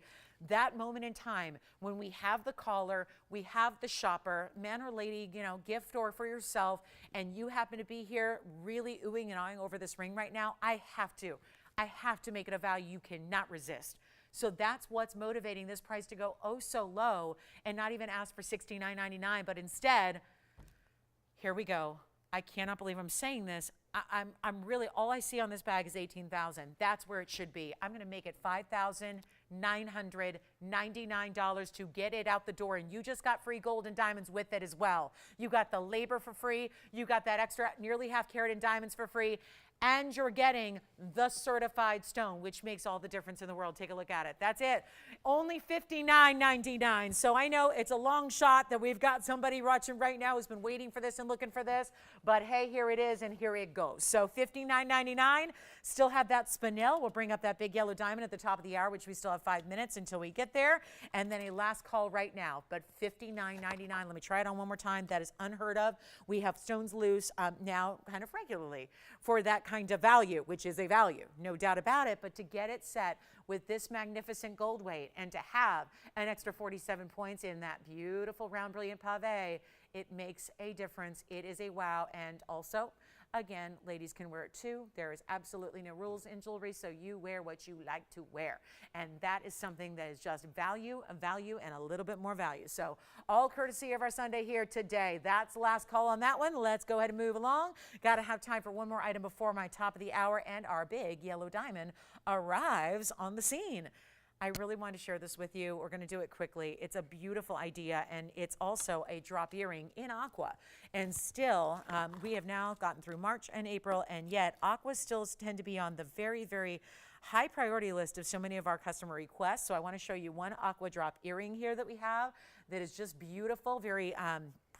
that moment in time when we have the caller, we have the shopper, man or lady, gift or for yourself, and you happen to be here really oohing and awing over this ring right now, I have to make it a value you cannot resist. So that's what's motivating this price to go oh so low and not even ask for $69.99, but instead, here we go. I cannot believe I'm saying this. I'm really, all I see on this bag is $18,000. That's where it should be. I'm going to make it $5,999 to get it out the door. And you just got free gold and diamonds with it as well. You got the labor for free. You got that extra nearly half carat in diamonds for free. And you're getting the certified stone, which makes all the difference in the world. Take a look at it. That's it. Only $59.99. So I know it's a long shot that we've got somebody watching right now who's been waiting for this and looking for this. But hey, here it is, and here it goes. So $59.99. Still have that spinel. We'll bring up that big yellow diamond at the top of the hour, which we still have 5 minutes until we get there. And then a last call right now. But $59.99. Let me try it on one more time. That is unheard of. We have stones loose now kind of regularly for that kind of value, which is a value, no doubt about it. But to get it set with this magnificent gold weight and to have an extra 47 points in that beautiful round brilliant pave, it makes a difference. It is a wow. And also, again, ladies can wear it too. There is absolutely no rules in jewelry, so you wear what you like to wear. And that is something that is just value, and a little bit more value. So all courtesy of our Sunday here today. That's the last call on that one. Let's go ahead and move along. Got to have time for one more item before my top of the hour and our big yellow diamond arrives on the scene. I really want to share this with you. We're going to do it quickly. It's a beautiful idea, and it's also a drop earring in aqua. And still, we have now gotten through March and April, and yet aquas still tend to be on the very, very high priority list of so many of our customer requests. So I want to show you one aqua drop earring here that we have that is just beautiful, very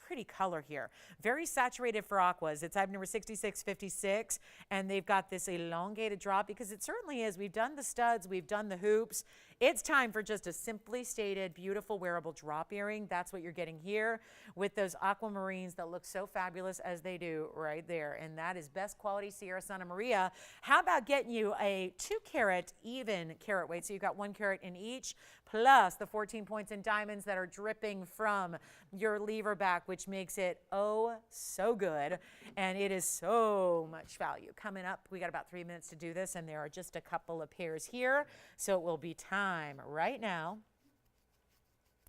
pretty color here. Very saturated for aquas. It's item number 6656, and they've got this elongated drop because it certainly is. We've done the studs, we've done the hoops. It's time for just a simply stated, beautiful wearable drop earring. That's what you're getting here with those aquamarines that look so fabulous as they do right there. And that is best quality Sierra Santa Maria. How about getting you a 2 carat even carat weight? So you've got 1 carat in each, plus the 14 points in diamonds that are dripping from your lever back, which makes it oh so good. And it is so much value. Coming up, we got about 3 minutes to do this, and there are just a couple of pairs here. So it will be time right now.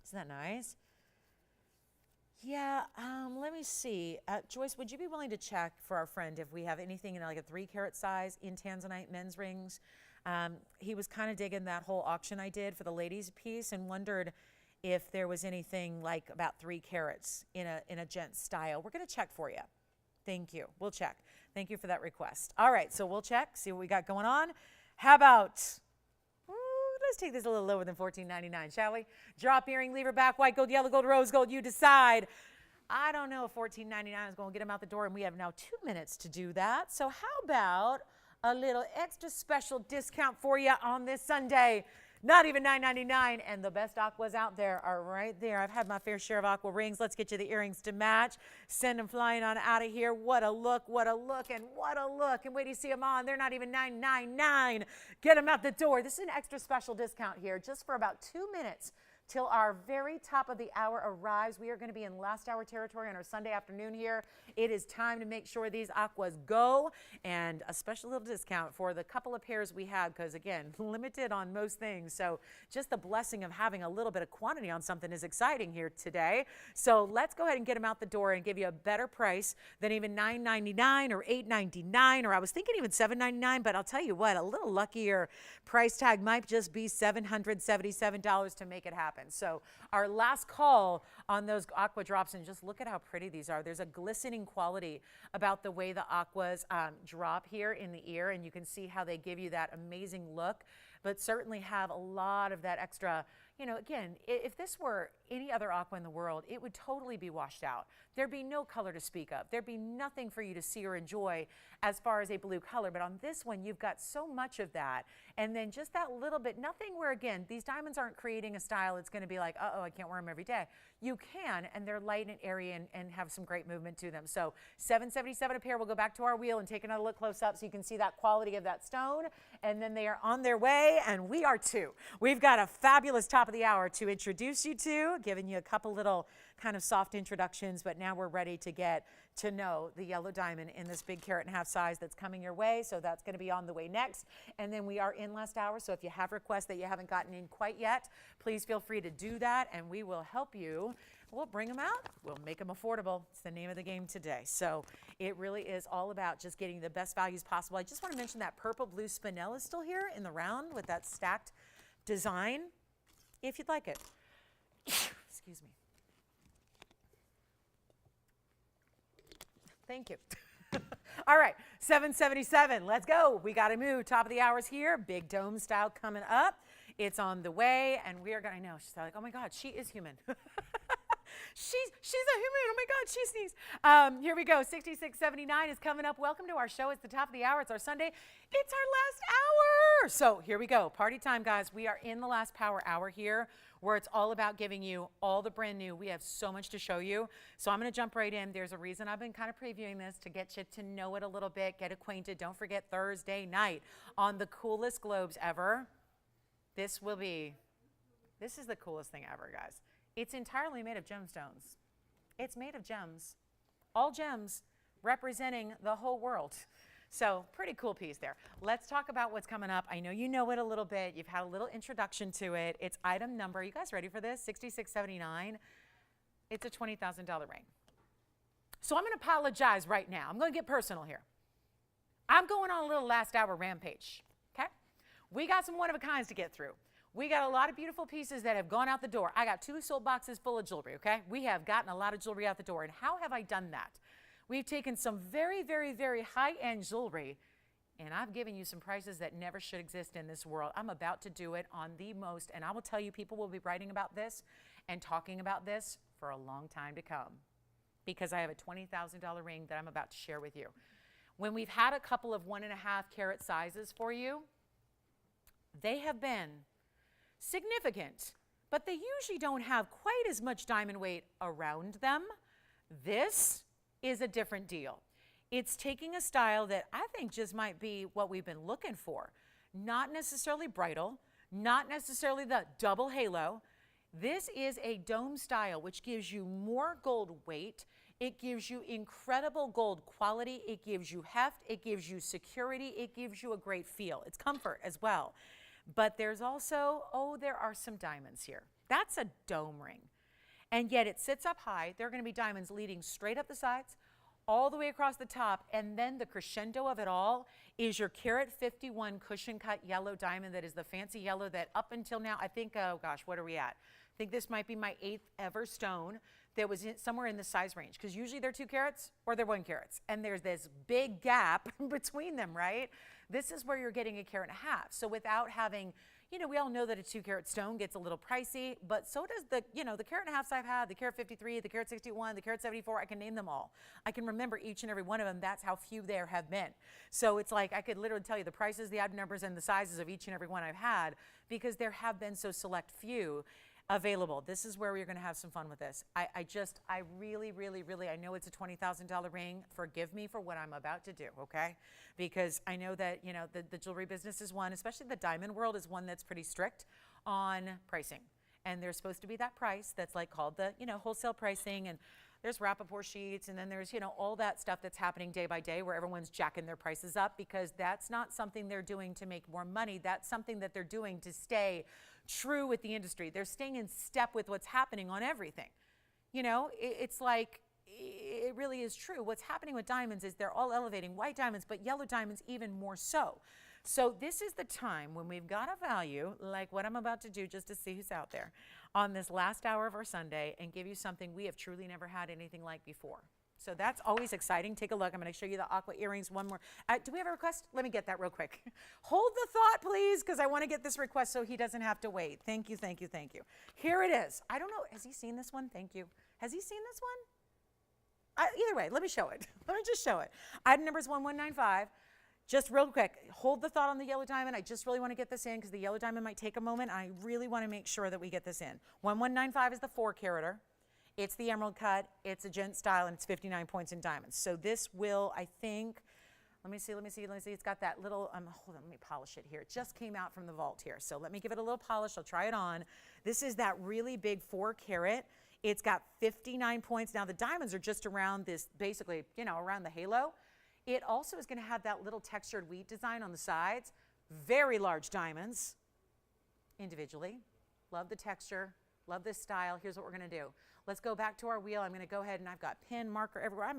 Isn't that nice? Yeah, let me see. Joyce, would you be willing to check for our friend if we have anything in like a 3 carat size in Tanzanite men's rings? He was kind of digging that whole auction I did for the ladies piece and wondered if there was anything like about 3 carats in a gent style. We're going to check for you. Thank you. We'll check. Thank you for that request. All right, so we'll check, see what we got going on. How about, let's take this a little lower than $14.99, shall we? Drop earring, lever back, white gold, yellow gold, rose gold, you decide. I don't know if $14.99 is going to get them out the door, and we have now 2 minutes to do that. So how about a little extra special discount for you on this Sunday? Not even $9.99, and the best aquas out there are right there. I've had my fair share of aqua rings. Let's get you the earrings to match. Send them flying on out of here. What a look, what a look, and what a look. And wait till you see them on. They're not even $9.99. Get them out the door. This is an extra special discount here just for about 2 minutes till our very top of the hour arrives. We are going to be in last hour territory on our Sunday afternoon here. It is time to make sure these aquas go, and a special little discount for the couple of pairs we have, because again, limited on most things. So just the blessing of having a little bit of quantity on something is exciting here today. So let's go ahead and get them out the door and give you a better price than even $9.99 or $8.99, or I was thinking even $7.99, but I'll tell you what, a little luckier price tag might just be $777 to make it happen. So our last call on those aqua drops, and just look at how pretty these are. There's a glistening quality about the way the aquas drop here in the ear, and you can see how they give you that amazing look, but certainly have a lot of that extra. You know, again, if this were any other aqua in the world, it would totally be washed out. There'd be no color to speak of. There'd be nothing for you to see or enjoy as far as a blue color. But on this one, you've got so much of that. And then just that little bit, nothing where, again, these diamonds aren't creating a style. It's going to be like, uh-oh, I can't wear them every day. You can, and they're light and airy and have some great movement to them. So $777 a pair. We'll go back to our wheel and take another look close up so you can see that quality of that stone. And then they are on their way, and we are too. We've got a fabulous top of the hour to introduce you to, giving you a couple little kind of soft introductions, but now we're ready to get to know the yellow diamond in this big carat and a half size that's coming your way. So that's going to be on the way next. And then we are in last hour. So if you have requests that you haven't gotten in quite yet, please feel free to do that, and we will help you. We'll bring them out. We'll make them affordable. It's the name of the game today. So it really is all about just getting the best values possible. I just want to mention that purple blue spinel is still here in the round with that stacked design, if you'd like it. Excuse me. Thank you. All right, $777. Let's go. We got to move. Top of the hour's here. Big dome style coming up. It's on the way, and we are going to, I know, she's like, oh my God, she is human. She's a human. Oh my God, she sneezed. Here we go. 6679 is coming up. Welcome to our show. It's the top of the hour. It's our Sunday. It's our last hour. So here we go. Party time, guys. We are in the last power hour here, where it's all about giving you all the brand new. We have so much to show you. So I'm going to jump right in. There's a reason I've been kind of previewing this, to get you to know it a little bit, get acquainted. Don't forget Thursday night on the coolest globes ever. This is the coolest thing ever, guys. It's entirely made of gemstones. It's made of gems. All gems representing the whole world. So pretty cool piece there. Let's talk about what's coming up. I know you know it a little bit. You've had a little introduction to it. It's item number, you guys ready for this? 6679. It's a $20,000 ring. So I'm going to apologize right now. I'm going to get personal here. I'm going on a little last hour rampage, okay? We got some one-of-a-kinds to get through. We got a lot of beautiful pieces that have gone out the door. I got 2 sold boxes full of jewelry, okay? We have gotten a lot of jewelry out the door. And how have I done that? We've taken some very, very, very high-end jewelry, and I've given you some prices that never should exist in this world. I'm about to do it on the most, and I will tell you, people will be writing about this and talking about this for a long time to come, because I have a $20,000 ring that I'm about to share with you. When we've had a couple of 1.5 carat sizes for you, they have been significant, but they usually don't have quite as much diamond weight around them. This is a different deal. It's taking a style that I think just might be what we've been looking for. Not necessarily bridal, not necessarily the double halo. This is a dome style, which gives you more gold weight. It gives you incredible gold quality. It gives you heft. It gives you security. It gives you a great feel. It's comfort as well. But there's also, there are some diamonds here. That's a dome ring. And yet it sits up high. There are going to be diamonds leading straight up the sides, all the way across the top. And then the crescendo of it all is your carat 51 cushion cut yellow diamond that is the fancy yellow that up until now, I think, oh gosh, what are we at? I think this might be my 8th ever stone that was somewhere in the size range, because usually they're 2 carats or they're 1 carats. And there's this big gap between them, right? This is where you're getting a 1.5 carats. So without having, we all know that a 2-carat stone gets a little pricey, but so does the, the carat and a halves I've had, the carat 53, the carat 61, the carat 74. I can name them all. I can remember each and every one of them. That's how few there have been. So it's like I could literally tell you the prices, the item numbers, and the sizes of each and every one I've had because there have been so select few available. This is where we're going to have some fun with this. I really, I know it's a $20,000 ring. Forgive me for what I'm about to do, okay? Because I know that, the jewelry business is one, especially the diamond world is one that's pretty strict on pricing. And there's supposed to be that price that's like called the, wholesale pricing, and there's Rappaport sheets, and then there's, all that stuff that's happening day by day where everyone's jacking their prices up because that's not something they're doing to make more money. That's something that they're doing to stay true with the industry. They're staying in step with what's happening on everything. It's like, it really is true. What's happening with diamonds is they're all elevating white diamonds, but yellow diamonds even more so. So this is the time when we've got a value like what I'm about to do just to see who's out there on this last hour of our Sunday and give you something we have truly never had anything like before. So that's always exciting. Take a look. I'm going to show you the aqua earrings one more. Do we have a request? Let me get that real quick. Hold the thought, please, because I want to get this request so he doesn't have to wait. Thank you, thank you, thank you. Here it is. I don't know. Has he seen this one? Thank you. Has he seen this one? Either way, let me show it. Let me just show it. Item number is 1195. Just real quick, hold the thought on the yellow diamond. I just really want to get this in because the yellow diamond might take a moment. I really want to make sure that we get this in. 1195 is the 4-carater. It's the emerald cut, it's a gent style, and it's 59 points in diamonds. So this will, I think, let me see. It's got that little, hold on, let me polish it here. It just came out from the vault here. So let me give it a little polish. I'll try it on. This is that really big 4-carat. It's got 59 points. Now the diamonds are just around this, basically, around the halo. It also is going to have that little textured wheat design on the sides. Very large diamonds individually. Love the texture. Love this style. Here's what we're going to do. Let's go back to our wheel. I'm going to go ahead and I've got pen, marker everywhere.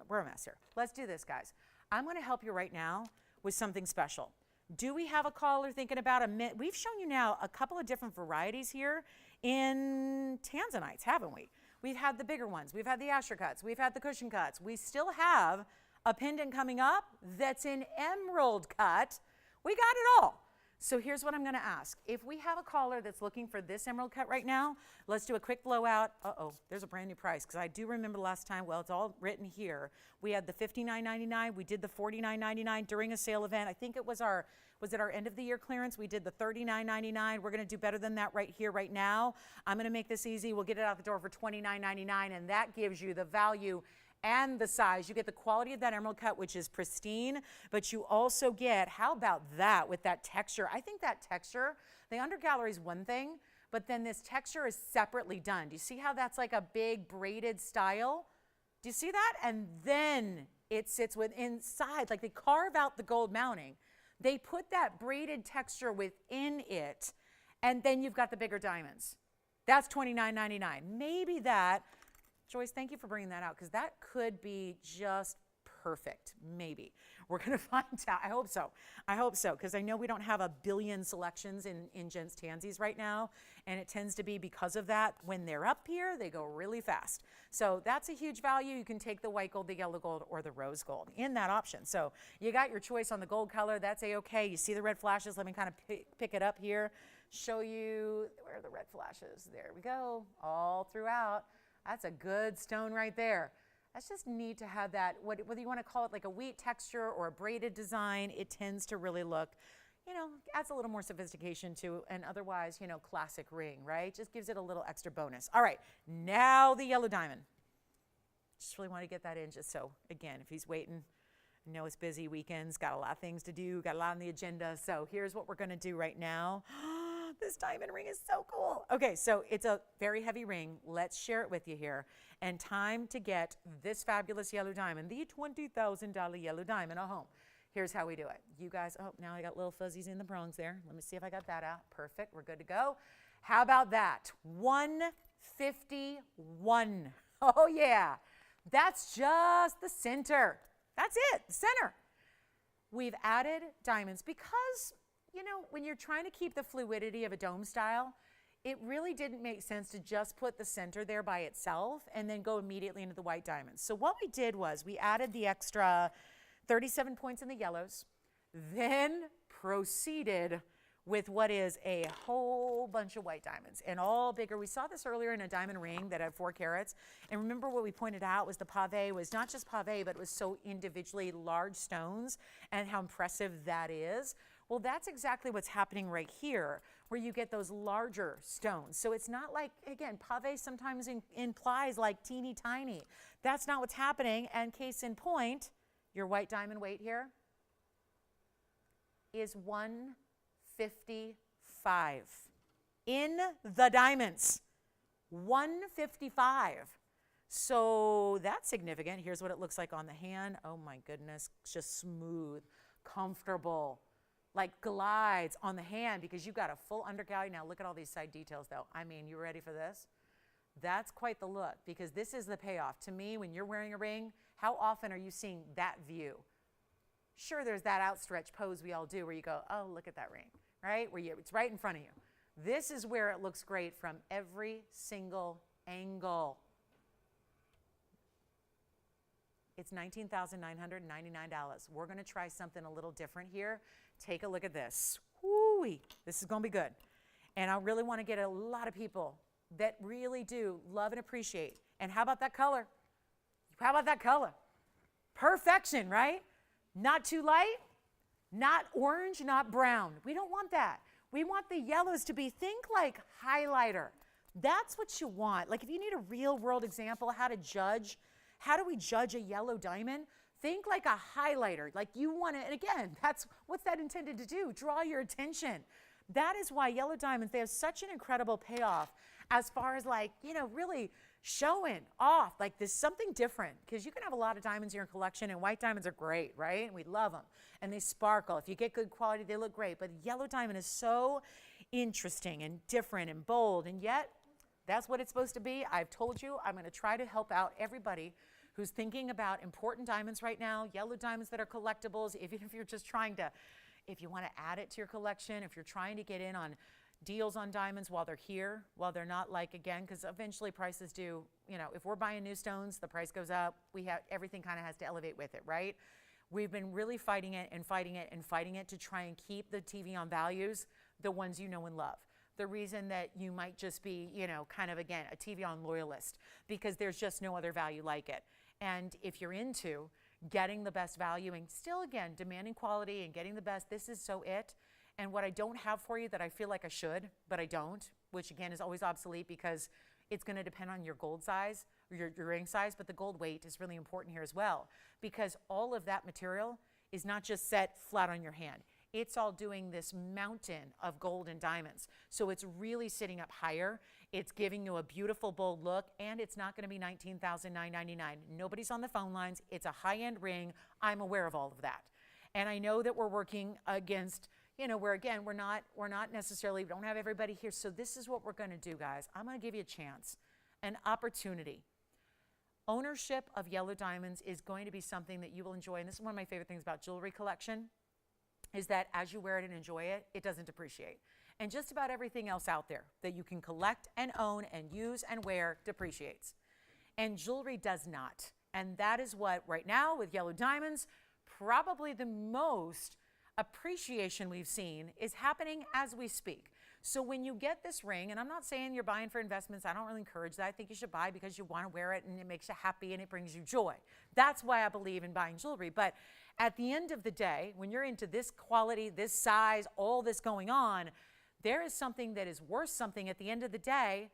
We're a mess here. Let's do this, guys. I'm going to help you right now with something special. Do we have a caller thinking about a mint? We've shown you now a couple of different varieties here in tanzanites, haven't we? We've had the bigger ones. We've had the Asher cuts. We've had the cushion cuts. We still have a pendant coming up that's an emerald cut. We got it all. So here's what I'm going to ask. If we have a caller that's looking for this emerald cut right now, let's do a quick blowout. There's a brand new price because I do remember last time, well, it's all written here. We had the $59.99. We did the $49.99 during a sale event. I think it was our end of the year clearance? We did the $39.99. We're going to do better than that right here, right now. I'm going to make this easy. We'll get it out the door for $29.99, and that gives you the value and the size. You get the quality of that emerald cut, which is pristine, but you also get, how about that with that texture? I think that texture, the under gallery is one thing, but then this texture is separately done. Do you see how that's like a big braided style? Do you see that? And then it sits with inside, like they carve out the gold mounting. They put that braided texture within it, and then you've got the bigger diamonds. That's $29.99. Maybe that, Joyce, thank you for bringing that out because that could be just perfect. Maybe. We're going to find out. I hope so. I hope so because I know we don't have a billion selections in Gents Tansies right now, and it tends to be because of that. When they're up here, they go really fast. So that's a huge value. You can take the white gold, the yellow gold, or the rose gold in that option. So you got your choice on the gold color. That's A-okay. You see the red flashes. Let me kind of pick it up here. Show you where are the red flashes. There we go. All throughout. That's a good stone right there. That's just neat to have that, whether you want to call it like a wheat texture or a braided design, it tends to really look, adds a little more sophistication to an otherwise, classic ring, right? Just gives it a little extra bonus. All right, now the yellow diamond. Just really want to get that in just so, again, if he's waiting, I know it's busy weekends, got a lot of things to do, got a lot on the agenda. So here's what we're going to do right now. This diamond ring is so cool. Okay, so it's a very heavy ring. Let's share it with you here. And time to get this fabulous yellow diamond, the $20,000 yellow diamond, a home. Here's how we do it. You guys, now I got little fuzzies in the prongs there. Let me see if I got that out. Perfect, we're good to go. How about that? 151. Oh yeah, that's just the center. That's it, the center. We've added diamonds because when you're trying to keep the fluidity of a dome style, it really didn't make sense to just put the center there by itself and then go immediately into the white diamonds. So what we did was we added the extra 37 points in the yellows, then proceeded with what is a whole bunch of white diamonds and all bigger. We saw this earlier in a diamond ring that had 4 carats. And remember what we pointed out was the pave was not just pave, but it was so individually large stones and how impressive that is. Well, that's exactly what's happening right here, where you get those larger stones. So it's not like, again, pave sometimes implies like teeny tiny. That's not what's happening. And case in point, your white diamond weight here is 155 in the diamonds. 155. So that's significant. Here's what it looks like on the hand. Oh my goodness, it's just smooth, comfortable, like glides on the hand because you've got a full undergallery. Now look at all these side details though. I mean, you ready for this? That's quite the look because this is the payoff. To me, when you're wearing a ring, how often are you seeing that view? Sure, there's that outstretched pose we all do where you go, oh, look at that ring, right? It's right in front of you. This is where it looks great from every single angle. It's $19,999. We're going to try something a little different here. Take a look at this. Woo-wee. This is going to be good. And I really want to get a lot of people that really do love and appreciate. And how about that color? How about that color? Perfection, right? Not too light, not orange, not brown. We don't want that. We want the yellows to be, think like highlighter. That's what you want. Like if you need a real world example of how to judge, how do we judge a yellow diamond? Think like a highlighter. Like you want to, and again, what's that intended to do? Draw your attention. That is why yellow diamonds, they have such an incredible payoff as far as like, really showing off like this something different, because you can have a lot of diamonds in your collection and white diamonds are great, right? And we love them and they sparkle. If you get good quality, they look great. But yellow diamond is so interesting and different and bold, and yet that's what it's supposed to be. I've told you I'm going to try to help out everybody who's thinking about important diamonds right now, yellow diamonds that are collectibles, even if you're just trying to, if you want to add it to your collection, if you're trying to get in on deals on diamonds while they're here, while they're not like, again, because eventually prices do, if we're buying new stones, the price goes up. Everything kind of has to elevate with it, right? We've been really fighting it and fighting it and fighting it to try and keep the TVON values, the ones you know and love. The reason that you might just be, kind of, again, a TVON loyalist, because there's just no other value like it. And if you're into getting the best value and still, again, demanding quality and getting the best, this is so it. And what I don't have for you that I feel like I should, but I don't, which again is always obsolete because it's going to depend on your gold size or your ring size, but the gold weight is really important here as well, because all of that material is not just set flat on your hand. It's all doing this mountain of gold and diamonds. So it's really sitting up higher. It's giving you a beautiful, bold look, and it's not going to be $19,999. Nobody's on the phone lines. It's a high-end ring. I'm aware of all of that. And I know that we're working against, where again, we're not necessarily, we don't have everybody here. So this is what we're going to do, guys. I'm going to give you a chance, an opportunity. Ownership of yellow diamonds is going to be something that you will enjoy. And this is one of my favorite things about jewelry collection, is that as you wear it and enjoy it, it doesn't depreciate. And just about everything else out there that you can collect and own and use and wear depreciates. And jewelry does not. And that is what, right now, with yellow diamonds, probably the most appreciation we've seen is happening as we speak. So when you get this ring, and I'm not saying you're buying for investments, I don't really encourage that. I think you should buy because you want to wear it and it makes you happy and it brings you joy. That's why I believe in buying jewelry. But at the end of the day, when you're into this quality, this size, all this going on, there is something that is worth something at the end of the day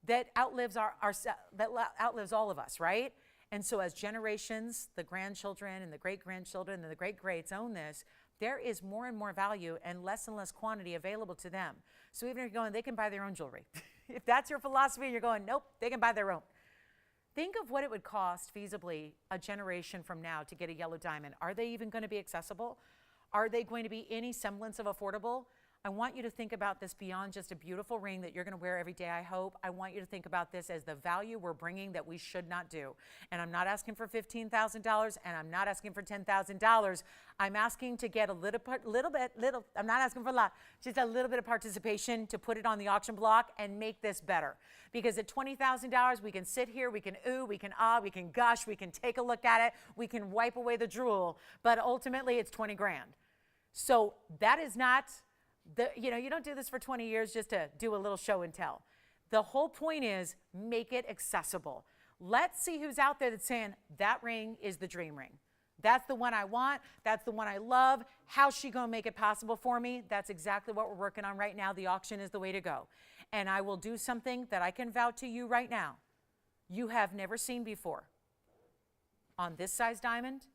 that outlives outlives all of us, right? And so as generations, the grandchildren and the great-grandchildren and the great-greats own this, there is more and more value and less quantity available to them. So even if you're going, they can buy their own jewelry. If that's your philosophy, you're going, nope, they can buy their own. Think of what it would cost feasibly a generation from now to get a yellow diamond. Are they even going to be accessible? Are they going to be any semblance of affordable? I want you to think about this beyond just a beautiful ring that you're going to wear every day, I hope. I want you to think about this as the value we're bringing that we should not do. And I'm not asking for $15,000 and I'm not asking for $10,000. I'm asking to get a little, I'm not asking for a lot, just a little bit of participation to put it on the auction block and make this better. Because at $20,000, we can sit here, we can ooh, we can ah, we can gush, we can take a look at it, we can wipe away the drool, but ultimately it's 20 grand. So that is not You don't do this for 20 years just to do a little show and tell. The whole point is make it accessible. Let's see who's out there that's saying that ring is the dream ring. That's the one I want. That's the one I love. How's she going to make it possible for me? That's exactly what we're working on right now. The auction is the way to go. And I will do something that I can vow to you right now. You have never seen before. On this size diamond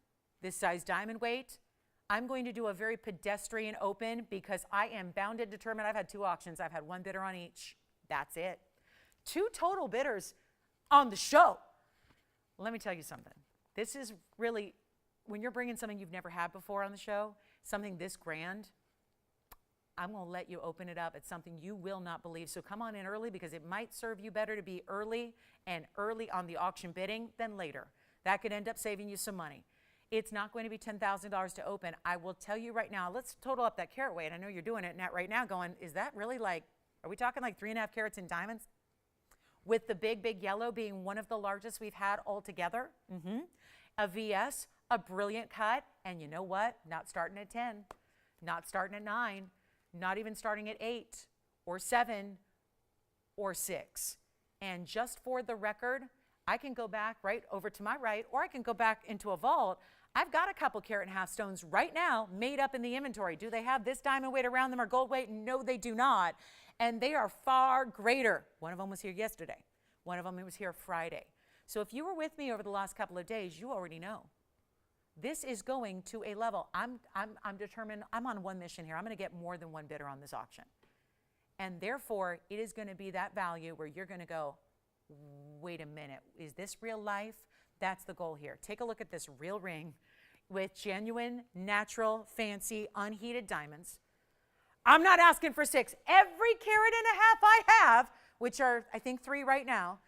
weight, I'm going to do a very pedestrian open because I am bound and determined. I've had 2 auctions. I've had 1 bidder on each. That's it. 2 total bidders on the show. Let me tell you something. This is really, when you're bringing something you've never had before on the show, something this grand, I'm going to let you open it up. It's something you will not believe. So come on in early because it might serve you better to be early on the auction bidding than later. That could end up saving you some money. It's not going to be $10,000 to open. I will tell you right now, let's total up that carat weight. I know you're doing it right now going, is that really like, are we talking like 3.5 carats in diamonds? With the big yellow being one of the largest we've had altogether. A VS, a brilliant cut. And you know what? Not starting at 10, not starting at 9, not even starting at 8 or 7 or 6. And just for the record, I can go back right over to my right, or I can go back into a vault. I've got a couple 1.5 carat stones right now made up in the inventory. Do they have this diamond weight around them or gold weight? No, they do not. And they are far greater. One of them was here yesterday. One of them was here Friday. So if you were with me over the last couple of days, you already know. This is going to a level. I'm determined. I'm on one mission here. I'm going to get more than 1 bidder on this auction. And therefore, it is going to be that value where you're going to go, wait a minute, is this real life? That's the goal here. Take a look at this real ring with genuine, natural, fancy, unheated diamonds. I'm not asking for 6. Every 1.5 carat I have, which are, I think, 3 right now,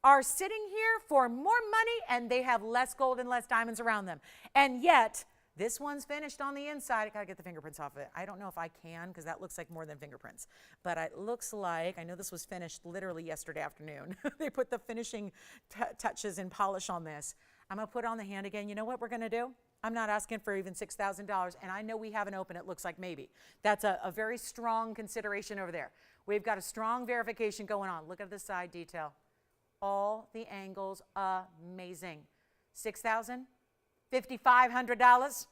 are sitting here for more money and they have less gold and less diamonds around them. And yet, this one's finished on the inside. I gotta get the fingerprints off of it. I don't know if I can because that looks like more than fingerprints. But it looks like, I know this was finished literally yesterday afternoon. They put the finishing touches and polish on this. I'm gonna put it on the hand again. You know what we're gonna do? I'm not asking for even $6,000, and I know we have an open, it looks like maybe. That's a very strong consideration over there. We've got a strong verification going on. Look at the side detail. All the angles, amazing. $6,000? $5,500?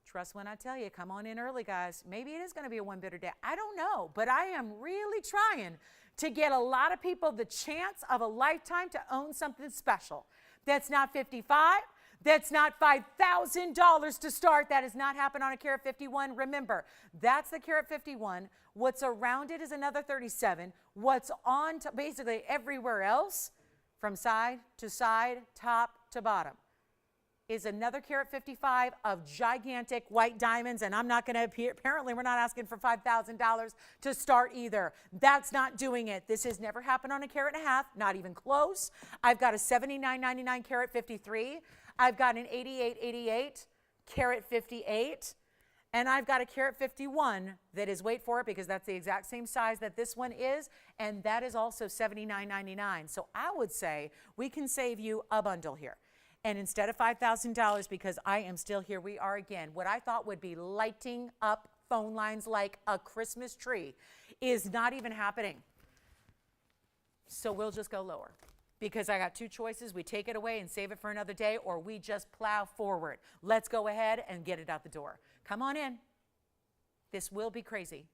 Trust when I tell you, come on in early, guys. Maybe it is going to be a 1 bidder day. I don't know, but I am really trying to get a lot of people the chance of a lifetime to own something special. That's not 55. That's not $5,000 to start. That has not happened on a carat 51. Remember, that's the carat 51. What's around it is another 37. What's on basically everywhere else, from side, top to bottom, is another carat 55 of gigantic white diamonds. And I'm not going to appear, apparently we're not asking for $5,000 to start either. That's not doing it. This has never happened on a 1.5 carat, not even close. I've got a $79.99 carat 53. I've got an 88.88 carat 58. And I've got a carat 51 that is, wait for it, because that's the exact same size that this one is, and that is also $79.99. So I would say we can save you a bundle here. And instead of $5,000, because I am still here, we are again, what I thought would be lighting up phone lines like a Christmas tree is not even happening. So we'll just go lower. Because I got 2 choices. We take it away and save it for another day, or we just plow forward. Let's go ahead and get it out the door. Come on in. This will be crazy.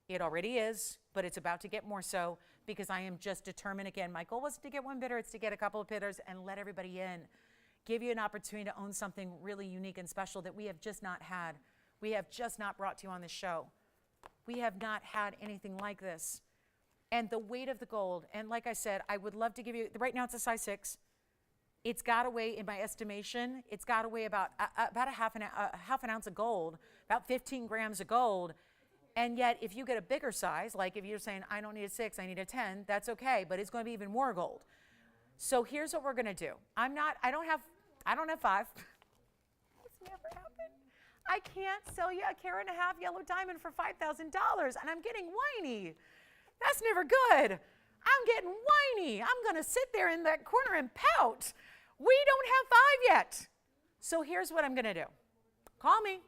It already is, but it's about to get more so because I am just determined. Again, my goal wasn't to get 1 bidder. It's to get a couple of bidders and let everybody in. Give you an opportunity to own something really unique and special that we have just not had. We have just not brought to you on this show. We have not had anything like this. And the weight of the gold, and like I said, I would love to give you, right now it's a size 6. It's got to weigh, in my estimation, it's got to weigh about a half an ounce of gold, about 15 grams of gold. And yet, if you get a bigger size, like if you're saying, I don't need a 6, I need a 10, that's okay, but it's going to be even more gold. So here's what we're going to do. I don't have 5. It's never happened. I can't sell you a 1.5 carat yellow diamond for $5,000, and I'm getting whiny. That's never good. I'm getting whiny. I'm going to sit there in that corner and pout. We don't have 5 yet. So here's what I'm going to do. Call me.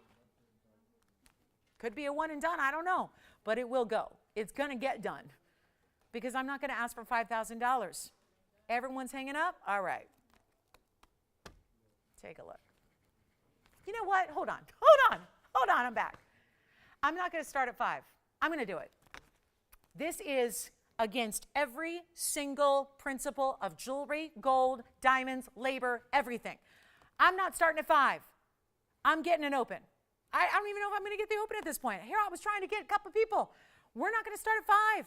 Could be a one and done, I don't know. But it will go. It's going to get done. Because I'm not going to ask for $5,000. Everyone's hanging up? All right. Take a look. You know what? Hold on. I'm back. I'm not going to start at 5. I'm going to do it. This is against every single principle of jewelry, gold, diamonds, labor, everything. I'm not starting at 5. I'm getting an open. I don't even know if I'm going to get the open at this point. Here, I was trying to get a couple people. We're not going to start at 5.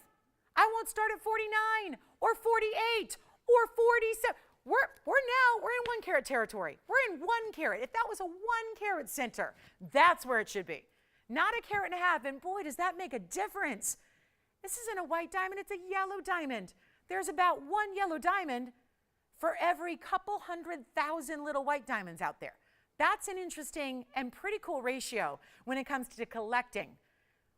I won't start at 49 or 48 or 47. We're in 1 carat territory. We're in 1 carat. If that was a 1 carat center, that's where it should be. Not a carat and a half. And boy, does that make a difference. This isn't a white diamond, it's a yellow diamond. There's about 1 yellow diamond for every couple 100,000 little white diamonds out there. That's an interesting and pretty cool ratio when it comes to collecting.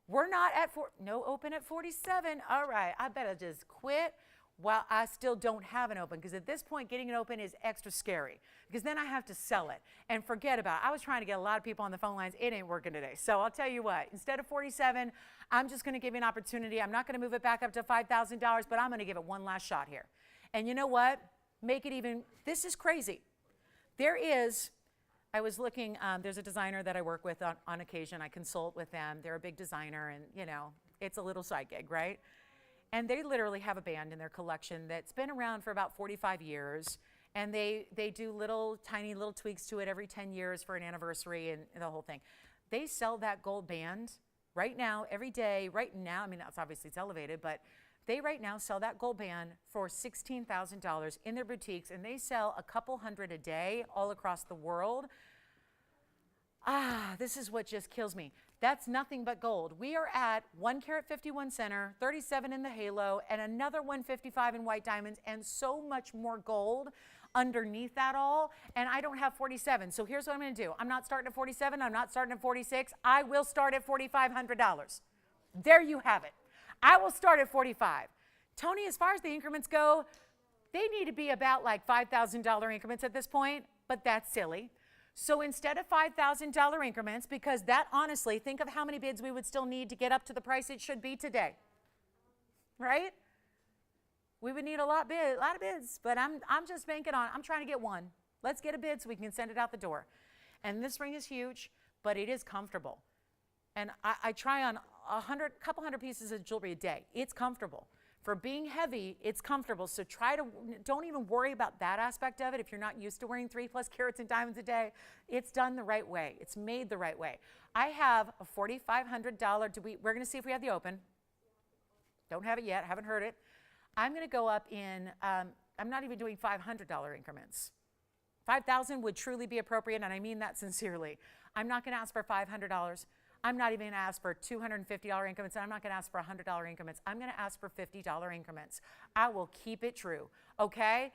We're not at no open at 47. All right, I better just quit while I still don't have an open, because at this point getting an open is extra scary, because then I have to sell it and forget about it. I was trying to get a lot of people on the phone lines. It ain't working today. So I'll tell you what, instead of 47, I'm just going to give you an opportunity. I'm not going to move it back up to $5,000, but I'm going to give it one last shot here. And you know what? Make it even, this is crazy. I was looking, there's a designer that I work with on occasion. I consult with them. They're a big designer, and you know, it's a little side gig, right? And they literally have a band in their collection that's been around for about 45 years. And they do tiny little tweaks to it every 10 years for an anniversary and the whole thing. They sell that gold band right now, every day, right now. I mean, that's obviously it's elevated, but they right now sell that gold band for $16,000 in their boutiques, and they sell a couple hundred a day all across the world. This is what just kills me. That's nothing but gold. We are at 1 carat 51 center, 37 in the halo, and another 155 in white diamonds, and so much more gold underneath that all. And I don't have 47. So here's what I'm going to do. I'm not starting at 47. I'm not starting at 46. I will start at $4,500. There you have it. I will start at 45. Tony, as far as the increments go, they need to be about like $5,000 increments at this point, but that's silly. So instead of $5,000 increments, because that honestly, think of how many bids we would still need to get up to the price it should be today, right? We would need a lot of bids, but I'm just banking on, I'm trying to get one. Let's get a bid so we can send it out the door. And this ring is huge, but it is comfortable. And I try on couple hundred pieces of jewelry a day. It's comfortable. For being heavy, it's comfortable. So don't even worry about that aspect of it. If you're not used to wearing 3+ carats and diamonds a day, it's done the right way. It's made the right way. I have a $4,500, we're gonna see if we have the open. Don't have it yet, haven't heard it. I'm gonna go up in, I'm not even doing $500 increments. 5,000 would truly be appropriate, and I mean that sincerely. I'm not gonna ask for $500. I'm not even going to ask for $250 increments, and I'm not going to ask for $100 increments. I'm going to ask for $50 increments. I will keep it true, okay?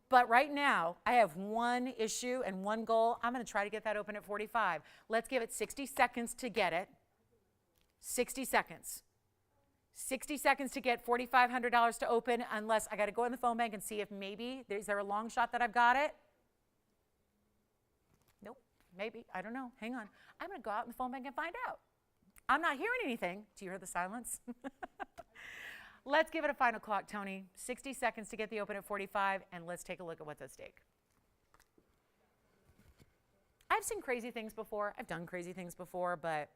But right now, I have one issue and one goal. I'm going to try to get that open at 45. Let's give it 60 seconds to get it. 60 seconds. 60 seconds to get $4,500 to open, unless I got to go in the phone bank and see if maybe, is there a long shot that I've got it? Nope, maybe, I don't know, hang on. I'm going to go out in the phone bank and find out. I'm not hearing anything. Do you hear the silence? Let's give it a final clock, Tony. 60 seconds to get the open at 45, and let's take a look at what's at stake. I've seen crazy things before. I've done crazy things before, but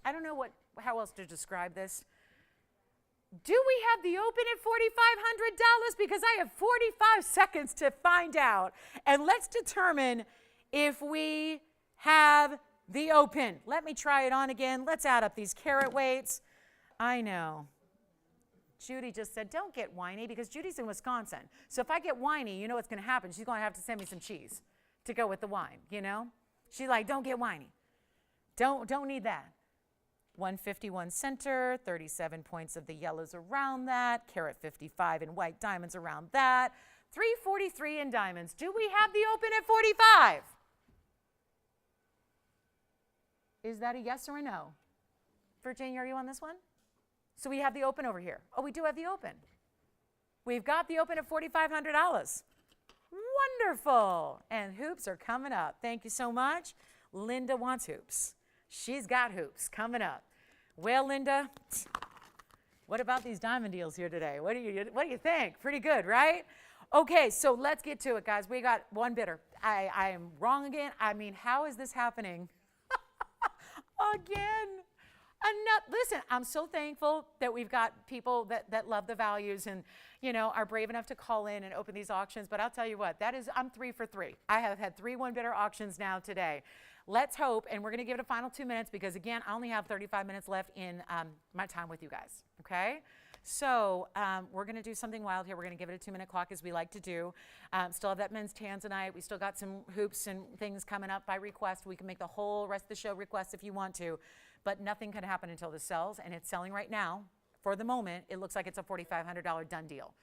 I don't know how else to describe this. Do we have the open at $4,500? Because I have 45 seconds to find out, and let's determine if we have the open. Let me try it on again. Let's add up these carat weights. I know. Judy just said, don't get whiny, because Judy's in Wisconsin. So if I get whiny, you know what's going to happen. She's going to have to send me some cheese to go with the wine, you know? She's like, don't get whiny. Don't need that. 151 center, 37 points of the yellows around that, carat 55 in white diamonds around that, 343 in diamonds. Do we have the open at 45? Is that a yes or a no? Virginia, are you on this one? So we have the open over here. Oh, we do have the open. We've got the open at $4,500. Wonderful. And hoops are coming up. Thank you so much. Linda wants hoops. She's got hoops coming up. Well, Linda, what about these diamond deals here today? What do you think? Pretty good, right? Okay, so let's get to it, guys. We got one bidder. I am wrong again. I mean, how is this happening? Again. Listen, I'm so thankful that we've got people that love the values and, you know, are brave enough to call in and open these auctions. But I'll tell you what, I'm 3 for 3. I have had 3 one-bidder auctions now today. Let's hope, and we're going to give it a final 2 minutes because, again, I only have 35 minutes left in my time with you guys, okay? So we're going to do something wild here. We're going to give it a 2-minute clock as we like to do. Still have that men's tan tonight. We still got some hoops and things coming up by request. We can make the whole rest of the show requests if you want to, but nothing can happen until this sells, and it's selling right now. For the moment, it looks like it's a $4,500 done deal.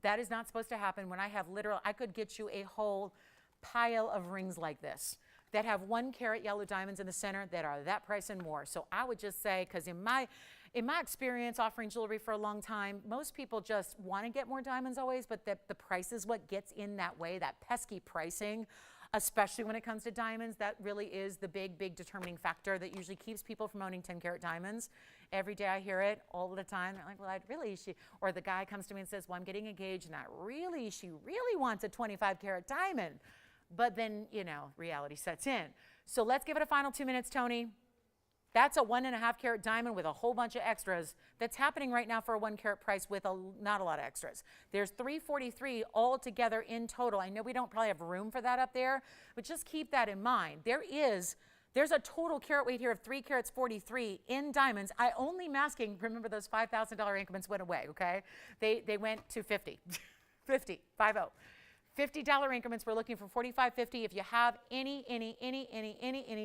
That is not supposed to happen when I have I could get you a whole pile of rings like this that have 1 carat yellow diamonds in the center that are that price and more. So I would just say, because in my experience offering jewelry for a long time, most people just want to get more diamonds always, but the price is what gets in that way, that pesky pricing, especially when it comes to diamonds. That really is the big determining factor that usually keeps people from owning 10-carat diamonds. Every day I hear it all the time. They're like, well, or the guy comes to me and says, well, I'm getting engaged and she really wants a 25-carat diamond. But then, you know, reality sets in. So let's give it a final 2 minutes, Tony. That's a 1.5-carat diamond with a whole bunch of extras. That's happening right now for a 1-carat price with not a lot of extras. There's $343 all together in total. I know we don't probably have room for that up there, but just keep that in mind. There's a total carat weight here of 3 carats 43 in diamonds. I only masking, remember those $5,000 increments went away, okay? They went to 50, 50, 50. $50 increments, we're looking for $45.50. If you have any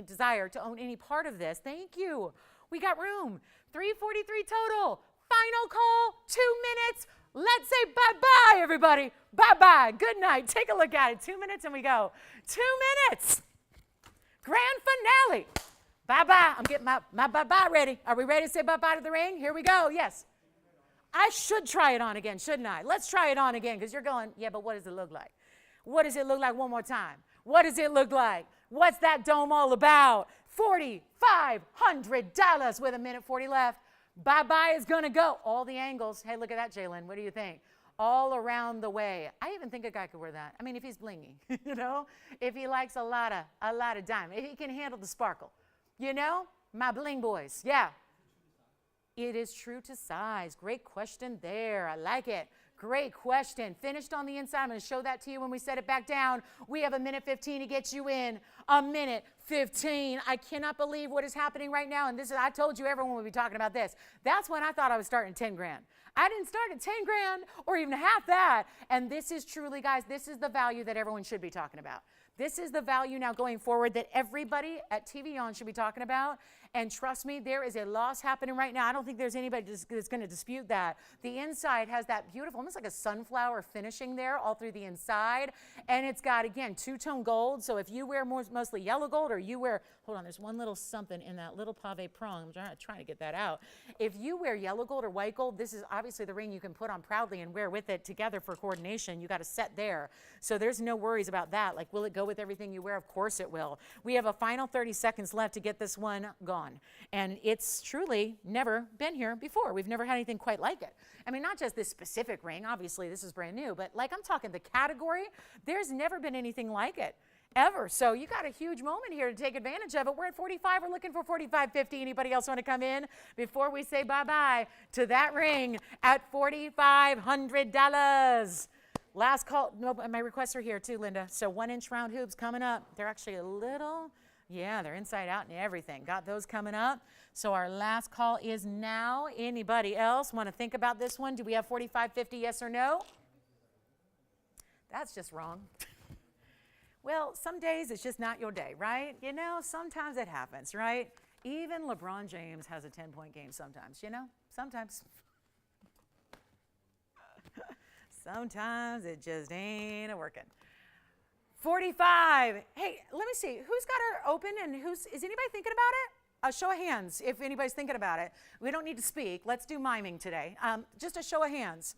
desire to own any part of this, thank you. We got room. $343 total. Final call, 2 minutes. Let's say bye-bye, everybody. Bye-bye. Good night. Take a look at it. 2 minutes and we go. 2 minutes. Grand finale. Bye-bye. I'm getting my bye-bye ready. Are we ready to say bye-bye to the ring? Here we go. Yes. I should try it on again, shouldn't I? Let's try it on again because you're going, yeah, but what does it look like? What does it look like one more time? What does it look like? What's that dome all about? $4,500 with 1:40 left. Bye-bye is going to go. All the angles. Hey, look at that, Jalen. What do you think? All around the way. I even think a guy could wear that. I mean, if he's blingy, you know, if he likes a lot of diamond, if he can handle the sparkle, you know, my bling boys. Yeah. It is true to size. Great question there. I like it. Great question. Finished on the inside. I'm going to show that to you when we set it back down. We have 1:15 to get you in. 1:15. I cannot believe what is happening right now. And I told you everyone would be talking about this. That's when I thought I was starting 10 grand. I didn't start at 10 grand or even half that. And this is truly, guys, this is the value that everyone should be talking about. This is the value now going forward that everybody at TVON should be talking about. And trust me, there is a loss happening right now. I don't think there's anybody that's going to dispute that. The inside has that beautiful, almost like a sunflower finishing there all through the inside. And it's got, again, two-tone gold. So if you wear mostly yellow gold or you wear, hold on, there's one little something in that little pave prong. I'm trying to get that out. If you wear yellow gold or white gold, this is obviously the ring you can put on proudly and wear with it together for coordination. You got a set there. So there's no worries about that. Like, will it go with everything you wear? Of course it will. We have a final 30 seconds left to get this one gone. And it's truly never been here before. We've never had anything quite like it. I mean, not just this specific ring. Obviously, this is brand new. But like I'm talking the category, there's never been anything like it. Ever. So you got a huge moment here to take advantage of it. We're at 45. We're looking for 45.50. Anybody else want to come in before we say bye-bye to that ring at $4,500? Last call. No, my requests are here too, Linda. So 1-inch round hoops coming up. They're actually a little, yeah, they're inside out and everything. Got those coming up. So our last call is now. Anybody else want to think about this one? Do we have 45.50, yes or no? That's just wrong. Well, some days it's just not your day, right? You know, sometimes it happens, right? Even LeBron James has a 10-point game sometimes, you know? Sometimes. Sometimes it just ain't a-working. 45. Hey, let me see. Who's got her open and is anybody thinking about it? A show of hands if anybody's thinking about it. We don't need to speak. Let's do miming today. Just a show of hands.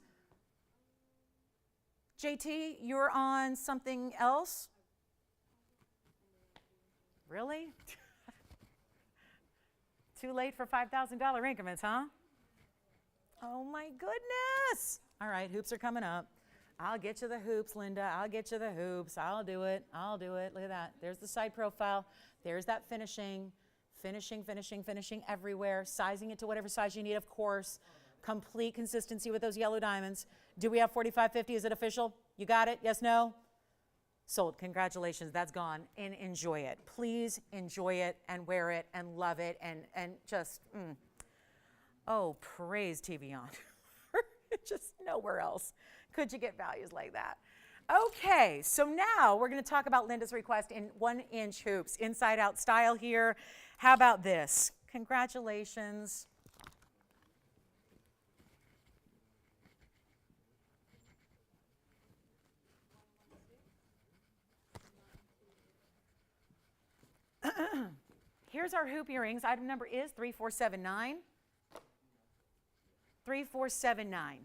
JT, you're on something else? Really? Too late for $5,000 increments, huh? Oh my goodness. All right, hoops are coming up. I'll get you the hoops, Linda. I'll get you the hoops. I'll do it. I'll do it. Look at that. There's the side profile. There's that finishing. Finishing everywhere. Sizing it to whatever size you need, of course. Complete consistency with those yellow diamonds. Do we have 4550? Is it official? You got it? Yes, no? Sold. Congratulations. That's gone. And enjoy it. Please enjoy it and wear it and love it and just, oh, praise TVON. Just nowhere else could you get values like that. Okay, so now we're going to talk about Linda's request in 1-inch hoops, inside out style here. How about this? Congratulations. Here's our hoop earrings. Item number is 3479. 3479.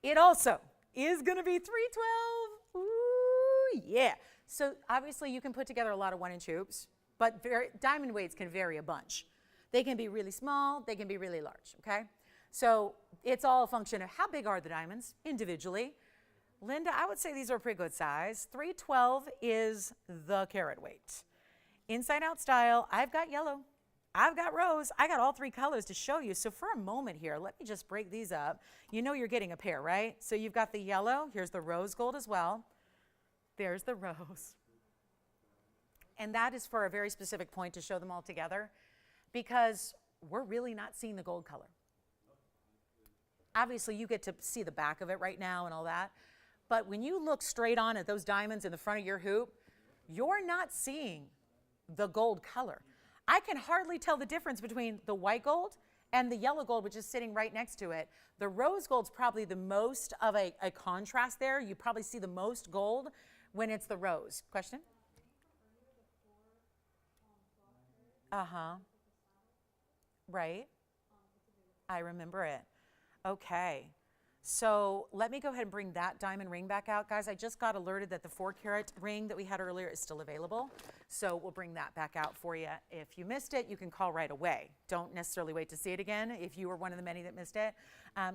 It also is going to be 312. Ooh, yeah. So obviously you can put together a lot of 1-inch hoops, but diamond weights can vary a bunch. They can be really small, they can be really large, okay? So it's all a function of how big are the diamonds individually. Linda, I would say these are a pretty good size. 312 is the carat weight. Inside out style, I've got yellow, I've got rose, I got all 3 colors to show you. So for a moment here, let me just break these up. You know you're getting a pair, right? So you've got the yellow, here's the rose gold as well. There's the rose. And that is for a very specific point to show them all together because we're really not seeing the gold color. Obviously you get to see the back of it right now and all that. But when you look straight on at those diamonds in the front of your hoop, you're not seeing the gold color. I can hardly tell the difference between the white gold and the yellow gold, which is sitting right next to it. The rose gold's probably the most of a contrast there. You probably see the most gold when it's the rose. Question? Uh-huh. Right. I remember it. Okay. So let me go ahead and bring that diamond ring back out. Guys, I just got alerted that the 4-carat ring that we had earlier is still available. So we'll bring that back out for you. If you missed it, you can call right away. Don't necessarily wait to see it again if you were one of the many that missed it.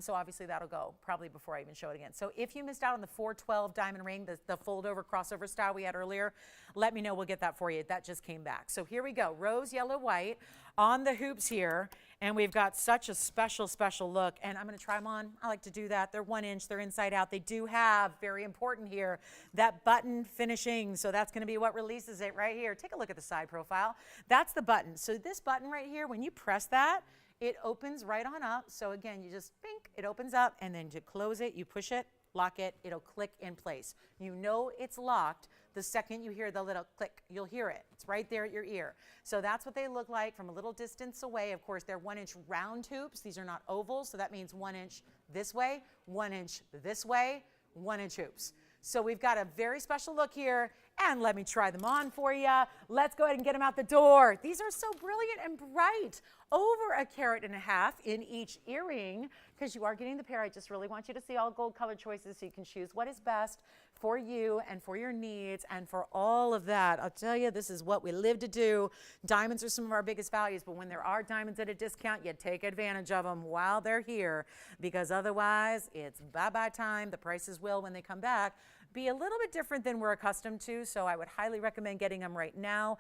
So obviously that'll go probably before I even show it again. So if you missed out on the 412 diamond ring, the fold-over crossover style we had earlier, let me know. We'll get that for you. That just came back. So here we go. Rose, yellow, white on the hoops here. And we've got such a special, special look. And I'm going to try them on. I like to do that. They're 1-inch. They're inside out. They do have, very important here, that button finishing. So that's going to be what releases it right here. Take a look at the side profile. That's the button. So this button right here, when you press that, it opens right on up. So again, you just bink, it opens up. And then to close it, you push it, lock it, it'll click in place. You know it's locked the second you hear the little click. You'll hear it. It's right there at your ear. So that's what they look like from a little distance away. Of course, they're 1-inch round hoops. These are not ovals, so that means 1-inch this way, 1-inch this way, 1-inch hoops. So we've got a very special look here, and let me try them on for you. Let's go ahead and get them out the door. These are so brilliant and bright. Over 1.5 carats in each earring, because you are getting the pair. I just really want you to see all gold color choices so you can choose what is best for you and for your needs and for all of that. I'll tell you, this is what we live to do. Diamonds are some of our biggest values, but when there are diamonds at a discount, you take advantage of them while they're here, because otherwise it's bye-bye time. The prices will, when they come back, be a little bit different than we're accustomed to, so I would highly recommend getting them right now.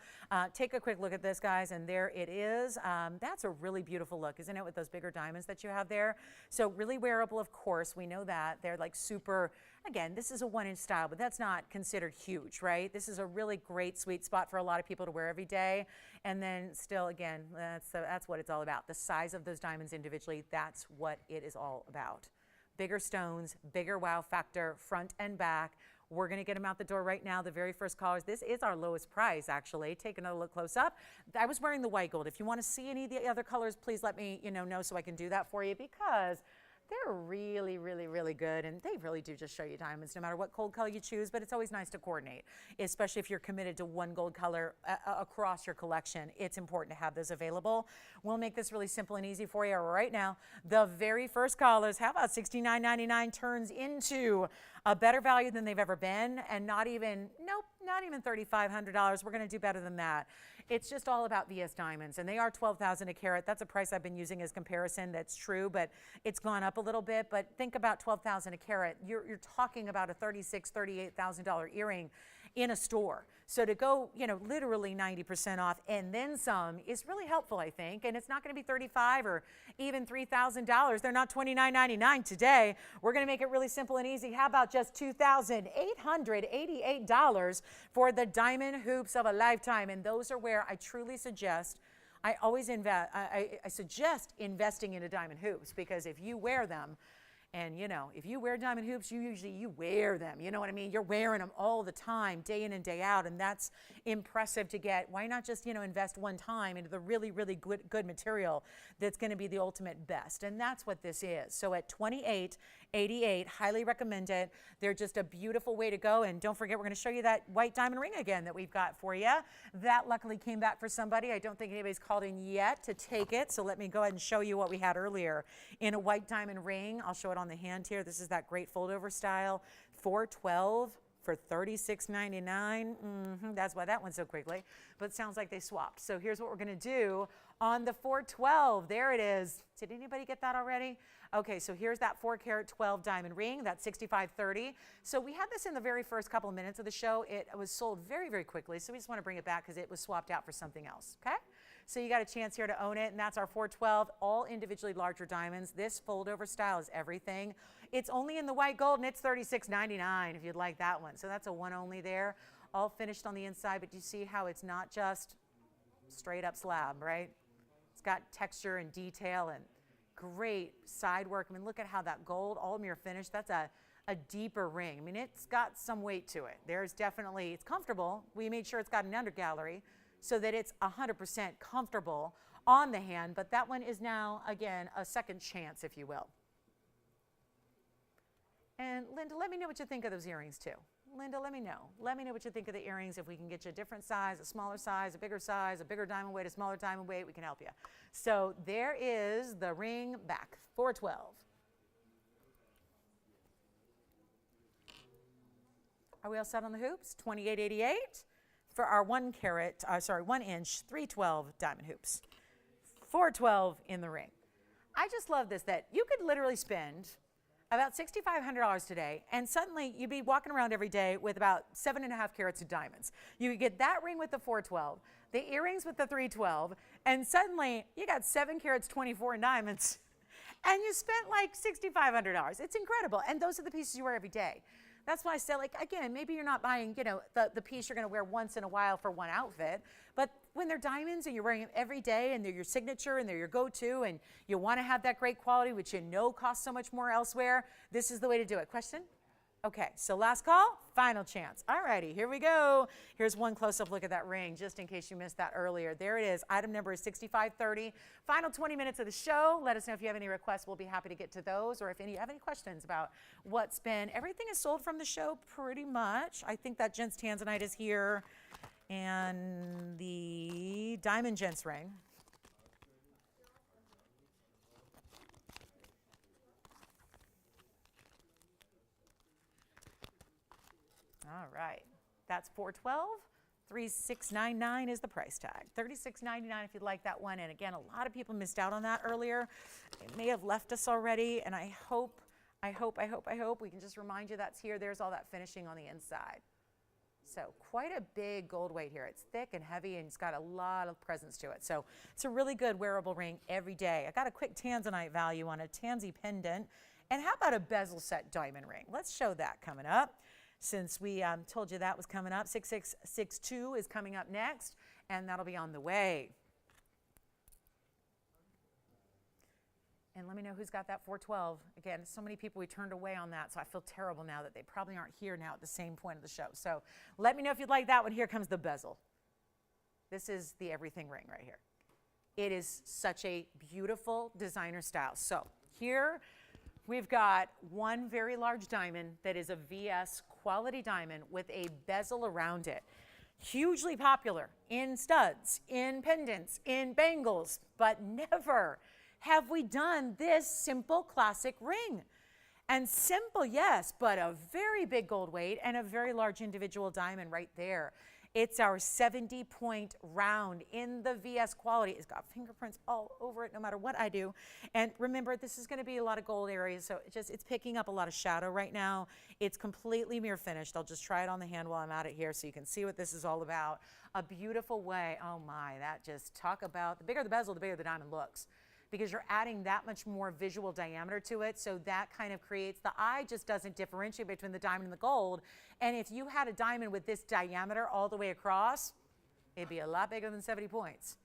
Take a quick look at this, guys, and there it is. That's a really beautiful look, isn't it, with those bigger diamonds that you have there? So really wearable, of course. We know that. They're like super, again, this is a 1-inch style, but that's not considered huge, right? This is a really great sweet spot for a lot of people to wear every day. And then still, again, that's what it's all about. The size of those diamonds individually, that's what it is all about. Bigger stones, bigger wow factor, front and back. We're going to get them out the door right now. The very first callers. This is our lowest price, actually. Take another look close up. I was wearing the white gold. If you want to see any of the other colors, please let me know so I can do that for you, because they're really, really, really good, and they really do just show you diamonds no matter what gold color you choose, but it's always nice to coordinate, especially if you're committed to one gold color across your collection. It's important to have those available. We'll make this really simple and easy for you right now. The very first callers, how about $69.99 turns into a better value than they've ever been, and not even not even $3,500. We're going to do better than that. It's just all about VS diamonds, and they are $12,000 a carat. That's a price I've been using as comparison. That's true, but it's gone up a little bit. But think about $12,000 a carat. You're talking about a $36,000, $38,000 earring in a store. So to go, literally 90% off and then some is really helpful, I think. And it's not going to be $35,000 or even $3,000. They're not $29.99 today. We're going to make it really simple and easy. How about just $2,888 for the diamond hoops of a lifetime? And those are where I truly suggest, I suggest investing into diamond hoops, because if you wear them, and if you wear diamond hoops, you wear them. You know what I mean? You're wearing them all the time, day in and day out, and that's impressive to get. Why not just, invest one time into the really, really good material that's going to be the ultimate best? And that's what this is. So at $28.88, highly recommend it. They're just a beautiful way to go. And don't forget, we're going to show you that white diamond ring again that we've got for you. That luckily came back for somebody. I don't think anybody's called in yet to take it. So let me go ahead and show you what we had earlier in a white diamond ring. I'll show it on the hand here. This is that great fold-over style, $412 for $36.99. That's why that went so quickly, but it sounds like they swapped. So here's what we're going to do on the 412. There it is. Did anybody get that already? Okay, so here's that 4 carat 12 diamond ring. That's $65.30. So we had this in the very first couple of minutes of the show. It was sold very, very quickly, so we just want to bring it back because it was swapped out for something else, okay? So you got a chance here to own it, and that's our 412, all individually larger diamonds. This fold-over style is everything. It's only in the white gold, and it's $36.99 if you'd like that one. So that's a one only there, all finished on the inside, but you see how it's not just straight up slab, right? It's got texture and detail and great side work. I mean, look at how that gold, all mirror finish, that's a deeper ring. I mean, it's got some weight to it. There's definitely, it's comfortable. We made sure it's got an under gallery so that it's 100% comfortable on the hand, but that one is now, again, a second chance, if you will. And Linda, let me know what you think of those earrings too. Linda, let me know. Let me know what you think of the earrings. If we can get you a different size, a smaller size, a bigger diamond weight, a smaller diamond weight, we can help you. So there is the ring back, 412. Are we all set on the hoops? $28.88 for our 1 inch 312 diamond hoops. $412 in the ring. I just love this, that you could literally spend about $6,500 today, and suddenly you'd be walking around every day with about 7.5 carats of diamonds. You could get that ring with the 412, the earrings with the 312, and suddenly you got 7 carats 24 in diamonds, and you spent like $6,500. It's incredible, and those are the pieces you wear every day. That's why I say, like, again, maybe you're not buying, the piece you're going to wear once in a while for one outfit, but when they're diamonds and you're wearing them every day and they're your signature and they're your go-to and you want to have that great quality, which costs so much more elsewhere, this is the way to do it. Question? Okay, so last call, final chance. All righty, here we go. Here's one close-up look at that ring, just in case you missed that earlier. There it is. Item number is $65.30. Final 20 minutes of the show. Let us know if you have any requests. We'll be happy to get to those, or if you have any questions about what's been. Everything is sold from the show pretty much. I think that gents tanzanite is here, and the diamond gents ring. All right, that's $412. $36.99 is the price tag. $36.99 if you'd like that one. And again, a lot of people missed out on that earlier. They may have left us already, and I hope we can just remind you that's here. There's all that finishing on the inside. So quite a big gold weight here. It's thick and heavy, and it's got a lot of presence to it. So it's a really good wearable ring every day. I got a quick tanzanite value on a tansy pendant. And how about a bezel set diamond ring? Let's show that coming up. Since we told you that was coming up, 6662 is coming up next, and that'll be on the way. And let me know who's got that 412. Again, so many people we turned away on that, so I feel terrible now that they probably aren't here now at the same point of the show. So let me know if you'd like that one. Here comes the bezel. This is the everything ring right here. It is such a beautiful designer style. So here we've got one very large diamond that is a VS quality diamond with a bezel around it. Hugely popular in studs, in pendants, in bangles, but never have we done this simple classic ring. And simple, yes, but a very big gold weight and a very large individual diamond right there. It's our 70-point round in the VS quality. It's got fingerprints all over it no matter what I do. And remember, this is going to be a lot of gold areas, so it's picking up a lot of shadow right now. It's completely mirror finished. I'll just try it on the hand while I'm at it here so you can see what this is all about. A beautiful way. Oh my, that just talk about, the bigger the bezel, the bigger the diamond looks, because you're adding that much more visual diameter to it. So that kind of creates, the eye just doesn't differentiate between the diamond and the gold. And if you had a diamond with this diameter all the way across, it'd be a lot bigger than 70 points.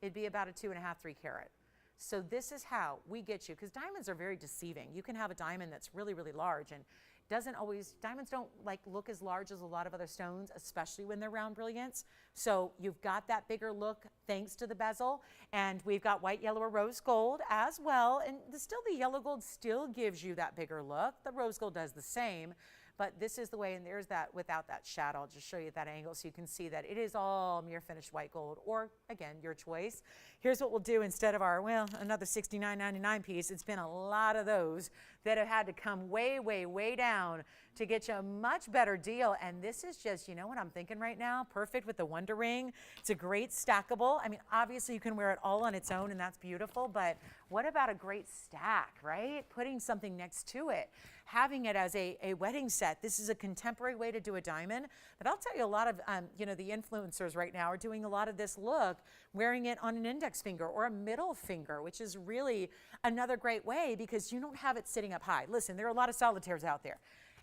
It'd be about a 2.5, 3 carat. So this is how we get you, because diamonds are very deceiving. You can have a diamond that's really, really large and doesn't always, diamonds don't like look as large as a lot of other stones, especially when they're round brilliance. So you've got that bigger look thanks to the bezel, and we've got white, yellow, or rose gold as well. And still the yellow gold still gives you that bigger look. The rose gold does the same. But this is the way, and there's that without that shadow. I'll just show you at that angle so you can see that it is all mirror finished white gold, or again, your choice. Here's what we'll do instead of our, well, another $69.99 piece. It's been a lot of those that have had to come way, way, way down to get you a much better deal. And this is just, you know what I'm thinking right now? Perfect with the Wonder Ring. It's a great stackable. I mean, obviously you can wear it all on its own and that's beautiful, but what about a great stack, right? Putting something next to it, having it as a wedding set. This is a contemporary way to do a diamond, but I'll tell you a lot of, you know, the influencers right now are doing a lot of this look, wearing it on an index finger or a middle finger, which is really another great way because you don't have it sitting up high. Listen, there are a lot of solitaires out there.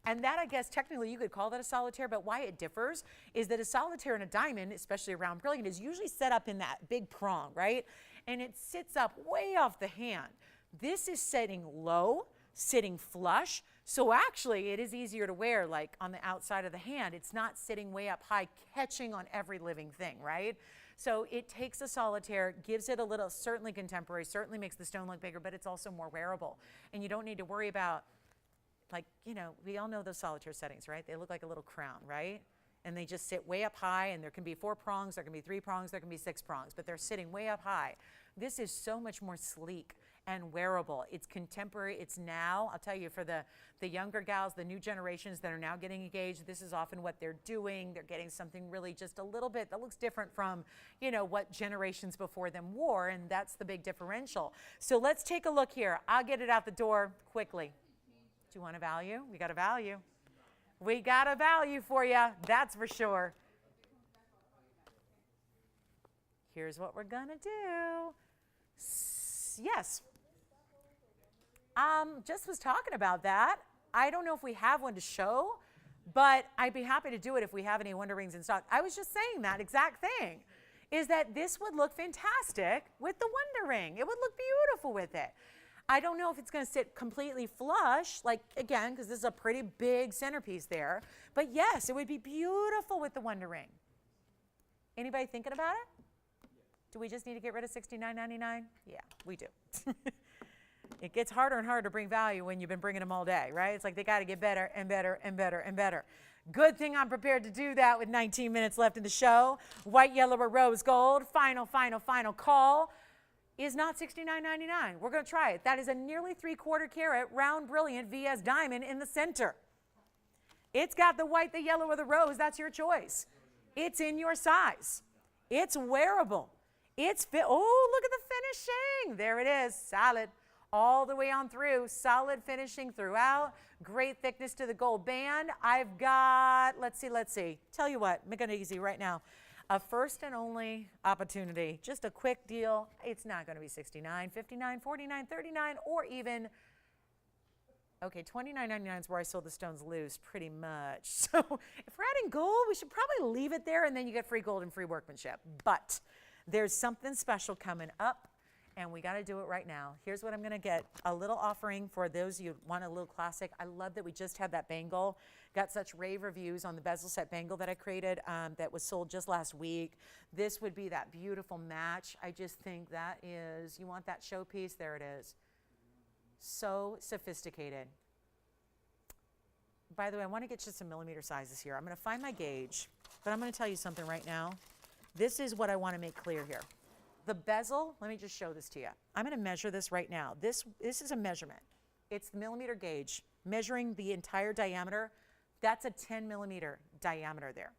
And that, I guess, technically you could call that a solitaire, but why it differs is that a solitaire and a diamond, especially around brilliant, is usually set up in that big prong, right? And it sits up way off the hand. This is sitting low, sitting flush, so actually it is easier to wear like on the outside of the hand. It's not sitting way up high, catching on every living thing, right? So it takes a solitaire, gives it a little, certainly contemporary, certainly makes the stone look bigger, but it's also more wearable. And you don't need to worry about, like, you know, we all know those solitaire settings, right? They look like a little crown, right? And they just sit way up high, and there can be 4 prongs, there can be 3 prongs, there can be 6 prongs, but they're sitting way up high. This is so much more sleek and wearable. It's contemporary, it's now. I'll tell you, for the younger gals, the new generations that are now getting engaged, this is often what they're doing. They're getting something really just a little bit that looks different from, you know, what generations before them wore, and that's the big differential. So let's take a look here. I'll get it out the door quickly. Do you want a value? We got a value. We got a value for you, that's for sure. Here's what we're gonna do. Yes. Just was talking about that. I don't know if we have one to show, but I'd be happy to do it if we have any Wonder Rings in stock. I was just saying that exact thing, is that this would look fantastic with the Wonder Ring. It would look beautiful with it. I don't know if it's going to sit completely flush, like, again, because this is a pretty big centerpiece there. But yes, it would be beautiful with the Wonder Ring. Anybody thinking about it? Do we just need to get rid of $69.99? Yeah, we do. It gets harder and harder to bring value when you've been bringing them all day, right? It's like they got to get better and better and better and better. Good thing I'm prepared to do that with 19 minutes left in the show. White, yellow, or rose gold. Final, final, final call. Is not $69.99. We're going to try it. That is a nearly 3/4 carat round brilliant VS diamond in the center. It's got the white, the yellow, or the rose. That's your choice. It's in your size. It's wearable. It's fit. Oh, look at the finishing. There it is. Solid all the way on through. Solid finishing throughout. Great thickness to the gold band. I've got, let's see. Tell you what, make it easy right now. A first and only opportunity, just a quick deal. It's not going to be $69, $59, $49, $39, or even, okay, $29.99 is where I sold the stones loose, pretty much. So if we're adding gold, we should probably leave it there, and then you get free gold and free workmanship. But there's something special coming up, and we got to do it right now. Here's what I'm going to get, a little offering for those of you who want a little classic. I love that we just had that bangle. Got such rave reviews on the bezel set bangle that I created that was sold just last week. This would be that beautiful match. I just think that is, you want that showpiece? There it is. So sophisticated. By the way, I want to get you some millimeter sizes here. I'm going to find my gauge, but I'm going to tell you something right now. This is what I want to make clear here. The bezel, let me just show this to you. I'm going to measure this right now. This is a measurement. It's the millimeter gauge. measuring the entire diameter, that's a 10 millimeter diameter there.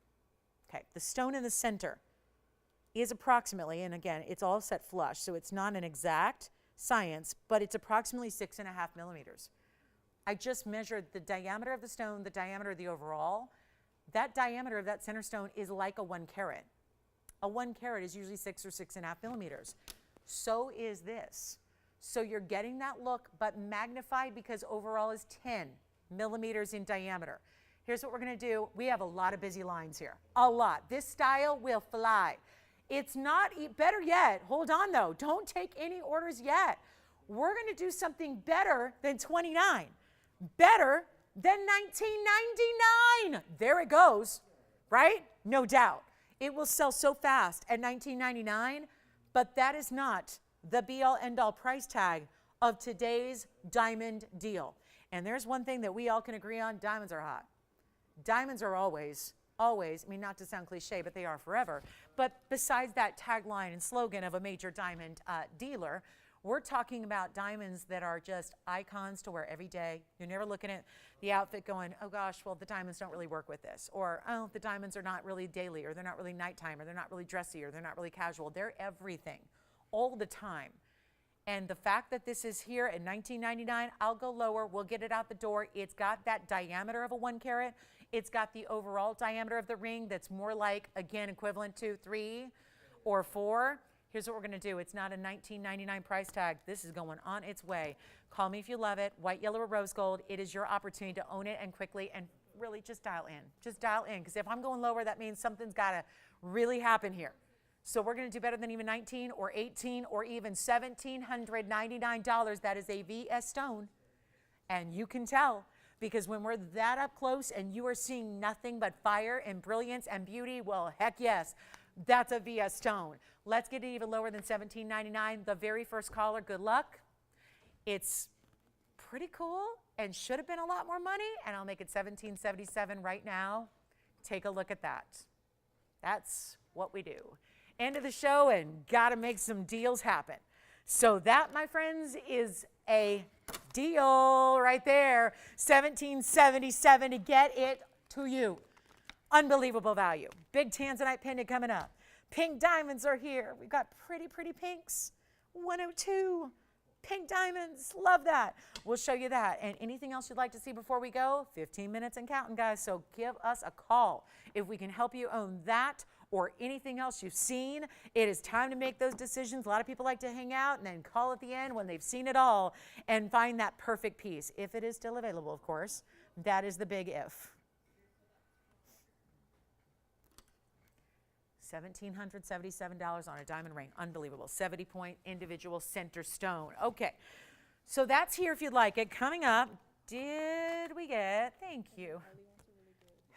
Okay, the stone in the center is approximately, and again, it's all set flush, so it's not an exact science, but it's approximately 6.5 millimeters. I just measured the diameter of the stone, the diameter of the overall. That diameter of that center stone is like a 1 carat. A 1 carat is usually 6 or 6.5 millimeters. So is this. So you're getting that look, but magnified because overall is 10 millimeters in diameter. Here's what we're going to do. We have a lot of busy lines here. A lot. This style will fly. It's not, better yet, hold on though. Don't take any orders yet. We're going to do something better than $29. Better than $19.99. There it goes, right? No doubt. It will sell so fast at $19.99, but that is not the be-all, end-all price tag of today's diamond deal. And there's one thing that we all can agree on, diamonds are hot. Diamonds are always, I mean, not to sound cliche, but they are forever. But besides that tagline and slogan of a major diamond dealer, we're talking about diamonds that are just icons to wear every day. You're never looking at the outfit going, oh gosh, well, the diamonds don't really work with this. Or, oh, the diamonds are not really daily, or they're not really nighttime, or they're not really dressy, or they're not really casual. They're everything, all the time. And the fact that this is here at $19.99, I'll go lower. We'll get it out the door. It's got that diameter of a 1 carat. It's got the overall diameter of the ring that's more like, again, equivalent to 3 or 4. Here's what we're going to do. It's not a $19.99 price tag. This is going on its way. Call me if you love it. White, yellow, or rose gold. It is your opportunity to own it and quickly and really just dial in. Just dial in, because if I'm going lower, that means something's got to really happen here. So we're going to do better than even $19 or $18 or even $1,799. That is a VS stone. And you can tell, because when we're that up close and you are seeing nothing but fire and brilliance and beauty, well, heck yes, that's a VS stone. Let's get it even lower than $17.99. The very first caller, good luck. It's pretty cool and should have been a lot more money, and I'll make it $17.77 right now. Take a look at that. That's what we do. End of the show, and got to make some deals happen. So that, my friends, is a deal right there. $17.77 to get it to you. Unbelievable value. Big Tanzanite pendant coming up. Pink diamonds are here. We've got pretty, pretty pinks. 102 pink diamonds. Love that. We'll show you that. And anything else you'd like to see before we go? 15 minutes and counting, guys. So give us a call if we can help you own that or anything else you've seen. It is time to make those decisions. A lot of people like to hang out and then call at the end when they've seen it all and find that perfect piece. If it is still available, of course. That is the big if. $1,777 on a diamond ring. Unbelievable. 70-point individual center stone. Okay, so that's here if you'd like it. Coming up, did we get, thank you.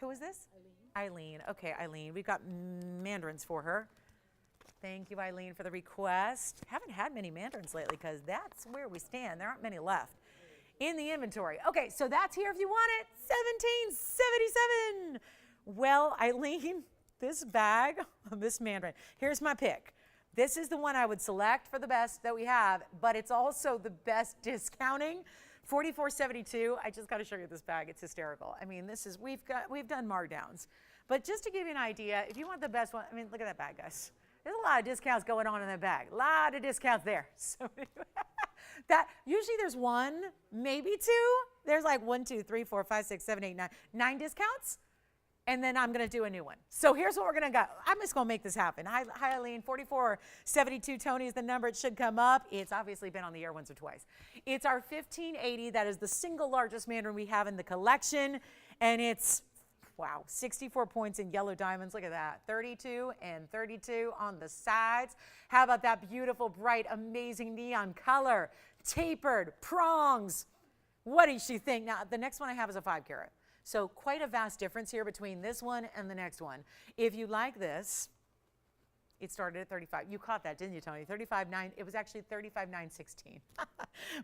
Who is this? Eileen. Okay, Eileen. We've got mandarins for her. Thank you, Eileen, for the request. Haven't had many mandarins lately because that's where we stand. There aren't many left in the inventory. Okay, so that's here if you want it. $1,777. Well, Eileen, this bag, this mandarin, here's my pick. This is the one I would select for the best that we have, but it's also the best discounting. $44.72. I just got to show you this bag. It's hysterical. I mean, this is, we've done markdowns. But just to give you an idea, if you want the best one, I mean, look at that bag, guys. There's a lot of discounts going on in that bag. A lot of discounts there. So that usually there's one, maybe two. There's like 1, 2, 3, 4, 5, 6, 7, 8, 9, 9 discounts. And then I'm going to do a new one. So here's what we're going to go. I'm just going to make this happen. Hi, Eileen. 4472 Tony is the number. It should come up. It's obviously been on the air once or twice. It's our 1580. That is the single largest mandarin we have in the collection. And it's, wow, 64 points in yellow diamonds. Look at that. 32 and 32 on the sides. How about that beautiful, bright, amazing neon color? Tapered, prongs. What does she think? Now, the next one I have is a 5 carat. So quite a vast difference here between this one and the next one. If you like this, it started at 35. You caught that, didn't you, Tony? 35.9. It was actually 35.916.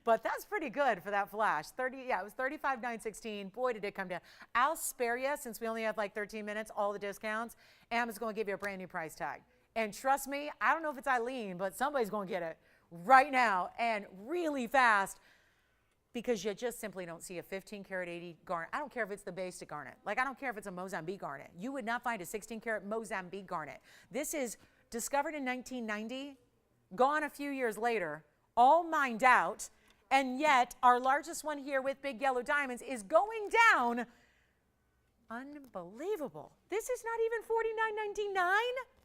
But that's pretty good for that flash. Yeah, it was 35.916. Boy, did it come down. I'll spare you, since we only have like 13 minutes, all the discounts. And I'm just going to give you a brand new price tag. And trust me, I don't know if it's Eileen, but somebody's going to get it right now and really fast. because you just simply don't see a 15 karat 80 garnet. I don't care if it's the basic garnet. Like, I don't care if it's a Mozambique garnet. You would not find a 16 karat Mozambique garnet. This is discovered in 1990, gone a few years later, all mined out, and yet our largest one here with big yellow diamonds is going down. Unbelievable. This is not even $49.99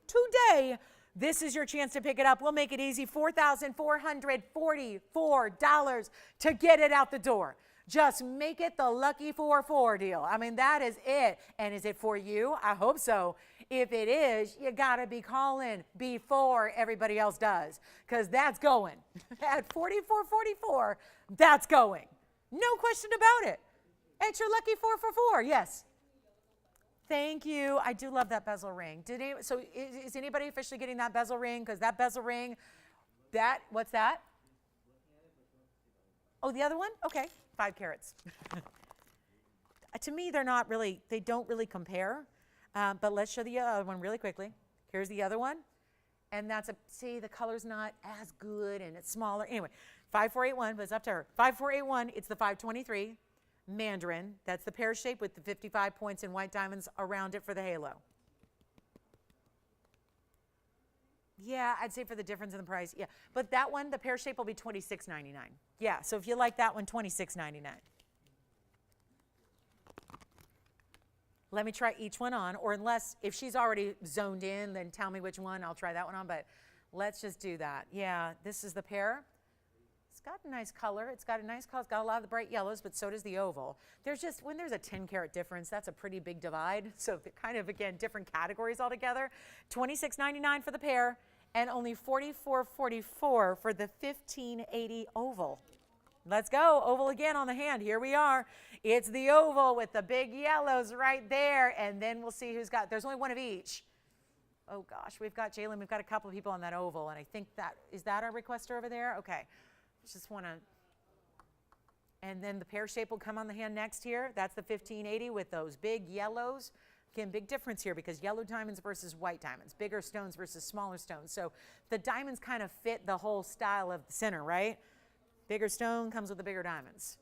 today. This is your chance to pick it up. We'll make it easy. $4,444 to get it out the door. Just make it the lucky 4-4 deal. I mean, that is it. And is it for you? I hope so. If it is, you got to be calling before everybody else does, because that's going. At $4,444, that's going. No question about it. It's your lucky 4-for-4. Yes. Thank you. I do love that bezel ring. So is anybody officially getting that bezel ring? Because that bezel ring, what's that? Oh, the other one? Okay, 5 carats. To me, they don't really compare. But let's show the other one really quickly. Here's the other one. And see, the color's not as good and it's smaller. Anyway, 5481, but it's up to her. 5481, it's the 523. Mandarin, that's the pear shape with the 55 points and white diamonds around it for the halo. Yeah, I'd say for the difference in the price, yeah. But that one, the pear shape will be $26.99. Yeah, so if you like that one, $26.99. Let me try each one on, or unless, if she's already zoned in, then tell me which one, I'll try that one on, but let's just do that. Yeah, this is the pear. It's got a nice color. It's got a nice color. It's got a lot of the bright yellows, but so does the oval. When there's a 10 karat difference, that's a pretty big divide. So they're kind of, again, different categories altogether. $26.99 for the pear and only $44.44 for the 1580 oval. Let's go. Oval again on the hand. Here we are. It's the oval with the big yellows right there. And then we'll see who's got, there's only one of each. Oh gosh, we've got Jalen. We've got a couple of people on that oval. And I think is that our requester over there? Okay. Just want to, and then the pear shape will come on the hand next here. That's the 1580 with those big yellows. Again, big difference here because yellow diamonds versus white diamonds, bigger stones versus smaller stones. So the diamonds kind of fit the whole style of the center, right? Bigger stone comes with the bigger diamonds.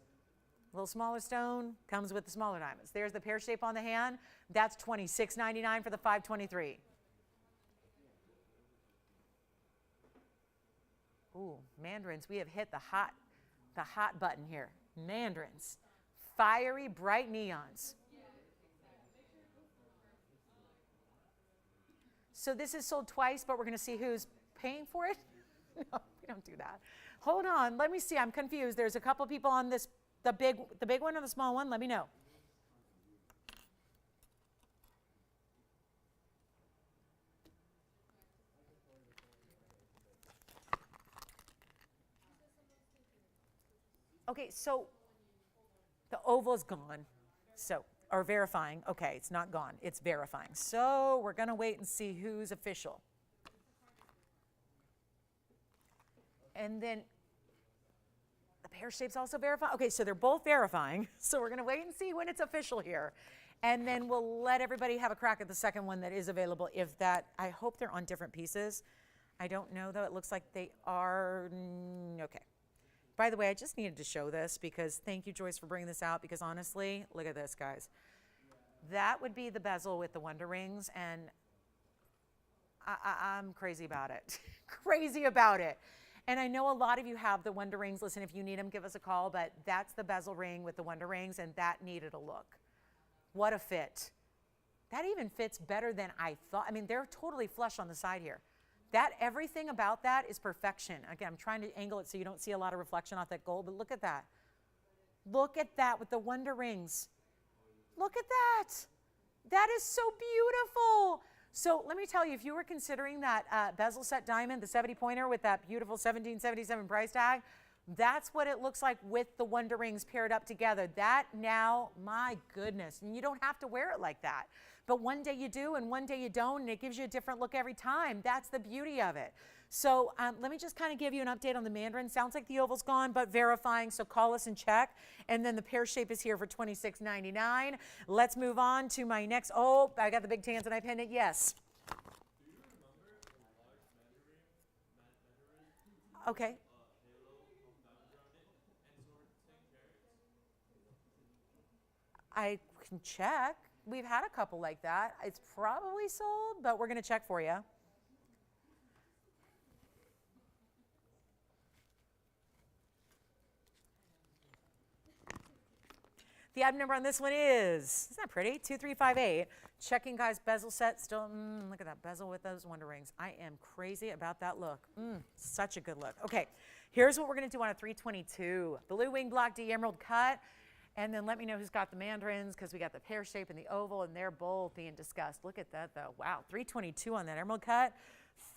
A little smaller stone comes with the smaller diamonds. There's the pear shape on the hand. That's $26.99 for the 523. Ooh, mandarins. We have hit the hot button here. Mandarins. Fiery, bright neons. So this is sold twice, but we're going to see who's paying for it? No, we don't do that. Hold on. Let me see. I'm confused. There's a couple people on this, the big one or the small one? Let me know. Okay, so the oval is gone, or verifying. Okay, it's not gone, it's verifying. So we're gonna wait and see who's official. And then the pear shape's also verifying. Okay, so they're both verifying. So we're gonna wait and see when it's official here. And then we'll let everybody have a crack at the second one that is available I hope they're on different pieces. I don't know though, it looks like they are, okay. By the way, I just needed to show this because thank you, Joyce, for bringing this out because honestly, look at this, guys. That would be the bezel with the wonder rings, and I'm crazy about it. Crazy about it. And I know a lot of you have the wonder rings. Listen, if you need them, give us a call, but that's the bezel ring with the wonder rings, and that needed a look. What a fit. That even fits better than I thought. I mean, they're totally flush on the side here. Everything about that is perfection. Again, I'm trying to angle it so you don't see a lot of reflection off that gold, but look at that. Look at that with the wonder rings. Look at that. That is so beautiful. So let me tell you, if you were considering that bezel set diamond, the 70 pointer with that beautiful $17.77 price tag, that's what it looks like with the wonder rings paired up together. That now, my goodness, and you don't have to wear it like that. But one day you do and one day you don't, and it gives you a different look every time. That's the beauty of it. So let me just kind of give you an update on the mandarin. Sounds like the oval's gone, but verifying, so call us and check. And then the pear shape is here for $26.99. Let's move on to my next, oh, I got the big tanzanite pendant, yes. Okay. I can check. We've had a couple like that. It's probably sold, but we're going to check for you. The item number on this one isn't that pretty? 2358. Checking, guys, bezel set still. Look at that bezel with those wonder rings. I am crazy about that look. Such a good look. Okay, here's what we're going to do on a 322. Blue wing block D emerald cut. And then let me know who's got the mandarins, because we got the pear shape and the oval, and they're both being discussed. Look at that, though. Wow, 322 on that emerald cut.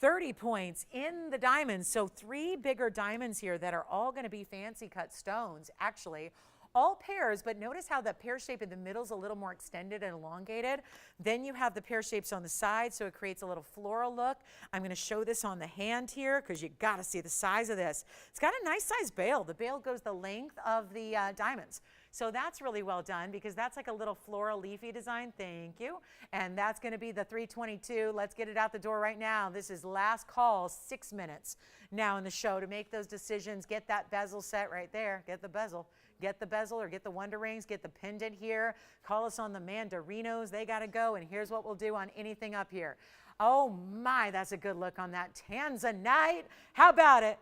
30 points in the diamonds. So 3 bigger diamonds here that are all going to be fancy cut stones, actually. All pairs, but notice how the pear shape in the middle is a little more extended and elongated. Then you have the pear shapes on the side, so it creates a little floral look. I'm going to show this on the hand here because you got to see the size of this. It's got a nice size bail. The bail goes the length of the diamonds. So that's really well done because that's like a little floral leafy design. Thank you. And that's going to be the 322. Let's get it out the door right now. This is last call, 6 minutes now in the show to make those decisions. Get that bezel set right there. Get the bezel. Get the bezel or get the wonder rings. Get the pendant here. Call us on the mandarinos. They got to go. And here's what we'll do on anything up here. Oh my, that's a good look on that tanzanite. How about it?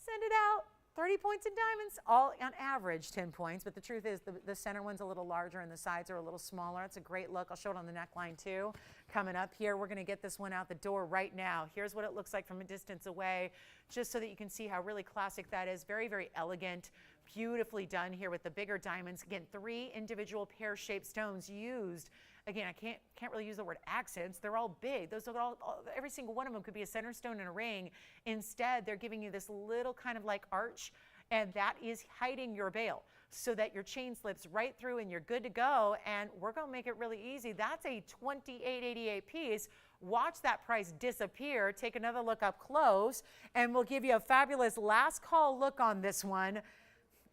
Send it out. 30 points in diamonds, all on average 10 points, but the truth is the center one's a little larger and the sides are a little smaller. It's a great look. I'll show it on the neckline too. Coming up here, we're going to get this one out the door right now. Here's what it looks like from a distance away, just so that you can see how really classic that is. Very, very elegant, beautifully done here with the bigger diamonds. Again, 3 individual pear-shaped stones used. Again, I can't really use the word accents. They're all big. Those are all, every single one of them could be a center stone in a ring. Instead, they're giving you this little kind of like arch, and that is hiding your bail so that your chain slips right through and you're good to go. And we're going to make it really easy. That's a $28.88 piece. Watch that price disappear. Take another look up close, and we'll give you a fabulous last call look on this one.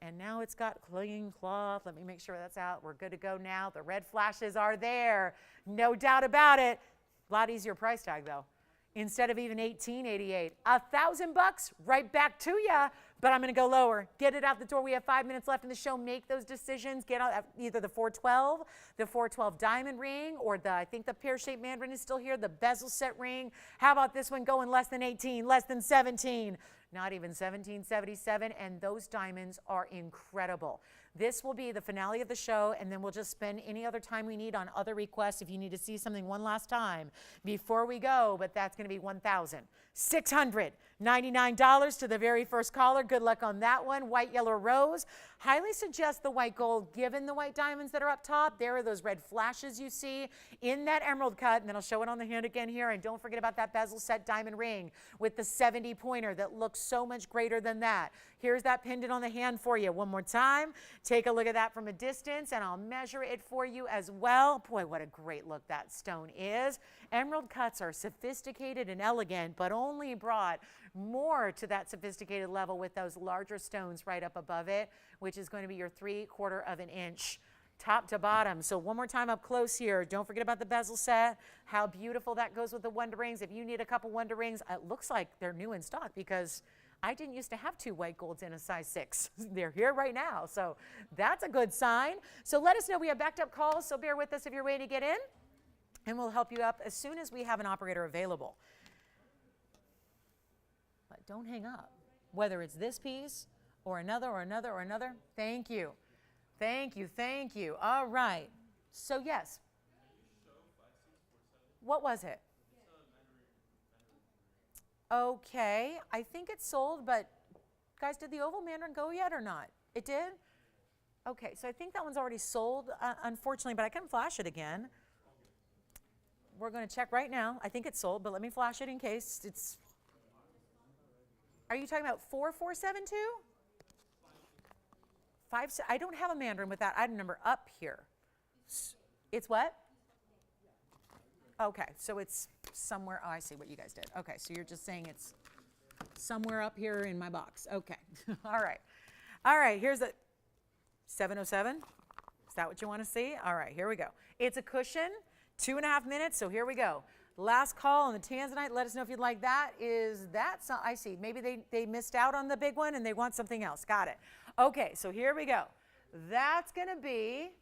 And now it's got clean cloth. Let me make sure that's out. We're good to go now. The red flashes are there. No doubt about it. A lot easier price tag, though. Instead of even $18.88, $1,000 right back to you. But I'm going to go lower. Get it out the door. We have 5 minutes left in the show. Make those decisions. Get out either the 412 diamond ring, or I think the pear-shaped mandarin is still here, the bezel set ring. How about this one going less than 18, less than 17? Not even 1777, and those diamonds are incredible. This will be the finale of the show, and then we'll just spend any other time we need on other requests if you need to see something one last time before we go, but that's going to be $1,699 to the very first caller. Good luck on that one. White, yellow, rose. Highly suggest the white gold, given the white diamonds that are up top. There are those red flashes you see in that emerald cut, and then I'll show it on the hand again here, and don't forget about that bezel set diamond ring with the 70 pointer that looks so much greater than that. Here's that pendant on the hand for you one more time. Take a look at that from a distance, and I'll measure it for you as well. Boy, what a great look that stone is. Emerald cuts are sophisticated and elegant, but only brought more to that sophisticated level with those larger stones right up above it, which is going to be your 3/4 of an inch. Top to bottom. So one more time up close here. Don't forget about the bezel set. How beautiful that goes with the wonder rings. If you need a couple wonder rings, it looks like they're new in stock because I didn't used to have 2 white golds in a size 6. They're here right now. So that's a good sign. So let us know. We have backed up calls, so bear with us if you're waiting to get in, and we'll help you up as soon as we have an operator available. But don't hang up. Whether it's this piece or another or another or another, thank you. Thank you, thank you. All right. So yes. What was it? Okay, I think it's sold, but guys, did the oval mandarin go yet or not? It did? Okay, so I think that one's already sold, unfortunately, but I can flash it again. We're going to check right now. I think it's sold, but let me flash it in case it's... Are you talking about 4472? I don't have a mandarin with that item number up here. It's what? Okay, so it's somewhere. Oh, I see what you guys did. Okay, so you're just saying it's somewhere up here in my box. Okay, all right. All right, here's the 707. Is that what you want to see? All right, here we go. It's a cushion, 2.5 minutes, so here we go. Last call on the tanzanite. Let us know if you'd like that. Is that, I see, maybe they missed out on the big one and they want something else. Got it. Okay, so here we go. That's going to be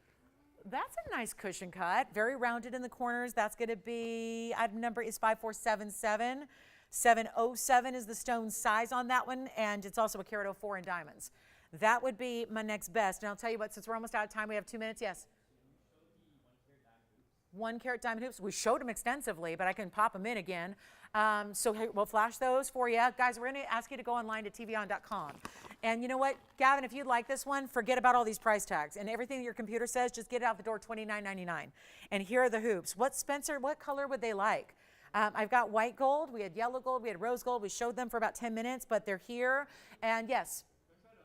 That's a nice cushion cut, very rounded in the corners. That's going to be, item number is 5477. 707 is the stone size on that one, and it's also a carat 04 in diamonds. That would be my next best. And I'll tell you what, since we're almost out of time, we have 2 minutes. Yes? 1 carat diamond hoops. We showed them extensively, but I can pop them in again. So we'll flash those for you. Guys, we're going to ask you to go online to tvon.com. And you know what, Gavin, if you'd like this one, forget about all these price tags. And everything that your computer says, just get it out the door, $29.99. And here are the hoops. Spencer, what color would they like? I've got white gold. We had yellow gold. We had rose gold. We showed them for about 10 minutes, but they're here. And yes,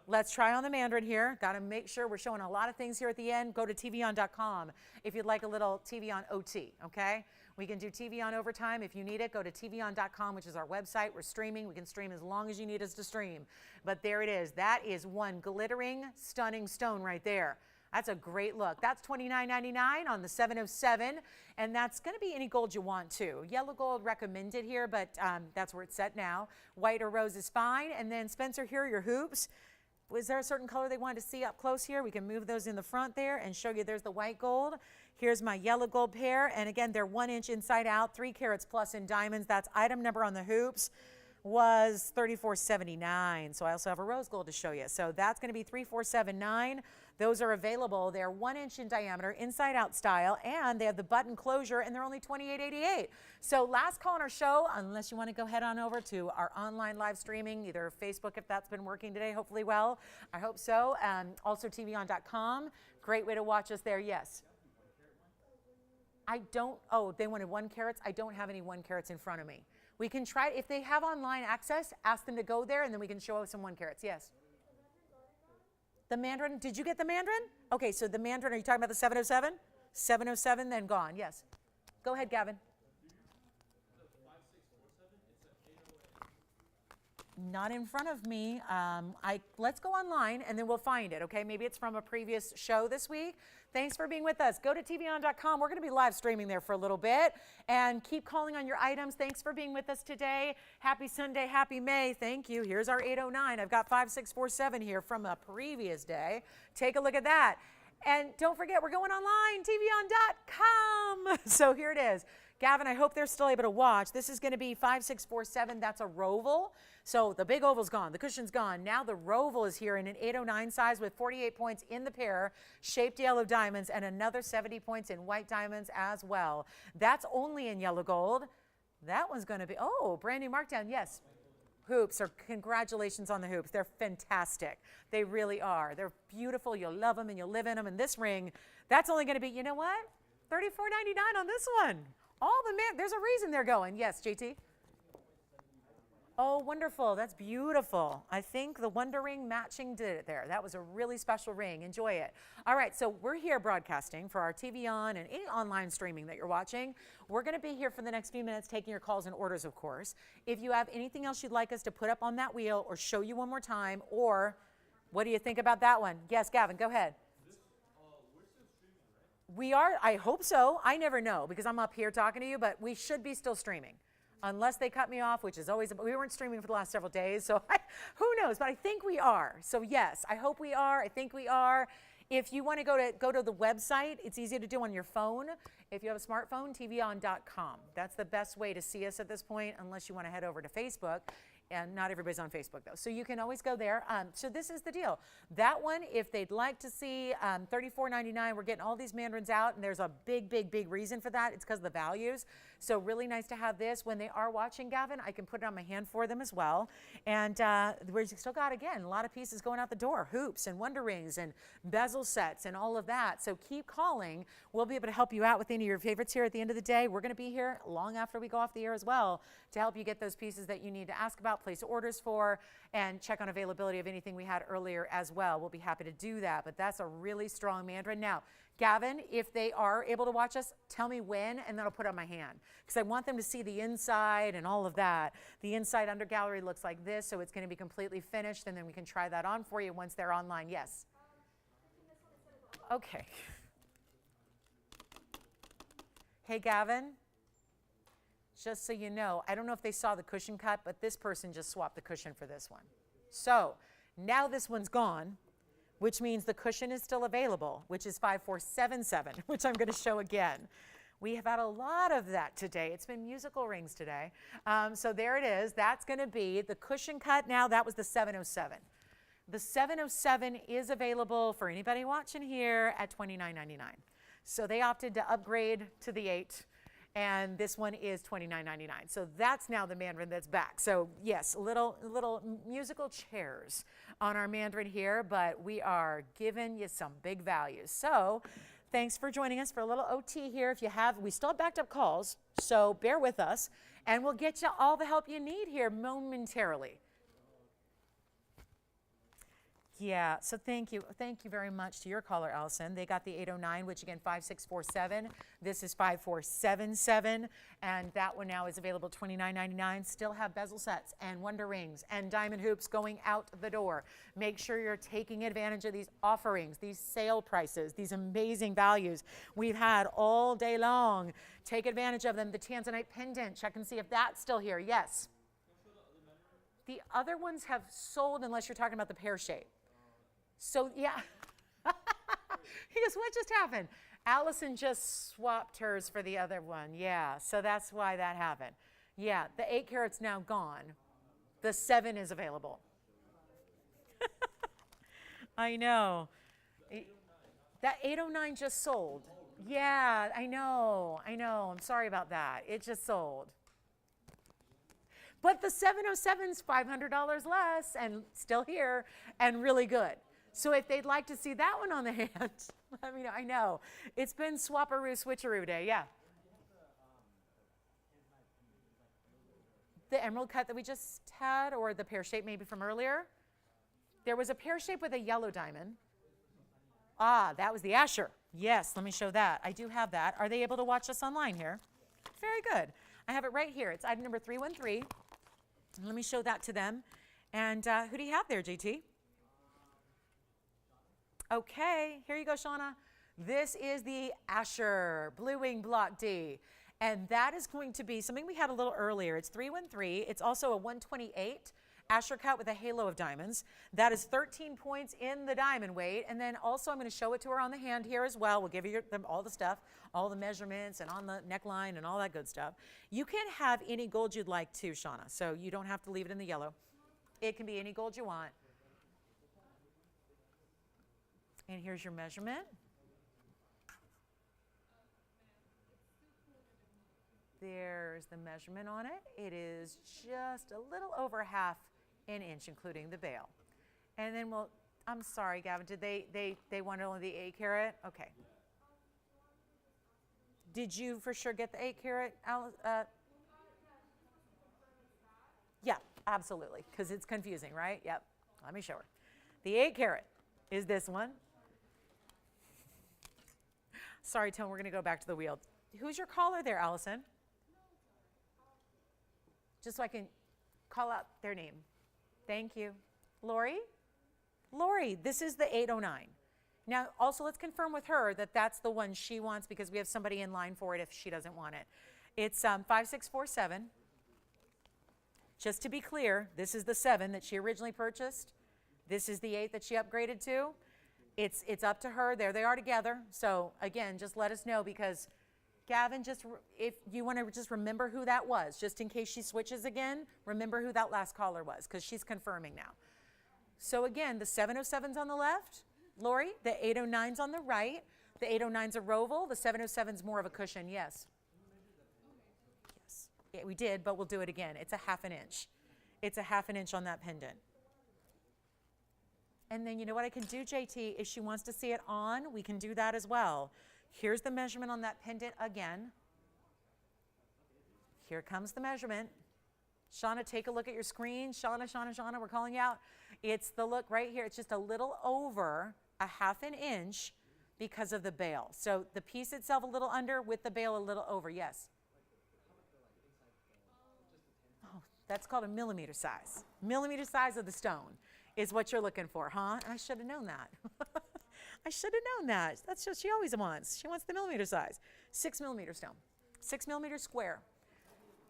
let's try on the mandarin here. Got to make sure we're showing a lot of things here at the end. Go to tvon.com if you'd like a little TVON OT, okay? We can do TVON overtime if you need it. Go to tvon.com, which is our website. We're streaming. We can stream as long as you need us to stream. But there it is. That is one glittering, stunning stone right there. That's a great look. That's $29.99 on the 707, and that's going to be any gold you want to. Yellow gold recommended here, but that's where it's set now. White or rose is fine. And then Spencer, here are your hoops. Was there a certain color they wanted to see up close here? We can move those in the front there and show you there's the white gold. Here's my yellow gold pair, and again, they're 1 inch inside out, 3 carats plus in diamonds. That's item number on the hoops was $34.79. So I also have a rose gold to show you. So that's going to be $34.79. Those are available. They're 1 inch in diameter, inside out style, and they have the button closure, and they're only $28.88. So last call on our show, unless you want to go head on over to our online live streaming, either Facebook if that's been working today, hopefully well. I hope so. Also tvon.com. Great way to watch us there. Yes. I don't, oh, they wanted 1 carats. I don't have any 1 carats in front of me. We can try, if they have online access, ask them to go there, and then we can show us some 1 carats. Yes. The mandarin, did you get the mandarin? Okay, so the mandarin, are you talking about the 707? 707, then gone, yes. Go ahead, Gavin. Not in front of me. Let's go online, and then we'll find it, okay? Maybe it's from a previous show this week. Thanks for being with us. Go to tvon.com. We're going to be live streaming there for a little bit, and keep calling on your items. Thanks for being with us today. Happy Sunday, happy May. Thank you. Here's our 809. I've got 5647 here from a previous day. Take a look at that. And don't forget, we're going online, tvon.com. So here it is. Gavin, I hope they're still able to watch. This is going to be 5647. That's a roval. So the big oval's gone. The cushion's gone. Now the roval is here in an 809 size with 48 points in the pair, shaped yellow diamonds, and another 70 points in white diamonds as well. That's only in yellow gold. That one's going to be, oh, brand new markdown. Yes. Hoops, or congratulations on the hoops. They're fantastic. They really are. They're beautiful. You'll love them and you'll live in them. And this ring, that's only going to be, you know what? $34.99 on this one. All the man, there's a reason they're going. Yes, JT? Oh, wonderful. That's beautiful. I think the Wonder Ring matching did it there. That was a really special ring. Enjoy it. All right, so we're here broadcasting for our TVON and any online streaming that you're watching. We're going to be here for the next few minutes taking your calls and orders, of course. If you have anything else you'd like us to put up on that wheel or show you one more time, or what do you think about that one? Yes, Gavin, go ahead. We are, I hope so. I never know because I'm up here talking to you, but we should be still streaming. Unless they cut me off, which is always, we weren't streaming for the last several days, so who knows, but I think we are. So yes, I hope we are, I think we are. If you want to go to the website, it's easy to do on your phone. If you have a smartphone, tvon.com. That's the best way to see us at this point, unless you want to head over to Facebook. And not everybody's on Facebook, though. So you can always go there. So this is the deal. That one, if they'd like to see $34.99, we're getting all these mandarins out, and there's a big, big, big reason for that. It's because of the values. So really nice to have this. When they are watching, Gavin, I can put it on my hand for them as well. And we've still got, again, a lot of pieces going out the door. Hoops and wonder rings and bezel sets and all of that. So keep calling. We'll be able to help you out with any of your favorites here at the end of the day. We're going to be here long after we go off the air as well to help you get those pieces that you need to ask about, place orders for, and check on availability of anything we had earlier as well. We'll be happy to do that, but that's a really strong mandarin. Now, Gavin, if they are able to watch us, tell me when, and then I'll put it on my hand, because I want them to see the inside and all of that. The inside under gallery looks like this, so it's going to be completely finished, and then we can try that on for you once they're online. Yes? Okay. Hey, Gavin. Just so you know, I don't know if they saw the cushion cut, but this person just swapped the cushion for this one. So now this one's gone. which means the cushion is still available, which is 5477, which I'm going to show again. We have had a lot of that today. It's been musical rings today. So there it is. That's going to be the cushion cut now. That was the 707. The 707 is available for anybody watching here at $29.99. So they opted to upgrade to the 8, and this one is $29.99. So that's now the Mandarin that's back. So yes, little musical chairs on our Mandarin here, but we are giving you some big values. So thanks for joining us for a little OT here. If you have, we still have backed up calls, so bear with us, and we'll get you all the help you need here momentarily. Yeah, so thank you very much to your caller, Allison. They got the 809, which again, 5647. This is 5477, and that one now is available $29.99. Still have bezel sets and wonder rings and diamond hoops going out the door. Make sure you're taking advantage of these offerings, these sale prices, these amazing values we've had all day long. Take advantage of them. The Tanzanite pendant, check and see if that's still here. Yes. The other ones have sold unless you're talking about the pear shape. So yeah, he goes, what just happened? Allison just swapped hers for the other one. Yeah, so that's why that happened. Yeah, the 8 carat's now gone. The 7 is available. I know. That 809 just sold. Yeah, I know. I'm sorry about that. It just sold. But the 707's $500 less and still here and really good. So if they'd like to see that one on the hand, let me know. I know. It's been swapperoo switcheroo day, yeah. The emerald cut that we just had, or the pear shape maybe from earlier. There was a pear shape with a yellow diamond. Ah, that was the Asher. Yes, let me show that. I do have that. Are they able to watch us online here? Very good. I have it right here. It's item number 313. Let me show that to them. And who do you have there, JT? Okay, here you go, Shauna. This is the Asher Blue Wing Block D. And that is going to be something we had a little earlier. It's 313. It's also a 128 Asher cut with a halo of diamonds. That is 13 points in the diamond weight. And then also I'm going to show it to her on the hand here as well. We'll give you all the stuff, all the measurements and on the neckline and all that good stuff. You can have any gold you'd like to, Shauna. So you don't have to leave it in the yellow. It can be any gold you want. And here's your measurement. There's the measurement on it. It is just a little over ½ an inch, including the bail. And then I'm sorry, Gavin, did they want only the 8 carat? Okay. Did you for sure get the 8 carat? Yeah, absolutely, because it's confusing, right? Yep, let me show her. The 8 carat is this one. Sorry, Tone, we're going to go back to the wheel. Who's your caller there, Allison? Just so I can call out their name. Thank you. Lori? Lori, this is the 809. Now, also, let's confirm with her that that's the one she wants because we have somebody in line for it if she doesn't want it. It's 5647. Just to be clear, this is the 7 that she originally purchased. This is the 8 that she upgraded to. It's up to her. There they are together. So again, just let us know because Gavin, if you want to just remember who that was, just in case she switches again, remember who that last caller was because she's confirming now. So again, the 707's on the left, Lori, the 809's on the right. The 809's a roval, the 707's more of a cushion, yes. Yes, yeah, we did, but we'll do it again. It's a ½ an inch. It's a ½ an inch on that pendant. And then you know what I can do, JT? If she wants to see it on, we can do that as well. Here's the measurement on that pendant again. Here comes the measurement. Shauna, take a look at your screen. Shauna, we're calling you out. It's the look right here. It's just a little over a ½ an inch because of the bail. So the piece itself a little under with the bail a little over, yes. Oh, that's called a millimeter size. Millimeter size of the stone is what you're looking for, huh? I should have known that. I should have known that. That's what she always wants. She wants the millimeter size. 6 millimeter stone, 6 millimeter square.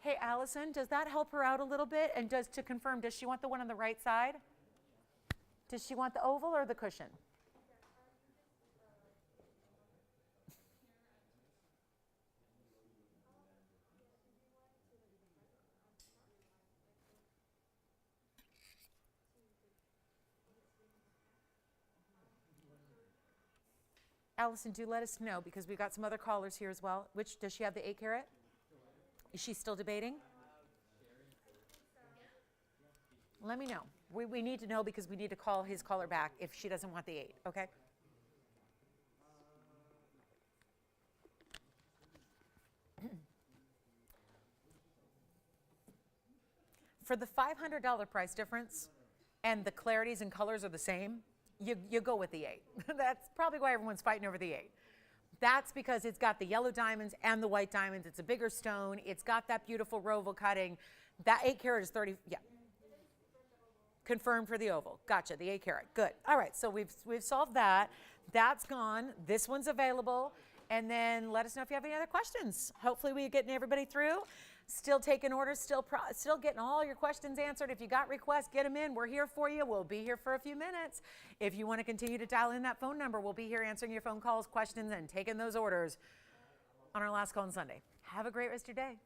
Hey, Allison, does that help her out a little bit? And to confirm, does she want the one on the right side? Does she want the oval or the cushion? Allison, do let us know because we've got some other callers here as well. Which, does she have the 8 carat? Is she still debating? Let me know. We need to know because we need to call his caller back if she doesn't want the 8, okay? For the $500 price difference and the clarities and colors are the same, you go with the 8. That's probably why everyone's fighting over the 8. That's because it's got the yellow diamonds and the white diamonds. It's a bigger stone. It's got that beautiful roval cutting. That 8 carat is 30, yeah. Confirmed for the oval. Gotcha, the 8 carat. Good. All right, so we've solved that. That's gone. This one's available. And then let us know if you have any other questions. Hopefully we're getting everybody through. Still taking orders, still getting all your questions answered. If you got requests, get them in. We're here for you. We'll be here for a few minutes. If you want to continue to dial in that phone number, we'll be here answering your phone calls, questions, and taking those orders on our last call on Sunday. Have a great rest of your day.